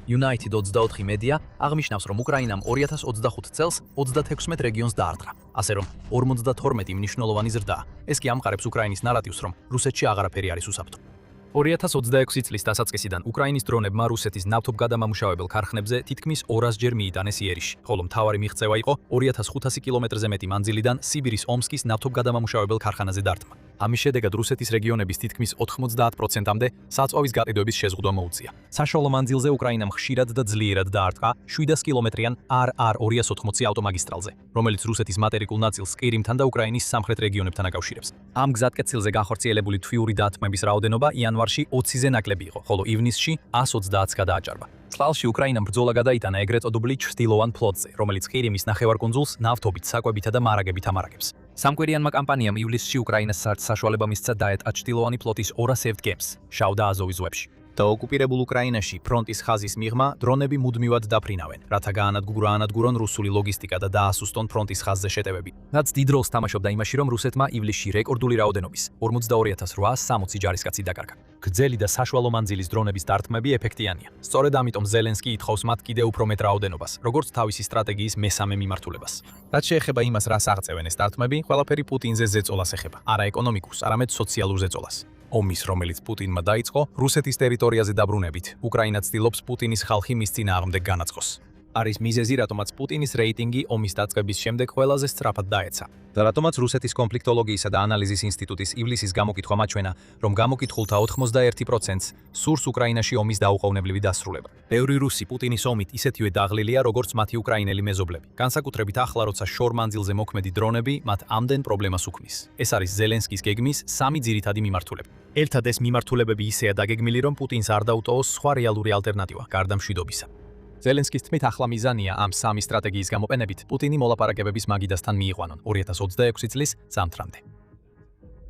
United 24 მედია აღნიშნავს, რომ უკრაინამ 2025 წელს 36 რეგიონს დაარტყა. ასე რომ 52 მნიშვნელოვანი ზრდაა. ეს კი ამყარებს უკრაინის ნარატივს, რომ რუსეთში აღარაფერი არის უსაფრთხო. 2026 წლის დასაწყისიდან უკრაინის დრონებმა რუსეთის ნავთობგადამამუშავებელ ქარხნებზე თითქმის 200-ჯერ მიიტანეს იერიში, ხოლო მთავარი მიღწევა იყო 2500 კილომეტრზე მეტი მანძილიდან სიბირის ომსკის ნავთობგადამამუშავებელ ქარხანაზე დარტყმა. ამის შედეგად რუსეთის რეგიონების თითქმის 90%-მდე საწვავის გაყიდვების შეზღუდვა მოუწია. საშუალო მანძილზე უკრაინამ ხშირად და ძლიერად დაარტყა 700 კილომეტრიან RR280 ავტომაგისტრალზე, რომელიც რუსეთის მატერიკულ ნაწილს ყირიმთან და უკრაინის სამხრეთ რეგიონებთან აკავშირებს. ამ გზატკეცილზე განხორციელებული თვიური დარტყმების რაოდენობა იანვარში 20-ზე ნაკლები იყო, ხოლო ივნისში 130-ს გადააჭარბა. წყალში უკრაინამ ბრძოლა გადაიტანა ეგრეთ წოდებული ჩრდილოვან ფლოტზე, რომელიც ყირიმის ნახევარკუნძულს ნავთობით, საკვებითა და მარაგებით ამარაგებს. სამკვირიანმა კამპანიამ ივლისში უკრაინას საშუალება მისცა დაეტყა ჩრდილოვანი ფლოტის 200 გემს შავ და აზოვის ზღვებში. და ოკუპირებულ უკრაინაში ფრონტის ხაზის მიღმა დრონები მუდმივად დაფრინავენ, რათა გაანადგურონ რუსული ლოგისტიკა და დაასუსტონ ფრონტის ხაზზე შეტევები. რაც დიდ როლს თამაშობდა იმაში, რომ რუსეთმა ივლისში რეკორდული რაოდენობის 42860 ჯარისკაცი დაკარგა. გრძელი და საშუალო მანძილის დრონების დარტყმები ეფექტიანია. სწორედ ამიტომ ზელენსკი ითხოვს მათ კიდევ უფრო მეტ რაოდენობას, როგორც თავისი სტრატეგიის მესამე მიმართულებას. რაც შეეხება იმას, რას აღწევენ ეს დარტყმები, ყველაფერი პუტინზე ზეწოლას ეხება, არა ეკონომიკურს, არამედ სოციალურ ზეწოლას. ომის, რომელიც პუტინმა დაიწყო, რუსეთის ტერიტორიაზე დაბრუნებით, უკრაინა ცდილობს პუტინის ხალხი მის წინააღმდეგ განაწყოს. არის მიზეზი, რატომაც პუტინის რეიტინგი ომის დაწყების შემდეგ ყველაზე სწრაფად დაეცა. და რატომაც რუსეთის კონფლიქტოლოგიისა და ანალიზის ინსტიტუტის ივლისის გამოკითხვა მაჩვენა, რომ გამოკითხულთა 81%-ს სურს უკრაინაში ომის დაუყოვნებლივი დასრულება. ბევრი რუსი პუტინის ომით ისეთივე დაღლილია, როგორც მათი უკრაინელი მეზობლები. განსაკუთრებით ახლა, როცა შორმანძილზე მოქმედი დრონები მათ ამდენ პრობლემას უქმნის. ეს არის ზელენსკის გეგმის სამი ძირითადი მიმართულება. ერთად ეს მიმართულებები ისეა დაგეგმილი, რომ პუტინს არ დაუტოვოს სხვა რეალური ალტერნატივა, გარდა მშვიდობისა. ზელენსკის თქმით ახლა მიზანია ამ სამი სტრატეგიის გამოყენებით პუტინი მოლაპარაკებების მაგიდასთან მიიყვანონ 2026 წლის ზამთრამდე.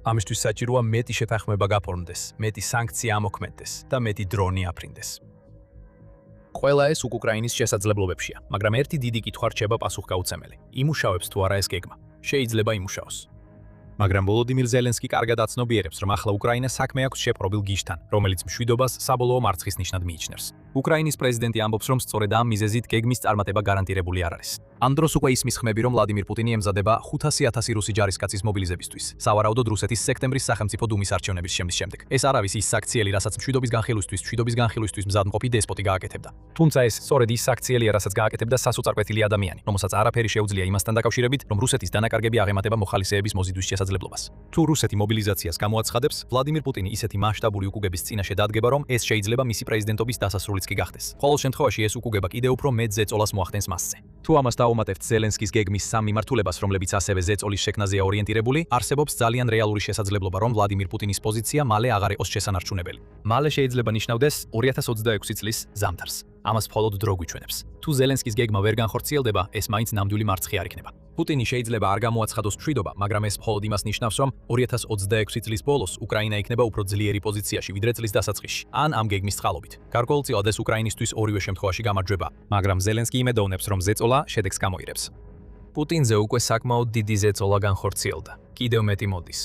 ამისთვის საჭიროა მეტი შეთანხმება გაფორმდეს, მეტი სანქცია ამოქმედდეს და მეტი დრონი აფრინდეს. ყველა ეს უკრაინის შესაძლებლობებშია, მაგრამ ერთი დიდი კითხვა რჩება პასუხგაუცემელი. იმუშავებს თუ არა ეს გეგმა? შეიძლება იმუშაოს. მაგრამ ვოლოდიმირ ზელენსკი კარგად აცნობიერებს, რომ ახლა უკრაინა საქმე აქვს შეპყრობილ გიჟთან, რომელიც მშვიდობას საბოლოო მარცხის ნიშნად მიიჩნევს. უკრაინის პრეზიდენტი ამბობს, რომ სწორედ ამ მიზეზით გეგმის წარმატება გარანტირებული არ არის. ამ დროს უკვე ისმის ხმები, რომ ვლადიმირ პუტინი ემზადება 500,000 რუსი ჯარისკაცის მობილიზებისთვის, სავარაუდოდ რუსეთის სექტემბრის სახელმწიფო დუმის არჩევნების შემდეგ. ეს არ არის ის საქციელი, რასაც მშვიდობის განხილვისთვის მზადმყოფი დესპოტი გააკეთებდა. თუმცა ეს სწორედ ის საქციელია, რასაც გააკეთებდა სასოწარკვეთილი ადამიანი, რომელსაც არაფერი შეუძლია იმასთან დაკავშირებით, რომ რუსეთის დანაკარგები აღემატება მოხალისეების მოზიდვის შესაძლებლობას. თუ რუსეთი მობილიზაციას გამოაცხადებს, ვლადიმირ პუტინი ისეთი მასშტაბური უკუგების წინაშე დადგება, რომ ეს შეიძლება მისი პრეზიდენტობის დასასრულიც კი გახდეს. ყოველ შემთხვევაში ეს უკუგება კიდევ უფრო მეტ ზეწოლას მოახდენს მასზე. თუ ამას დავუმატებთ ზელენსკის გეგმის სამ მიმართულებას, რომლებიც ასევე ზეწოლის შექმნაზეა ორიენტირებული, არსებობს ძალიან რეალური შესაძლებლობა, რომ ვლადიმირ პუტინის პოზიცია მალე აღარ იყოს შესანარჩუნებელი. მალე შეიძლება ნიშნავდეს 2026 წლის ზამთარს. ამას მხოლოდ დრო გვიჩვენებს. თუ ზელენსკის გეგმა ვერ განხორციელდება, ეს მაინც ნამდვილი მარცხი არ იქნება. პუტინი შეიძლება არ გამოაცხადოს მშვიდობა, მაგრამ ეს მხოლოდ იმას ნიშნავს, რომ 2026 წლის ბოლოს უკრაინა იქნება უფრო ძლიერი პოზიციაში, ვიდრე წლის დასაწყისში, ან ამ გეგმის წყალობით. გარკვეულწილად ეს უკრაინისთვის ორივე შემთხვევაში გამარჯვება, მაგრამ ზელენსკი იმედოვნებს, რომ ზეწოლა შედეგს გამოიღებს. პუტინზე უკვე საკმაოდ დიდი ზეწოლა განხორციელდა. კიდევ მეტი მოდის.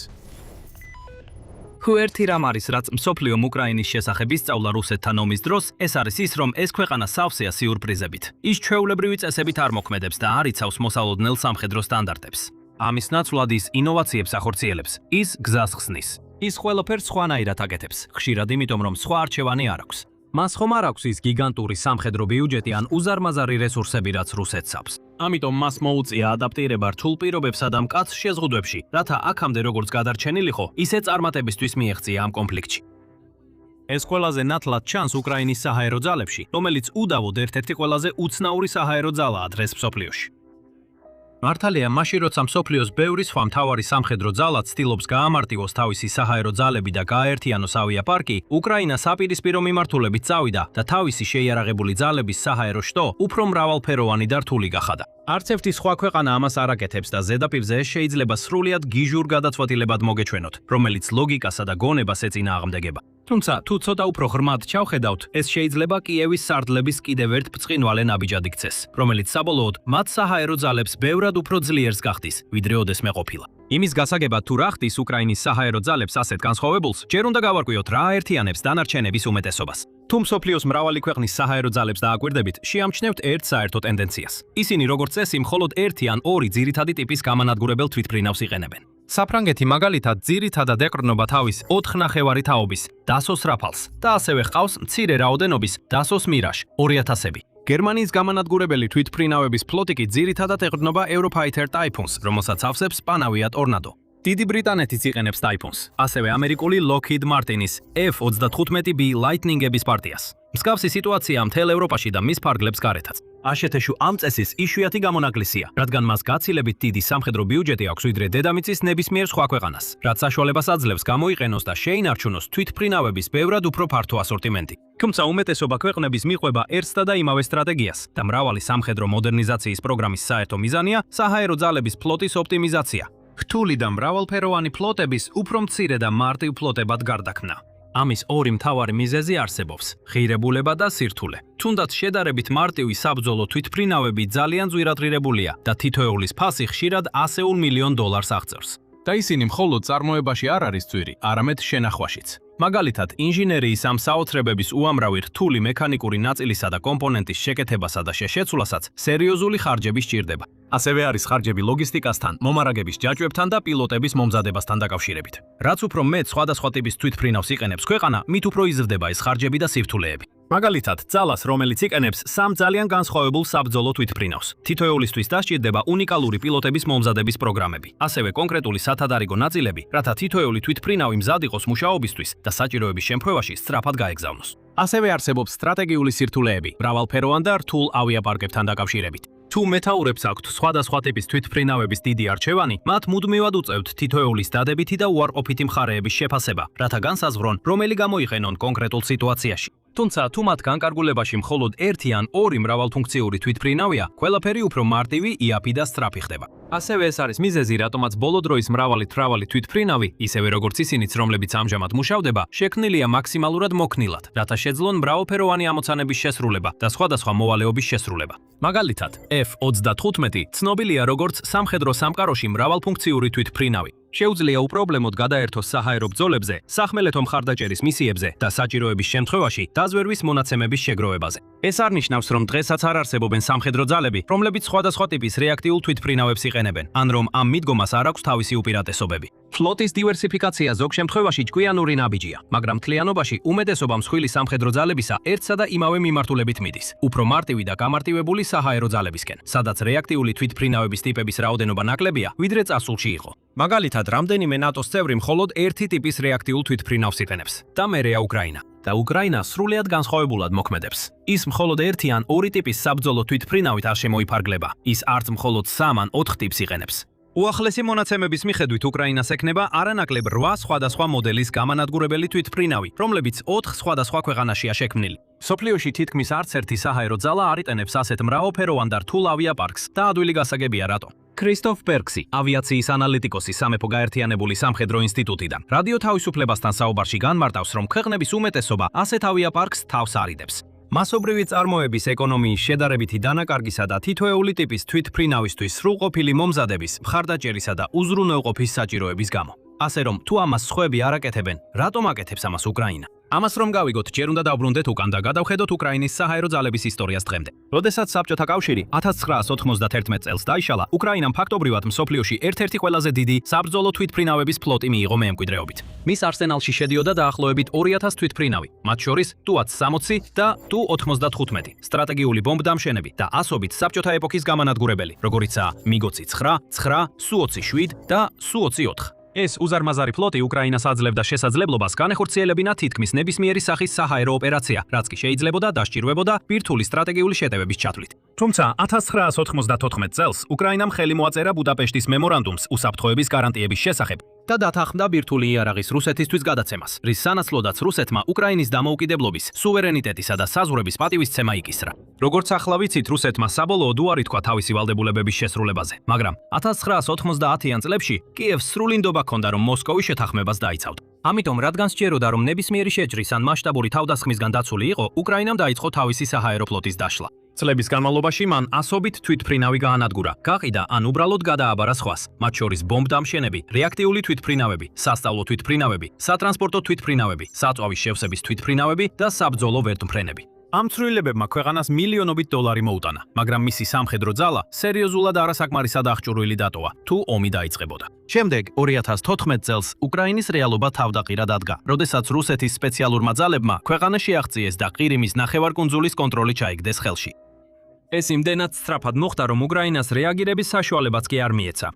თუ ერთი რამ არის, რაც მსოფლიომ უკრაინის შესახებ ისწავლა რუსეთთან ომის დროს, ეს არის ის, რომ ეს ქვეყანა სავსეა სიურპრიზებით. ის ჩვეულებრივი წესებით არ მოქმედებს და არ იცავს მოსალოდნელ სამხედრო სტანდარტებს. ამის ნაცვლად ის ინოვაციებს ახორციელებს, ის გზას ხსნის. ის ყველაფერს სხვანაირად აკეთებს, ხშირად იმიტომ, რომ სხვა არჩევანი არ აქვს. მას ხომ არ აქვს ის გიგანტური სამხედრო ბიუჯეტი ან უზარმაზარი რესურსები, რაც რუსეთს აქვს. ამიტომ მას მოუწია ადაპტირება რთულ პირობებსა და მკაცრ შეზღუდვებში, რათა აქამდე როგორც გადარჩენილიყო, ისე წარმატებისთვის მიეღწია ამ კონფლიქტში. ეს ყველაზე ნათლად ჩანს უკრაინის საჰაერო ძალებში, რომელიც უდავოდ ერთ-ერთი ყველაზე უცნაური საჰაერო ძალაა დღეს მსოფლიოში. მართალია, მაშინ როცა მსოფლიოს ბევრი სხვა მთავარი სამხედრო ძალა ცდილობს გაამარტივოს თავისი საჰაერო ძალები და გააერთიანოს ავიაპარკი, უკრაინა საპირისპირო მიმართულებით წავიდა და თავისი შეიარაღებული ძალების საჰაერო შტო უფრო მრავალფეროვანი და რთული გახადა. არც ერთი სხვა ქვეყანა ამას არ აკეთებს და ზედაპირზე ეს შეიძლება სრულიად გიჟურ გადაწყვეტილებად მოგეჩვენოთ, რომელიც ლოგიკასა და გონებას ეწინააღმდეგება. თუმცა, თუ ცოტა უფრო ღრმად ჩავხედავთ, ეს შეიძლება კიევის სარდლების კიდევ ერთ ბრწყინვალე ნაბიჯად იქცეს, რომელიც საბოლოოდ მათ საჰაერო ძალებს ბევრად უფრო ძლიერს გახდის, ვიდრე ოდესმე ყოფილა. იმის გასაგებად თუ რა ხდის უკრაინის საჰაერო ძალებს ასეთ განსხვავებულს, ჯერ უნდა გავარკვიოთ რა აერთიანებს დანარჩენების უმეტესობას. თუ მსოფლიოს მრავალი ქვეყნის საჰაერო ძალებს დააკვირდებით, შეამჩნევთ ერთ საერთო ტენდენციას. ისინი როგორც წესი მხოლოდ ერთი ან ორი ძირითადი ტიპის გამანადგურებელ თვითმფრინავს იყენებენ. საფრანგეთი მაგალითად ძირითადად ეყრდნობა თავის 4 ნახევარი თაობის დასოს რაფალს და ასევე ჰყავს მცირე რაოდენობის დასოს მირაჟ 2000-ები. გერმანიის გამანადგურებელი თვითმფრინავების ფლოტი კი ძირითადად ეყრდნობა Eurofighter Typhoons, რომელსაც ავსებს პანავია ტორნადო. დიდი ბრიტანეთიც იყენებს Typhoons, ასევე ამერიკული Lockheed Martin-ის F-35B Lightning-ების პარტიას. მსგავსი სიტუაცია მთელ ევროპაში და მის ფარგლებს გარეთაც. აშეთეშუ ამ წესის იშვიათი გამონაკლისია, რადგან მას გაცილებით დიდი სამხედრო ბიუჯეტი აქვს ვიდრე დედამიწის ნებისმიერ სხვა ქვეყანას, რაც საშუალებას აძლევს გამოიყენოს და შეინარჩუნოს თვითმფრინავების ბევრად უფრო ფართო ასორტიმენტი. თუმცა უმეტესობა ქვეყნების მიყვება ერთსა და იმავე სტრატეგიას და მრავალი სამხედრო მოდერნიზაციის პროგრამის საერთო მიზანია საჰაერო ძალების ფლოტის ოპტიმიზაცია. რთული და მრავალფეროვანი ფლოტების უფრო მცირე და მარტივ ფლოტებად გარდაქმნა. ამის ორი მთავარი მიზეზი არსებობს: ღირებულება და სირთულე. თუნდაც შედარებით მარტივი საბრძოლო თვითმფრინავები ძალიან ძვირადღირებულია და თითოეულის ფასი ხშირად $100 მილიონ აღწევს. და ისინი მხოლოდ წარმოებაში არ არის ძვირი, არამედ შენახვაშიც. მაგალითად, ინჟინერიის ამ საოცრებების უამრავი რთული მექანიკური ნაწილისა და კომპონენტის შეკეთებასა და შეშეცვლასაც სერიოზული ხარჯები სჭირდება. ასევე არის ხარჯები ლოგისტიკასთან, მომარაგების ჯაჭვებთან და პილოტების მომზადებასთან დაკავშირებით. რაც უფრო მეტ სხვადასხვა ტიპის თვითმფრინავს იყენებს ქვეყანა, მით უფრო იზრდება ეს ხარჯები და სირთულეები. მაგალითად, ძალას, რომელიც იყენებს 3 ძალიან განსხვავებულ საბრძოლო თვითმფრინავს. თითოეულისთვის დასჭირდება უნიკალური პილოტების მომზადების პროგრამები, ასევე კონკრეტული სათადარიგო ნაწილები, რათა თითოეული თვითმფრინავი მზად იყოს მუშაობისთვის და საჭიროების შემთხვევაში სწრაფად გაეგზავნოს. ასევე არსებობს სტრატეგიული სირთულეები, მრავალფეროვან და რთულ ავიაპარკებთან დაკავშირებით. თუ მეთაურებს აქვთ სხვადასხვა ტიპის თვითმფრინავების დიდი არჩევანი, მათ მუდმივად უწევთ თითოეულის დადებითი და უარყოფითი მხარეების შეფასება, რათა განსაზღვრონ, რომელი გამოიყენონ კონკრეტულ სიტუაციაში. თუმცა, თუ მათ განკარგულებაში მხოლოდ ერთი ან ორი მრავალფუნქციური თვითმფრინავია, ყველაფერი უფრო მარტივი, იაფი და სწრაფი ხდება. ასევე ეს არის მიზეზი, რატომაც ბოლო დროის მრავალი თვითმფრინავი, ისევე როგორც ისინიც, რომლებიც ამჟამად მუშავდება, შექმნილია მაქსიმალურად მოქნილად, რათა შეძლონ მრავალფეროვანი ამოცანების შესრულება და სხვადასხვა მოვალეობის შესრულება. მაგალითად, F-35 ცნობილია როგორც სამხედრო სამყაროში მრავალფუნქციური თვითმფრინავი. შეუძლია უპრობლემოდ გადაერთოს საჰაერო ბრძოლებზე, სახმელეთო მხარდაჭერის მისიებზე და საჭიროების შემთხვევაში დაზვერვის მონაცემების შეგროვებაზე. ეს არ ნიშნავს, რომ დღესაც არ არსებობენ სამხედრო ძალები, რომლებიც სხვადასხვა ტიპის რეაქტიულ თვითმფრინავებს იყენებენ, ან რომ ამ მიდგომას არ აქვს თავისი უპირატესობები. ფლოტის დივერსიფიკაცია ზოგ შემთხვევაში ჭკვიანური ნაბიჯია, მაგრამ მთლიანობაში უმეტესობა მსხვილი სამხედრო ძალებისა ერთსა და იმავე მიმართულებით მიდის, უფრო მარტივი და გამარტივებული საჰაერო ძალებისკენ, სადაც რეაქტიული თვითმფრინავების ტიპების რაოდენობა ნაკლებია, ვიდრე წარსულში იყო. მაგალითად, რამდენიმე ნატოს წევრი მხოლოდ ერთი ტიპის რეაქტიულ თვითმფრინავს იყენებს და მერეა უკრაინა. და უკრაინა სრულიად განსხვავებულად მოქმედებს. ის მხოლოდ ერთი ან ორი ტიპის საბრძოლო თვითმფრინავით არ შემოიფარგლება, ის არც მხოლოდ 3 ან 4 ტიპს იყენებს. უახლესი მონაცემების მიხედვით უკრაინას ექნება არანაკლებ 8 სხვადასხვა მოდელის გამანადგურებელი თვითმფრინავი, რომლებიც 4 სხვადასხვა ქვეყანაშია შექმნილი. სოფლიოში თითქმის არც ერთი საჰაერო ძალა არ იყენებს ასეთ მრავალფეროვან და რთულ ავიაპარკს და ადვილი გასაგებია რატო. კრისტოფ პერქსი, ავიაციის ანალიტიკოსი სამეფო გაერთიანებული სამხედრო ინსტიტუტიდან, რადიო თავისუფლებასთან საუბარში განმარტავს, რომ ქვეყნების უმეტესობა ასეთ ავიაპარკს თავს არიდებს. მასობრივი წარმოების ეკონომიის შედარებითი დანაკარგისა და თითოეული ტიპის თვითმფრინავისთვის სრულყოფილი მომზადების, მხარდაჭერისა და უზრუნველყოფის საჭიროების გამო. ასე რომ, თუ ამას სხვები არ აკეთებენ, რატომ აკეთებს ამას უკრაინა? ამას რომ გავიგოთ, ჯერ უნდა დავბრუნდეთ უკან და გადავხედოთ უკრაინის საჰაერო ძალების ისტორიას დღემდე. როდესაც საბჭოთა კავშირი 1991 წელს დაიშალა, უკრაინამ ფაქტობრივად მსოფლიოში ერთ-ერთი ყველაზე დიდი საბრძოლო თვითმფრინავების ფლოტი მიიღო მემკვიდრეობით. მის არსენალში შედიოდა დაახლოებით 2000 თვითმფრინავი, მათ შორის Tu-60 და Tu-95, სტრატეგიული ბომბდამშენები და ასობით საბჭოთა ეპოქის გამანადგურებელი, როგორიცაა MiG-29, 9, Su-27 და Su-24. ეს უზარმაზარი ფლოტი უკრაინას აძლევდა შესაძლებლობას განეხორციელებინა თითქმის ნებისმიერი სახის საჰაერო ოპერაცია, რაც კი შეიძლებოდა დასჭირვებოდა ბირთვული სტრატეგიული შეტევების ჩათვლით. თუმცა 1994 წელს უკრაინამ ხელი მოაწერა ბუდაპეშტის მემორანდუმს უსაფრთხოების გარანტიების შესახებ და დათანხმდა ბირთვული იარაღის რუსეთისთვის გადაცემას, რის სანაცვლოდაც რუსეთმა უკრაინის დამოუკიდებლობის, სუვერენიტეტისა და საზღვრების პატივისცემა იკისრა. როგორც ახლა ვიცით, რუსეთმა საბოლოოდ უარი თქვა თავისი ვალდებულებების შესრულებაზე, მაგრამ 1990-იან წლებში კიევს სრული ნდობა ჰქონდა, რომ მოსკოვის შეთანხმებას დაიცავდა. ამიტომ, რადგან სჯეროდა, რომ ნებისმიერი შეჭრის ან მასშტაბური თავდასხმისგან დაცული იყო, უკრაინამ დაიწყო თავისი საჰაერო ფლოტის დაშლა. წლების განმავლობაში მან ასობით თვითმფრინავი გაანადგურა, გაყიდა ან უბრალოდ გადააბარა სხვას, მათ შორის ბომბდამშენები, რეაქტიული თვითმფრინავები, სასწავლო თვითმფრინავები, სატრანსპორტო თვითმფრინავები, საწვავის შევსების თვითმფრინავები და საბრძოლო ვერტმფრენები. ამ ცვლილებებმა ქვეყანას მილიონობით დოლარი მოუტანა, მაგრამ მისი სამხედრო ძალა სერიოზულად არასაკმარისად აღჭურვილი დატოვა, თუ ომი დაიწყებოდა. შემდეგ 2014 წელს უკრაინის რეალობა თავდაყირა დადგა, როდესაც რუსეთის სპეციალურმა ძალებმა ქვეყანაში აღწიეს და ყირიმის ნახევარკუნძულის კონტროლი ჩაიგდეს ხელში. ეს იმდენად სწრაფად მოხდა, რომ უკრაინას რეაგირების საშუალებაც კი არ მიეცა.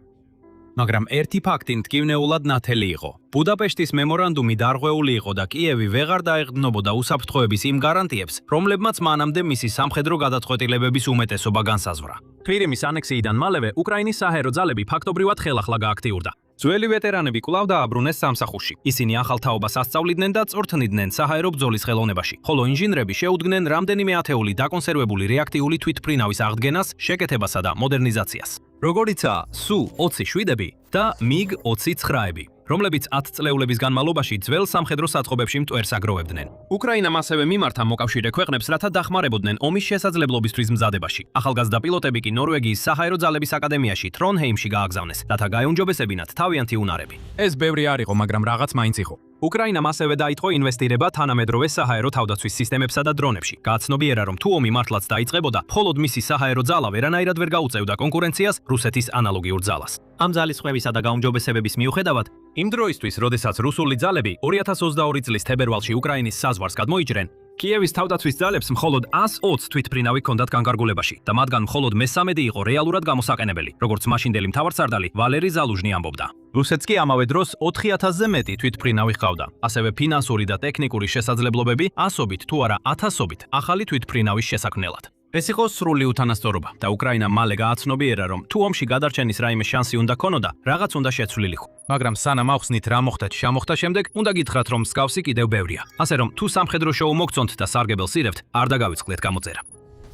მაგრამ ერთი ფაქტი მტკივნეულად ნათელი იყო. ბუდაპეშტის მემორანდუმი დარღვეული იყო და კიევი ვეღარ დაეყრდნობოდა უსაფრთხოების იმ გარანტიებს, რომლებმაც მანამდე მისი სამხედრო გადაწყვეტილებების უმეტესობა განსაზღვრა. ყირიმის ანექსიიდან მალევე უკრაინის საჰაერო ძალები ფაქტობრივად ხელახლა გააქტიურდა. ძველი ვეტერანები კვლავ დააბრუნეს სამსახურში. ისინი ახალ თაობას ასწავლიდნენ და წორთნიდნენ საჰაერო ბრძოლის ხელოვნებაში, ხოლო ინჟინრები შეუდგნენ რამდენიმე ათეული დაკონსერვებული რეაქტიული თვითმფრინავის აღდგენას, შეკეთებასა და მოდერნიზაციას. როგორიცაა Su-27, და MiG-29-ები, რომლებიც 10 წლეულების განმავლობაში ძველ სამხედრო საწყობებში მტვერს აგროვებდნენ. უკრაინამ ასევე მიმართა მოკავშირე ქვეყნებს, რათა დახმარებოდნენ ომის შესაძლებლობისთვის მზადებაში. ახალგაზრდა პილოტები კი ნორვეგიის საჰაერო ძალების აკადემიაში ტრონჰეიმში გააგზავნეს, რათა გაეუნჯობესებინათ თავიანთი უნარები. ეს ბევრი არ იყო, მაგრამ რაღაც მაინც იყო. უკრაინამ ასევე დაიწყო ინვესტირება თანამედროვე საჰაერო თავდაცვის სისტემებსა და დრონებში. გააცნობიერა, რომ თუ ომი მართლაც დაიწყებოდა, მხოლოდ მისი საჰაერო ძალა ვერანაირად ვერ გაუწევდა კონკურენციას რუსეთის ანალოგიურ ძალას. ამ ძალისხმევისა და გაუმჯობესებების მიუხედავად, იმ დროისთვის, როდესაც რუსული ძალები 2022 წლის თებერვალში უკრაინის საზღვარს გადმოიჭრენ, კიევის თავდაცვის ძალებს მხოლოდ 120 თვითმფრინავი ჰქონდათ განკარგულებაში და მათგან მხოლოდ მე-13 იყო რეალურად გამოსაყენებელი, როგორც მაშინდელი მთავარსარდალი ვალერი ზალუჟნი ამბობდა. რუსეთს კი ამავე დროს 4000-ზე მეტი თვითმფრინავი ჰყავდა. ასევე ფინანსური და ტექნიკური შესაძლებლობები ასობით თუ არა ათასობით ახალი თვითმფრინავის შესაქმნელად. ეს იყო სრული უთანასწორობა და უკრაინამ მალე გააცნობიერა, რომ თუ ომში გადარჩენის რაიმე შანსი უნდა ქონოდა, რაღაც უნდა შეცვლილიყო. მაგრამ სანამ ახსნით რა მოხდა შემოხდა შემდეგ, უნდა გითხრათ, რომ მსგავსი კიდევ ბევრია. ასე რომ თუ სამხედრო შოუ მოგწონთ და სარგებელს ირევთ, არ დაგავიწყდეთ გამოწერა.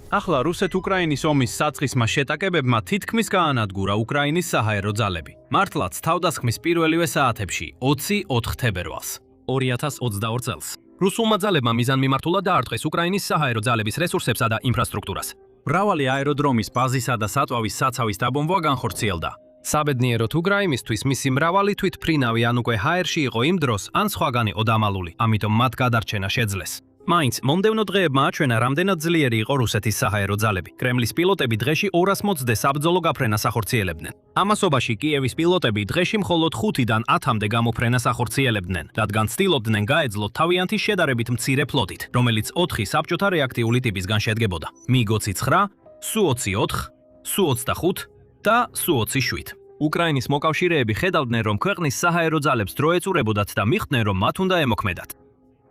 ახლა რუსეთ-უკრაინის ომის საწყისმა შეტაკებებმა თითქმის გაანადგურა უკრაინის საჰაერო ძალები. მართლაც თავდასხმის პირველივე საათებში 24 თებერვალს 2022 წელს. რუსულმა ძალებმა მიზანმიმართულად დაარტყეს უკრაინის საჰაერო ძალების რესურსებსა და ინფრასტრუქტურას. მრავალი აეროდრომის, ბაზისა და საწვავის საცავის დაბომბვა განხორციელდა. საბედნიეროდ უკრაინისთვის მისი მრავალი თვითმფრინავი ან უკვე ჰაერში იყო იმ დროს, ან სხვაგან იყო დამალული, ამიტომ მათ გადარჩენა შეძლეს. მაინც მომდევნო დღეებმა აჩვენა, რამდენად ძლიერი იყო რუსეთის საჰაერო ძალები. კრემლის პილოტები დღეში 200 საბრძოლო გაფრენას ახორციელებდნენ. ამასობაში კიევის პილოტები დღეში მხოლოდ 5-დან 10-მდე გამოფრენას ახორციელებდნენ, რადგან ცდილობდნენ გაეძლოთ თავიანთი შედარებით მცირე ფლოტით, რომელიც 4 საბჭოთა რეაქტიული ტიპისგან შედგებოდა: MiG-29, Su-24, Su-25 და Su-27. უკრაინის მოკავშირეები ხედავდნენ, რომ ქვეყნის საჰაერო ძალებს დრო ეწურებოდათ და მიხვდნენ, რომ მათ უნდა ემოქმედათ.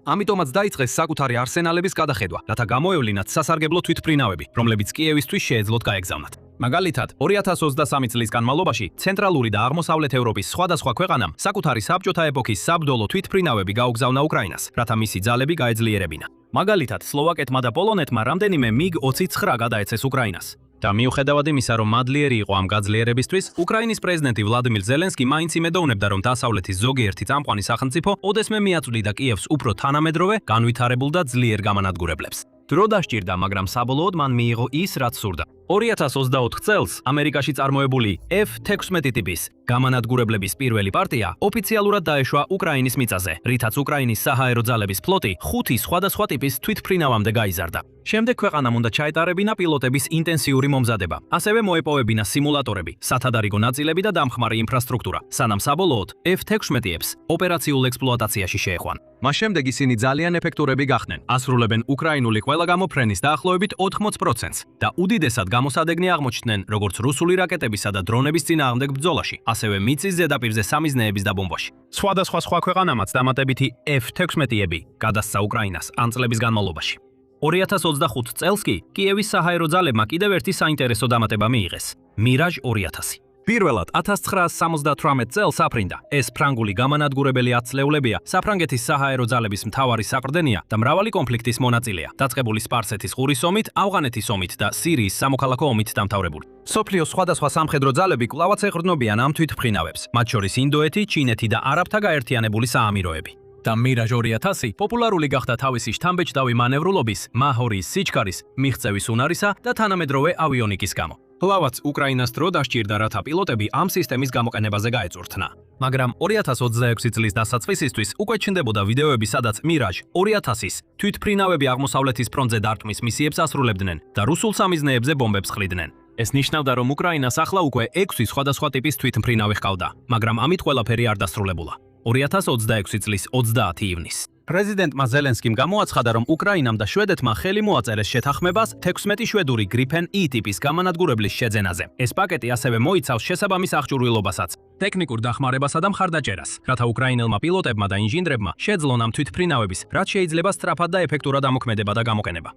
ამიტომაც დაიწყეს საკუთარი არსენალების გადახედვა, რათა გამოევლინათ სასარგებლო თვითმფრინავები, რომლებიც კიევისთვის შეეძლოთ გაეგზავნათ. მაგალითად, 2023 წლის განმავლობაში ცენტრალური და აღმოსავლეთ ევროპის სხვადასხვა ქვეყანამ საკუთარი საბჭოთა ეპოქის საბრძოლო თვითმფრინავები გაუგზავნა უკრაინას, რათა მისი ძალები გაეძლიერებინა. მაგალითად, სლოვაკეთმა და პოლონეთმა რამდენიმე MiG-29 გადაეცეს უკრაინას. და მიუხედავად იმისა, რომ მადლიერი იყო ამ გაძლიერებისთვის, უკრაინის პრეზიდენტი ვლადიმირ ზელენსკი მაინც იმედოვნებდა, რომ დასავლეთის ზოგიერთი წამყვანი სახელმწიფო ოდესმე მიაწვდიდა კიევს უფრო თანამედროვე, განვითარებულ და ძლიერ გამანადგურებლებს. დრო დასჭირდა, მაგრამ საბოლოოდ მან მიიღო ის, რაც სურდა. 2024 წელს ამერიკაში წარმოებული F-16 ტიპის გამანადგურებლების პირველი პარტია ოფიციალურად დაეშვა უკრაინის მიწაზე, რითაც უკრაინის საჰაერო ძალების ფლოტი 5 სხვადასხვა ტიპის თვითმფრინავამდე გაიზარდა. შემდეგ ქვეყანამ უნდა ჩაეტარებინა პილოტების ინტენსიური მომზადება, ასევე მოეპოვებინა სიმულატორები, სათადარიგო ნაწილები და დამხმარე ინფრასტრუქტურა, სანამ საბოლოოდ F-16-ებს ოპერაციულ ექსპლუატაციაში შეეხვან. მას შემდეგ ისინი ძალიან ეფექტურები გახდნენ, ასრულებენ უკრაინული ყველა გამოფრენის დაახლოებით 80%-ს და უდიდესად გამოსადეგნი აღმოჩნდნენ როგორც რუსული რაკეტებისა და დრონების წინააღმდეგ ბრძოლაში, ასევე მიწის ზედაპირზე სამიზნეების დაბომბვაში. სხვადასხვა სხვა ქვეყანამაც დამატებითი F-16-ები გადასცა უკრაინას ამ წლების განმავლობაში. 2025 წელს კი კიევის საჰაერო ძალებმა კიდევ ერთი საინტერესო დამატება მიიღეს: Mirage 2000. პირველად 1978 წელს აფრინდა. ეს ფრანგული გამანადგურებელი 10 წლეულებია, საფრანგეთის საჰაერო ძალების მთავარი საყრდენია და მრავალი კონფლიქტის მონაწილეა, დაწყებული სპარსეთის ყურის ომით, ავღანეთის ომით და სირიის სამოქალაქო ომით დამთავრებული. სოფლიოს სხვადასხვა სამხედრო ძალები კვლავაც ეყრდნობიან ამ თვითმფრინავებს, მათ შორის ინდოეთი, ჩინეთი და არაბთა გაერთიანებული საამიროები. და Mirage 2000 პოპულარული გახდა თავისი შთამბეჭდავი მანევრულობის, მაჰორის სიჩქარის, მიღწევის უნარისა და თანამედროვე ავიონიკის გამო. ლავაც უკრაინას დრო დასჭირდა, რათა პილოტები ამ სისტემის გამოყენებაზე გაეწურთნა. მაგრამ 2026 წლის დასაწყისისთვის უკვე ჩნდებოდა ვიდეოები, სადაც Mirage 2000-ის თვითმფრინავები აღმოსავლეთის ფრონტზე დარტყმის მისიებს ასრულებდნენ და რუსულ სამიზნეებზე ბომბებს ხლიდნენ. ეს ნიშნავდა, რომ უკრაინას ახლა უკვე 6 სხვადასხვა ტიპის თვითმფრინავი ჰყავდა, მაგრამ ამით ყველაფერი არ დასრულებულა. 2026 წლის 30 ივნისს პრეზიდენტმა ზელენსკიმ გამოაცხადა, რომ უკრაინამ და შვედეთმა ხელი მოაწერეს შეთანხმებას 16 შვედური Gripen E ტიპის გამანადგურებლის შეძენაზე. ეს პაკეტი ასევე მოიცავს შესაბამის აღჭურვილობასაც, ტექნიკურ დახმარებასა და მხარდაჭერას, რათა უკრაინელმა პილოტებმა და ინჟინრებმა შეძლონ ამ თვითმფრინავების, რაც შეიძლება სწრაფად და ეფექტურად ამოქმედება და გამოყენება.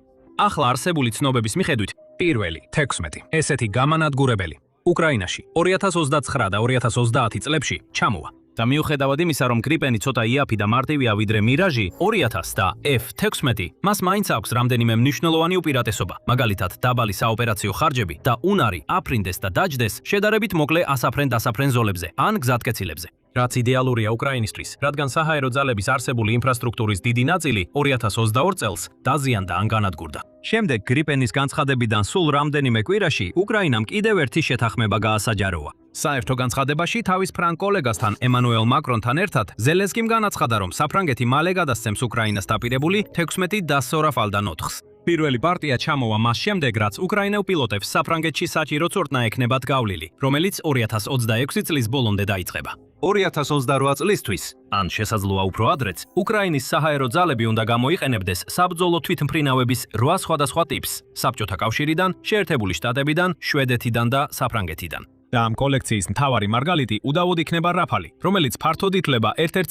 ახლა არსებული ცნობების მიხედვით, პირველი 16 ესეთი გამანადგურებელი უკრაინაში 2029 და 2030 წლებში ჩამოვა. და მიუხედავად იმისა, რომ გრიპენი ცოტა იაფი და მარტივია ვიდრე მირაჟი, 2000 და F-16 მას მაინც აქვს რამდენიმე მნიშვნელოვანი უპირატესობა, მაგალითად დაბალი საოპერაციო ხარჯები და უნარი აფრინდეს და დაჯდეს შედარებით მოკლე ასაფრენ-დასაფრენ ზოლებზე ან გზატკეცილებზე. რაც იდეალურია უკრაინისთვის, რადგან საჰაერო ძალების არსებული ინფრასტრუქტურის დიდი ნაწილი 2022 წელს დაზიანდა ან განადგურდა. შემდეგ გრიპენის განცხადებიდან სულ რამდენიმე კვირაში უკრაინამ კიდევ ერთი შეთანხმება გაასაჯაროა. საერთო განცხადებაში თავის ფრანგ კოლეგასთან ემანუელ მაკრონთან ერთად ზელენსკიმ განაცხადა, რომ საფრანგეთი მალე გადასცემს უკრაინას დაპირებული 16 Dassault Rafale 4-ს. პირველი პარტია ჩამოვა მას შემდეგ, რაც უკრაინელ პილოტებს საფრანგეთში საჭირო წორტნა ექნებათ გავლილი, რომელიც 2026 წლის ბოლომდე დაიწყება. 2028 წლისთვის, ან შესაძლოა უფრო ადრეც, უკრაინის საჰაერო ძალები უნდა გამოიყენებდეს საბრძოლო თვითმფრინავების 8 სხვადასხვა ტიპს საბჭოთა კავშირიდან, შეერთებული შტატებიდან, შვედეთიდან და საფრანგეთიდან. და ამ კოლექციის მთავარი მარგალიტი უდავოდ იქნება რაფალი, რომელიც ფართოდ ითვლება ერთ-ერთ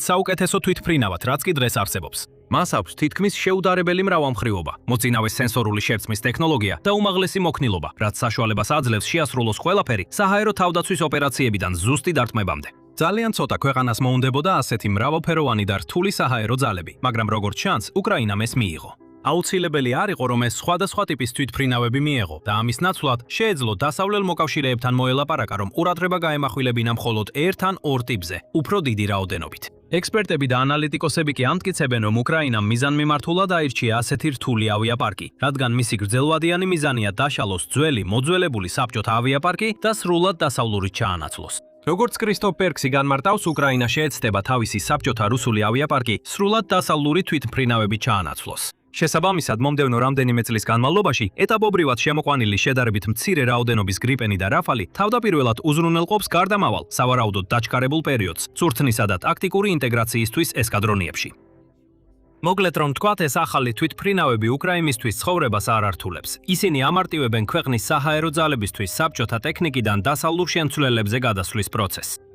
საუკეთესო თვითმფრინავად, რაც კი დღეს არსებობს. მას აქვს თითქმის შეუდარებელი მრავალმხრივობა, მოწინავე სენსორული შერწყმის ტექნოლოგია და უმაღლესი მოქნილობა, რაც საშუალებას აძლევს შეასრულოს ყველაფერი საჰაერო თავდაცვის ოპერაციებიდან ზუსტი დარტყმებამდე. ძალიან ცოტა ქვეყანას მოუნდებოდა ასეთი მრავალფეროვანი და რთული საჰაერო ძალები, მაგრამ როგორც ჩანს, უკრაინამ ეს მიიღო. აუცილებელი არ იყო, რომ ეს სხვადასხვა ტიპის თვითმფრინავები მიეღო და ამის ნაცვლად შეეძლო დასავლელ მოკავშირეებთან მოელაპარაკა, რომ ყურადღება გაემახვილებინა მხოლოდ ერთ ან ორ ტიპზე, უფრო დიდი რაოდენობით. ექსპერტები და ანალიტიკოსები კი ამტკიცებენ, რომ უკრაინამ მიზანმიმართულად აირჩია ასეთი რთული ავიაპარკი, რადგან მისი გრძელვადიანი მიზანია დაშალოს ძველი მოძველებული საბჭოთა ავიაპარკი და სრულად დასავლურით ჩაანაცვლოს. როგორც კრისტოფ პერქსი განმარტავს, უკრაინა შეეცდება თავისი საბჭოთა რუსული ავიაპარკი სრულად დასავლური თვითმფრინავებით ჩაანაცვლოს. შესაბამისად, მომდევნო რამდენიმე წლის განმავლობაში ეტაპობრივად შემოყვანილი შედარებით მცირე რაოდენობის გრიპენი და რაფალი თავდაპირველად უზრუნველყოფს გარდამავალ, სავარაუდოდ დაჩქარებულ პერიოდს წვრთნისა და ტაქტიკური ინტეგრაციისთვის ესკადრონიებში. მოკლედ რომ თქვათ, ეს ახალი თვითმფრინავები უკრაინისთვის ცხოვრებას არ ართულებს. ისინი ამარტივებენ ქვეყნის საჰაერო ძალებისთვის საბჭოთა ტექნიკიდან დასავლურ შემცვლელებზე გადასვლის პროცესს.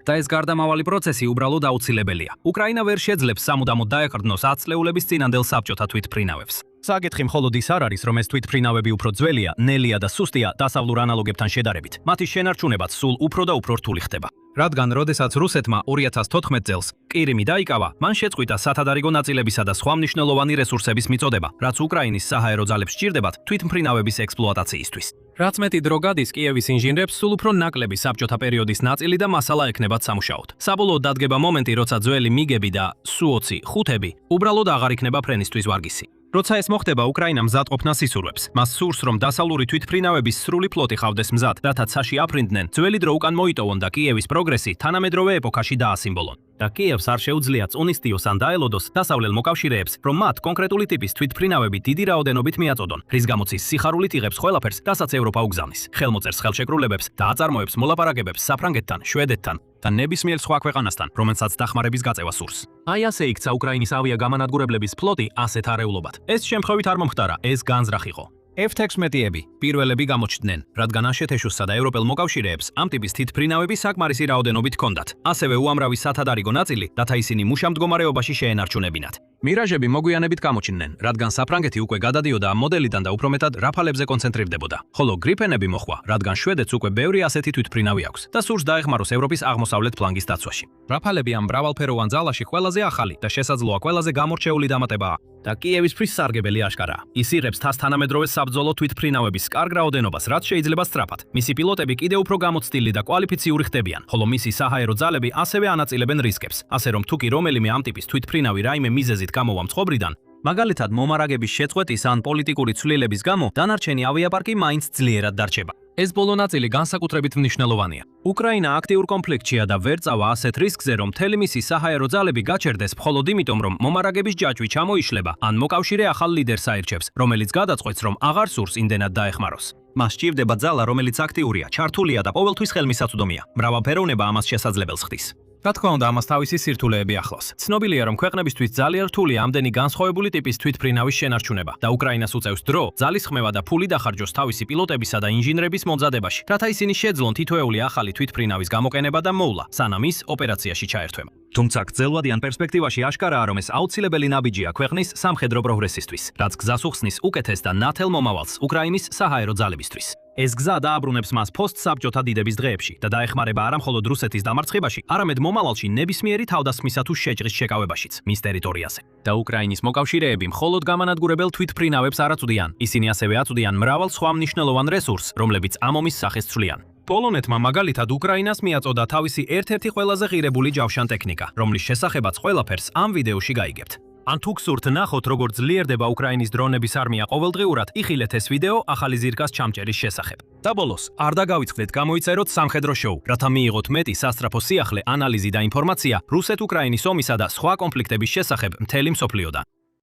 და ეს გარდამავალი პროცესი უბრალოდ აუცილებელია. უკრაინა ვერ შეძლებს სამუდამოდ დაეყრდნოს ათწლეულების წინანდელ საბჭოთა თვითმფრინავებს. საკითხი მხოლოდ ის არ არის, რომ ეს თვითმფრინავები უფრო ძველია, ნელია და სუსტია დასავლურ ანალოგებთან შედარებით. მათი შენარჩუნებაც სულ უფრო და უფრო რთული ხდება. რადგან როდესაც რუსეთმა 2014 წელს ყირიმი დაიკავა, მან შეწყვიტა სათადარიგო ნაწილებისა და სხვა მნიშვნელოვანი რესურსების მიწოდება, რაც უკრაინის საჰაერო ძალებს სჭირდებათ თვითმფრინავების ექსპლუატაციისთვის. რაც მეტი დრო გადის, კიევის ინჟინრებს სულ უფრო ნაკლები საბჭოთა პერიოდის ნაწილი და მასალა ექნებათ სამუშაოდ. საბოლოოდ დადგება მომენტი, როცა ძველი მიგები და Su-25 ხუთები უბრალოდ აღარ იქნება ფრენისთვის ვარგისი. როცა ეს მოხდება, უკრაინა მზადყოფნას ისურვებს. მას სურს, რომ დასავლური თვითმფრინავების სრული ფლოტი ყავდეს მზად, რათა ცაში აფრინდნენ, ძველი დრო უკან მოიტოვონ და კიევის პროგრესი თანამედროვე ეპოქაში დაასიმბოლონ. და კიევს არ შეუძლია წონისტიოს ან დაელოდოს დასავლელ მოკავშირეებს, რომ მათ კონკრეტული ტიპის თვითმფრინავები დიდი რაოდენობით მიაწოდონ, რის გამოც ის სიხარულით იღებს ყველაფერს, რასაც ევროპა უგზავნის, ხელმოწერს ხელშეკრულებებს და აწარმოებს მოლაპარაკებებს საფრანგეთთან, შვედეთთან და ნებისმიერ სხვა ქვეყანასთან, რომელსაც დახმარების გაწევა სურს. აი ასე იქცა უკრაინის ავიაგამანადგურებლების ფლოტი ასეთ არეულობად. ეს შემთხვევით არ მომხდარა, ეს განზრახ იყო. F-16-ები პირველები გამოჩნდნენ, რადგან აშეთეშუსსა და ევროპელ მოკავშირეებს ამ ტიპის თვითმფრინავები საკმარისი რაოდენობით ჰქონდათ. ასევე უამრავი სათადარიგო ნაწილი, რათა ისინი მუშა მდგომარეობაში შეენარჩუნებინათ. მირაჟები მოგვიანებით გამოჩნდნენ, რადგან საფრანგეთი უკვე გადადიოდა ამ მოდელიდან და უფრო მეტად რაფალებზე კონცენტრირდებოდა. ხოლო გრიფენები მოხვა, რადგან შვედეთს უკვე ბევრი ასეთი თვითმფრინავი აქვს და სურს დაეხმაროს ევროპის აღმოსავლეთ ფლანგის დაცვაში. რაფალები ამ მრავალფეროვან ძალაში ყველაზე ახალი და შესაძლოა ყველაზე გამორჩეული დამატებაა. და კიევისთვის სარგებელი აშკარაა. ის იღებს თავს თანამედროვე საბრძოლო თვითმფრინავების კარგ რაოდენობას, რაც შეიძლება სწრაფად. მისი პილოტები კიდევ უფრო გამოცდილი და კვალიფიციური ხდებიან, ხოლო მისი საჰაერო ძალები ასევე ანაწილებენ რისკებს, ასე რომ თუ კი რომელიმე ამ ტიპის თვითმფრინავი რაიმე მიზეზით გამოვა მწყობრიდან, მაგალითად მომარაგების შეწყვეტის ან პოლიტიკური ცვლილების გამო, დანარჩენი ავიაპარკი მაინც ძლიერად დარჩება. ეს ბოლო ნაწილი განსაკუთრებით მნიშვნელოვანია. უკრაინა აქტიურ კონფლიქტშია და ვერ წავა ასეთ რისკზე, რომ მთელი მისი საჰაერო ძალები გაჩერდეს მხოლოდ იმიტომ, რომ მომარაგების ჯაჭვი ჩამოიშლება, ან მოკავშირე ახალ ლიდერს აირჩევს, რომელიც გადაწყვეტს, რომ აღარ სურს იმდენად დაეხმაროს. მას სჭირდება ძალა, რომელიც აქტიურია, ჩართულია და ყოველთვის ხელმისაწვდომია. მრავალფეროვნება ამას შესაძლებელს ხდის. რა თქმა უნდა, ამას თავისი სირთულეები ახლავს. ცნობილია, რომ ქვეყნებისთვის ძალიან რთულია ამდენი განსხვავებული ტიპის თვითმფრინავის შენარჩუნება და უკრაინას უწევს დრო, ძალისხმევა და ფული დახარჯოს თავისი პილოტებისა და ინჟინრების მომზადებაში, რათა ისინი შეძლონ თითოეული ახალი თვითმფრინავის გამოყენება და მოვლა, სანამ ის ოპერაციაში ჩაერთვება. თუმცა გრძელვადიან პერსპექტივაში აშკარაა, რომ ეს აუცილებელი ნაბიჯია ქვეყნის სამხედრო პროგრესისთვის, რაც გზას უხსნის უკეთეს და ნათელ მომავალს უკრაინის საჰაერო ძალებისთვის. ეს გზა დააბრუნებს მას პოსტსაბჭოთა დიდების დღეებში და დაეხმარება არა მხოლოდ რუსეთის დამარცხებაში, არამედ მომავალში ნებისმიერი თავდასხმისა თუ შეჭრის შეკავებაშიც მის ტერიტორიაზე. და უკრაინის მოკავშირეები მხოლოდ გამანადგურებელ თვითმფრინავებს არ აწვდიან, ისინი ასევე აწვდიან მრავალ სხვა მნიშვნელოვან რესურსს, რომლებიც ამ ომის სახეს ცვლიან. პოლონეთმა მაგალითად უკრაინას მიაწოდა თავისი ერთ-ერთი ყველაზე ღირებული ჯავშან ტექნიკა, რომლის შესახებაც ყველაფერს ამ ვიდეოში გაიგებთ. ან თუ გსურთ ნახოთ, როგორ ძლიერდება უკრაინის დრონების არმია ყოველდღიურად, იხილეთ ეს ვიდეო ახალი ზირგას ჩამჭერის შესახებ. და ბოლოს, არ დაგავიწყდეთ გამოიწეროთ სამხედრო შოუ, რათა მიიღოთ მეტი სასწრაფო სიახლე, ანალიზი და ინფორმაცია რუსეთ-უკრაინის ომისა და სხვა კონფლიქტების შესახებ მთელი მსოფლიოდან.